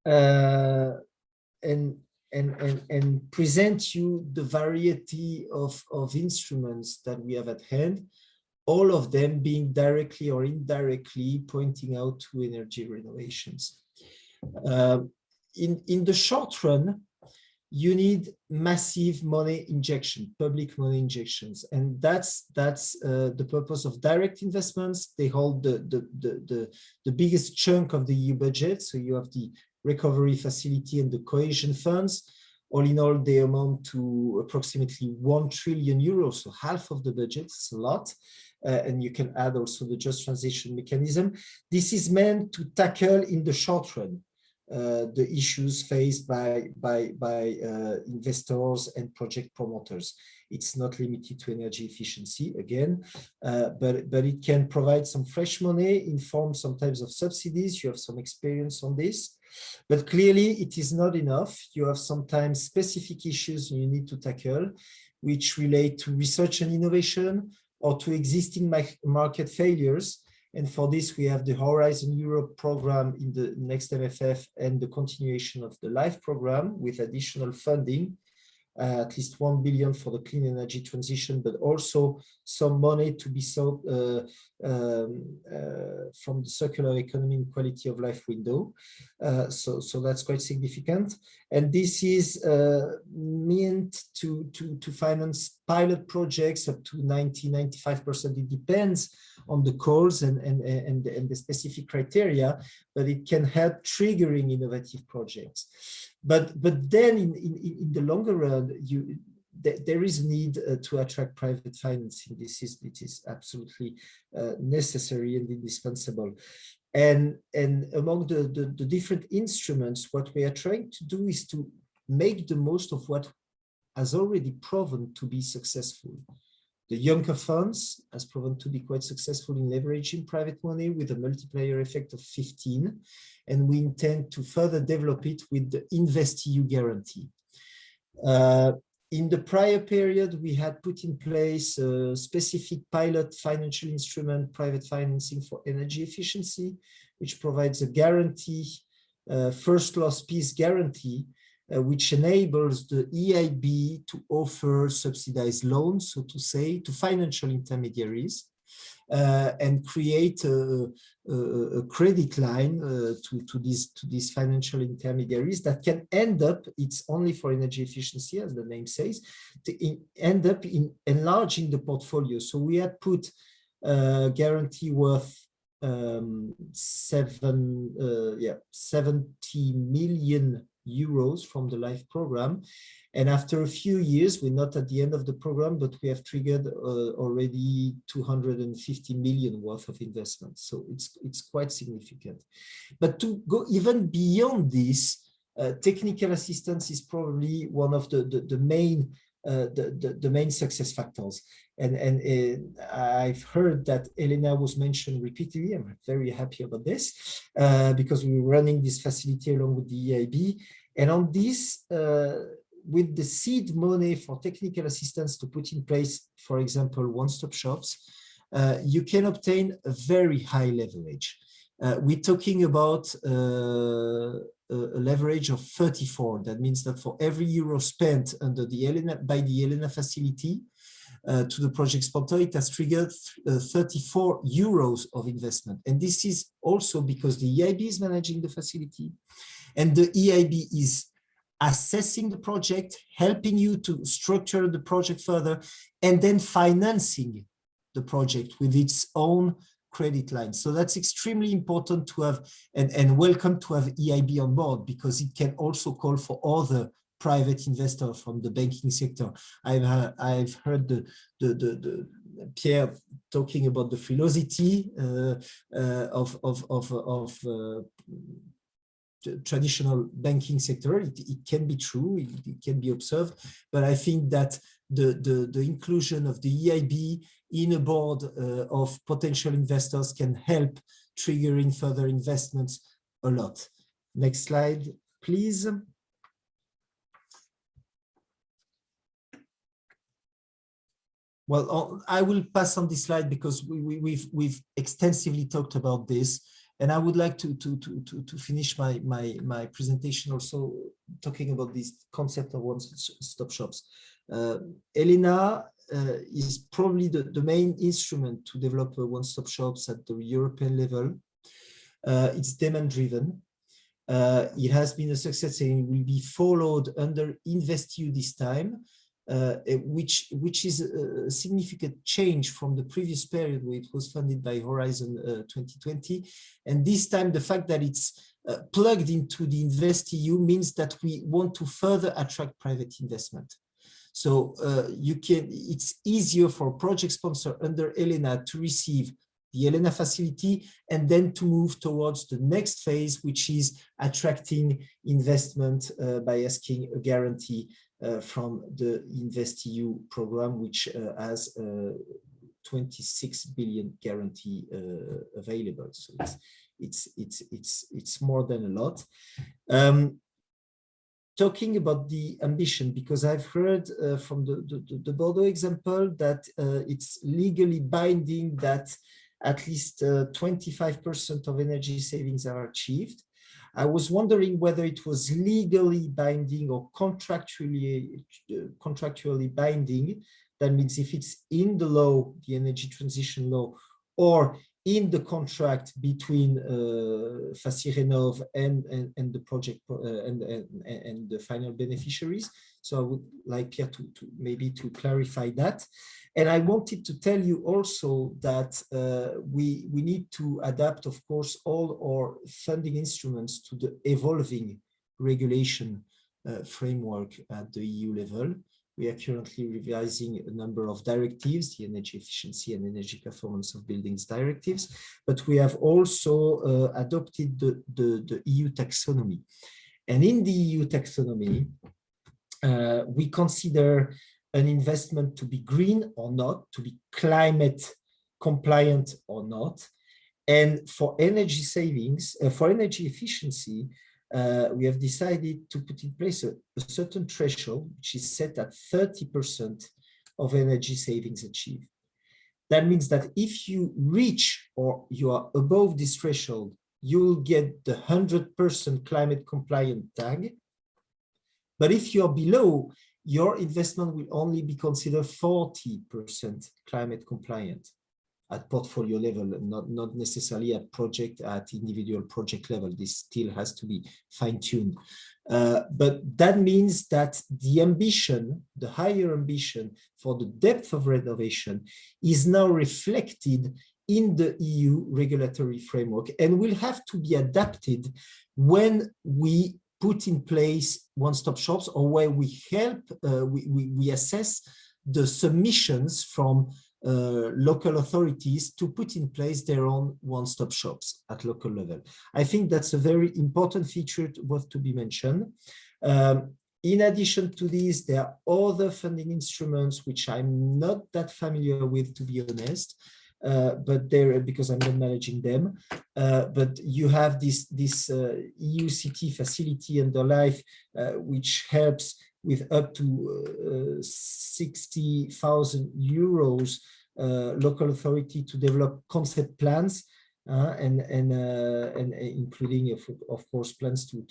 and present you the variety of instruments that we have at hand, all of them being directly or indirectly pointing out to energy renovations. In the short run, you need massive money injection, public money injections, and that's the purpose of direct investments. They hold the biggest chunk of the EU budget. So you have the recovery facility and the cohesion funds. All in all, they amount to approximately 1 trillion euros, so half of the budget. It's a lot. And you can add also the just transition mechanism. This is meant to tackle in the short run the issues faced by investors and project promoters. It's not limited to energy efficiency again, but it can provide some fresh money in form sometimes of subsidies. You have some experience on this, but clearly it is not enough. You have sometimes specific issues you need to tackle, which relate to research and innovation or to existing market failures. And for this, we have the Horizon Europe program in the next MFF and the continuation of the LIFE program with additional funding, at least 1 billion for the clean energy transition, but also some money to be sought from the circular economy and quality of life window. So that's quite significant. And this is meant to finance pilot projects up to 90–95%. It depends on the calls and the specific criteria, but it can help triggering innovative projects. But then in the longer run, there is need to attract private financing. It is absolutely necessary and indispensable. And among the different instruments, what we are trying to do is to make the most of what has already proven to be successful. The Juncker funds has proven to be quite successful in leveraging private money with a multiplier effect of 15, and we intend to further develop it with the InvestEU guarantee. In the prior period, we had put in place a specific pilot financial instrument, private financing for energy efficiency, which provides a guarantee, first loss piece guarantee, which enables the EIB to offer subsidized loans, so to say, to financial intermediaries, and create a credit line to these financial intermediaries that can end up, it's only for energy efficiency, as the name says, to end up in enlarging the portfolio. So we had put a guarantee worth 70 million euros from the LIFE program. And after a few years, we're not at the end of the program, but we have triggered already 250 million worth of investment. So it's quite significant. But to go even beyond this, technical assistance is probably one of the main success factors. And I've heard that Elena was mentioned repeatedly. I'm very happy about this because we're running this facility along with the EIB. And on this, with the seed money for technical assistance to put in place, for example, one-stop shops, you can obtain a very high leverage. We're talking about a leverage of 34. That means that for every euro spent under the by the Elena facility to the project sponsor, it has triggered 34 euros of investment. And this is also because the EIB is managing the facility and the EIB is assessing the project, helping you to structure the project further, and then financing the project with its own credit line. So that's extremely important to have, and welcome to have EIB on board, because it can also call for other private investors from the banking sector. I've heard the Pierre talking about the philosophy of traditional banking sector. It can be true, it can be observed, but I think that the inclusion of the EIB in a board of potential investors can help triggering further investments a lot. Next slide, please. Well, I will pass on this slide because we've extensively talked about this. And I would like to finish my presentation also talking about this concept of one-stop shops. Elena is probably the main instrument to develop one-stop shops at the European level. It's demand-driven. It has been a success and it will be followed under InvestEU this time, which is a significant change from the previous period where it was funded by Horizon 2020. And this time, the fact that it's plugged into the InvestEU means that we want to further attract private investment. So it's easier for a project sponsor under Elena to receive the Elena facility, and then to move towards the next phase, which is attracting investment by asking a guarantee from the InvestEU program, which has 26 billion guarantee available. So it's more than a lot. Talking about the ambition, because I've heard from the Bordeaux example that it's legally binding that at least 25% of energy savings are achieved. I was wondering whether it was legally binding or contractually binding. That means if it's in the law, the energy transition law, or in the contract between FaciRenov and the project and the final beneficiaries. So I would like Pierre to maybe clarify that. And I wanted to tell you also that we need to adapt, of course, all our funding instruments to the evolving regulation framework at the EU level. We are currently revising a number of directives, the energy efficiency and energy performance of buildings directives, but we have also adopted the EU taxonomy. And in the EU taxonomy, we consider an investment to be green or not, to be climate compliant or not. And for energy savings, for energy efficiency, we have decided to put in place a certain threshold, which is set at 30% of energy savings achieved. That means that if you reach or you are above this threshold, you will get the 100% climate compliant tag. But if you're below, your investment will only be considered 40% climate compliant at portfolio level, not necessarily at individual project level. This still has to be fine-tuned. But that means that the ambition, the higher ambition for the depth of renovation is now reflected in the EU regulatory framework and will have to be adapted when we put in place one-stop shops or where we help, we assess the submissions from local authorities to put in place their own one-stop shops at local level. I think that's a very important feature worth to be mentioned. In addition to this, there are other funding instruments which I'm not that familiar with, to be honest, but they're because I'm not managing them. But you have this EU CT facility under LIFE, which helps with up to 60,000 euros local authority to develop concept plans and including, of course, plans to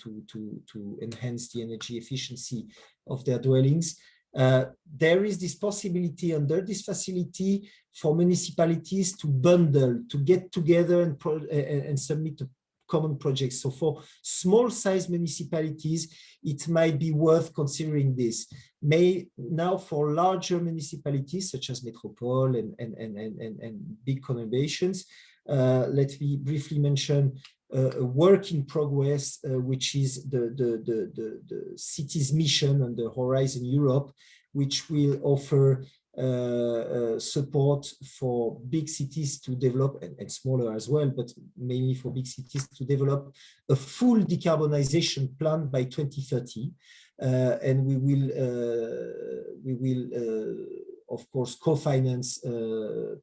enhance the energy efficiency of their dwellings. There is this possibility under this facility for municipalities to bundle, to get together and submit a common projects. So for small size municipalities, it might be worth considering this. Now for larger municipalities such as Metropole and big conurbations, let me briefly mention a work in progress, which is the city's mission under Horizon Europe, which will offer support for big cities to develop, and smaller as well, but mainly for big cities to develop a full decarbonization plan by 2030. And we will of course, co-finance a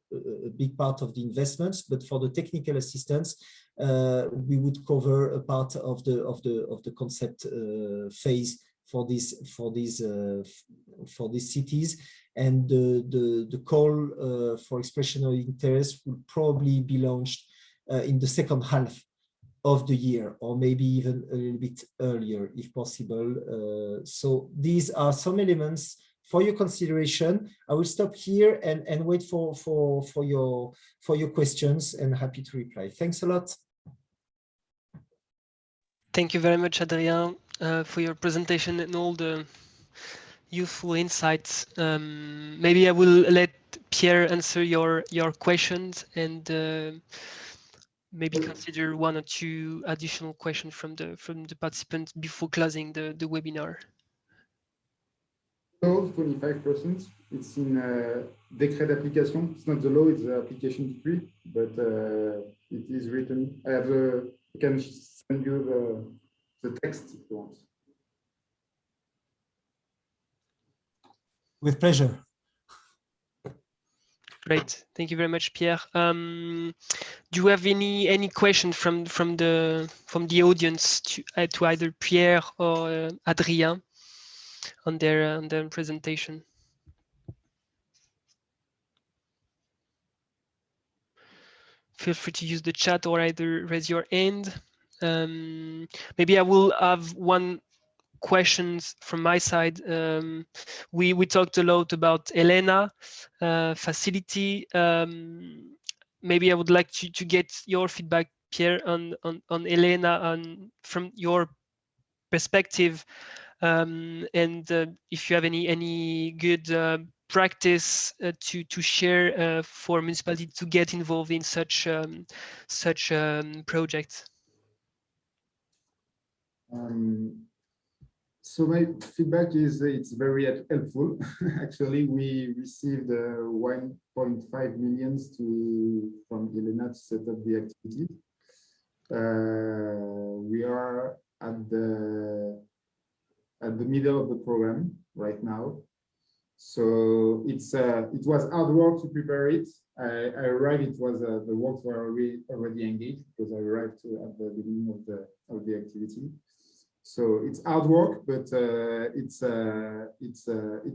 big part of the investments, but for the technical assistance, we would cover a part of the concept phase for these cities, and the call for expression of interest will probably be launched in the second half of the year, or maybe even a little bit earlier if possible. So these are some elements for your consideration. I will stop here and wait for your questions, and happy to reply. Thanks a lot. Thank you very much, Adrien, for your presentation and all the useful insights. Maybe I will let Pierre answer your questions, and maybe consider one or two additional questions from the participants before closing the webinar. So 25%. It's in décret d'application. It's not the law, it's the application decree, but it is written. I can send you the text if you want. With pleasure. Great, thank you very much, Pierre. Do you have any question from the audience to either Pierre or Adrien on their presentation? Feel free to use the chat or either raise your hand. Maybe I will have one questions from my side. We talked a lot about Elena facility. Maybe I would like to get your feedback, Pierre, on Elena, from your perspective, and if you have any good practice to share for municipality to get involved in such projects. So my feedback is it's very helpful. Actually, we received 1.5 million from Elena to set up the activity. We are at the middle of the program right now. So it was hard work to prepare it. I arrived, it was the works were already engaged because I arrived at the beginning of the activity. So it's hard work, but it's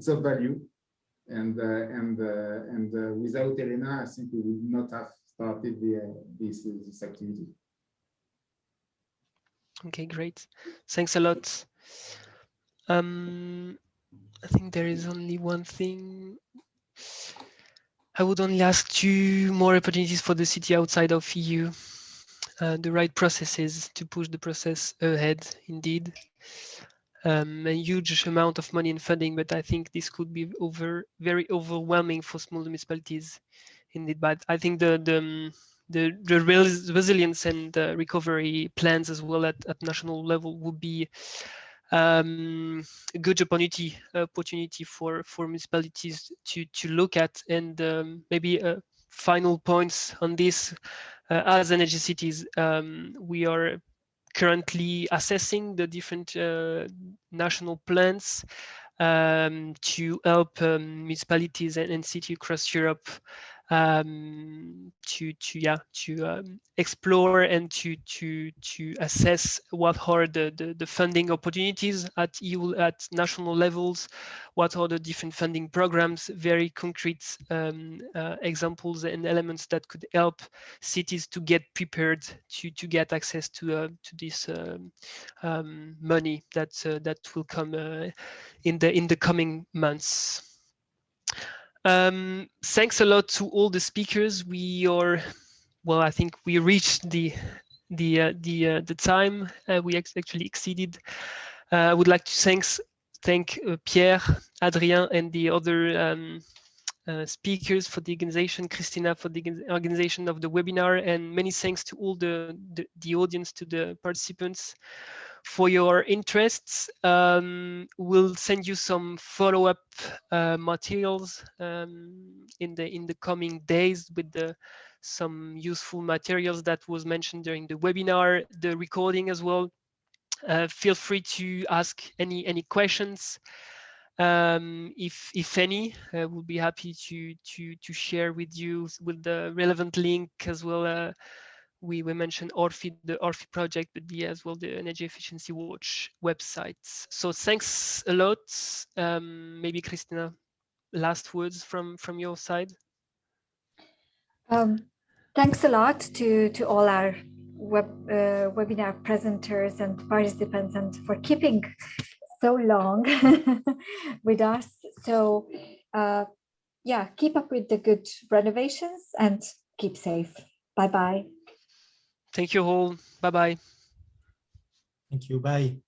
of value, and without Elena, I think we would not have started this activity. Okay, great. Thanks a lot. I think there is only one thing. I would only ask 2 more opportunities for the city outside of EU. The right processes to push the process ahead, indeed. A huge amount of money and funding, but I think this could be very overwhelming for small municipalities, indeed. But I think the resilience and recovery plans as well at national level would be a good opportunity for municipalities to look at. And maybe final points on this. As energy cities, we are currently assessing the different national plans to help municipalities and cities across Europe to explore and to assess what are the funding opportunities at EU, at national levels, what are the different funding programs, very concrete examples and elements that could help cities to get prepared to get access to this money that will come in the coming months. Thanks a lot to all the speakers. We are, well, I think we reached the time. We actually exceeded. I would like to thank Pierre, Adrien, and the other speakers for the organization, Christina for the organization of the webinar, and many thanks to all the audience, to the participants for your interests. We'll send you some follow-up materials in the coming days with some useful materials that was mentioned during the webinar, the recording as well. Feel free to ask any questions. If any, we'll be happy to share with you with the relevant link as well. We mentioned Orfi, the Orfi project, but as well the Energy Efficiency Watch websites. So thanks a lot. Maybe Christina, last words from your side. Thanks a lot to all our webinar presenters and participants, and for keeping so long with us. So yeah, keep up with the good renovations and keep safe. Bye-bye. Thank you all. Bye-bye. Thank you. Bye.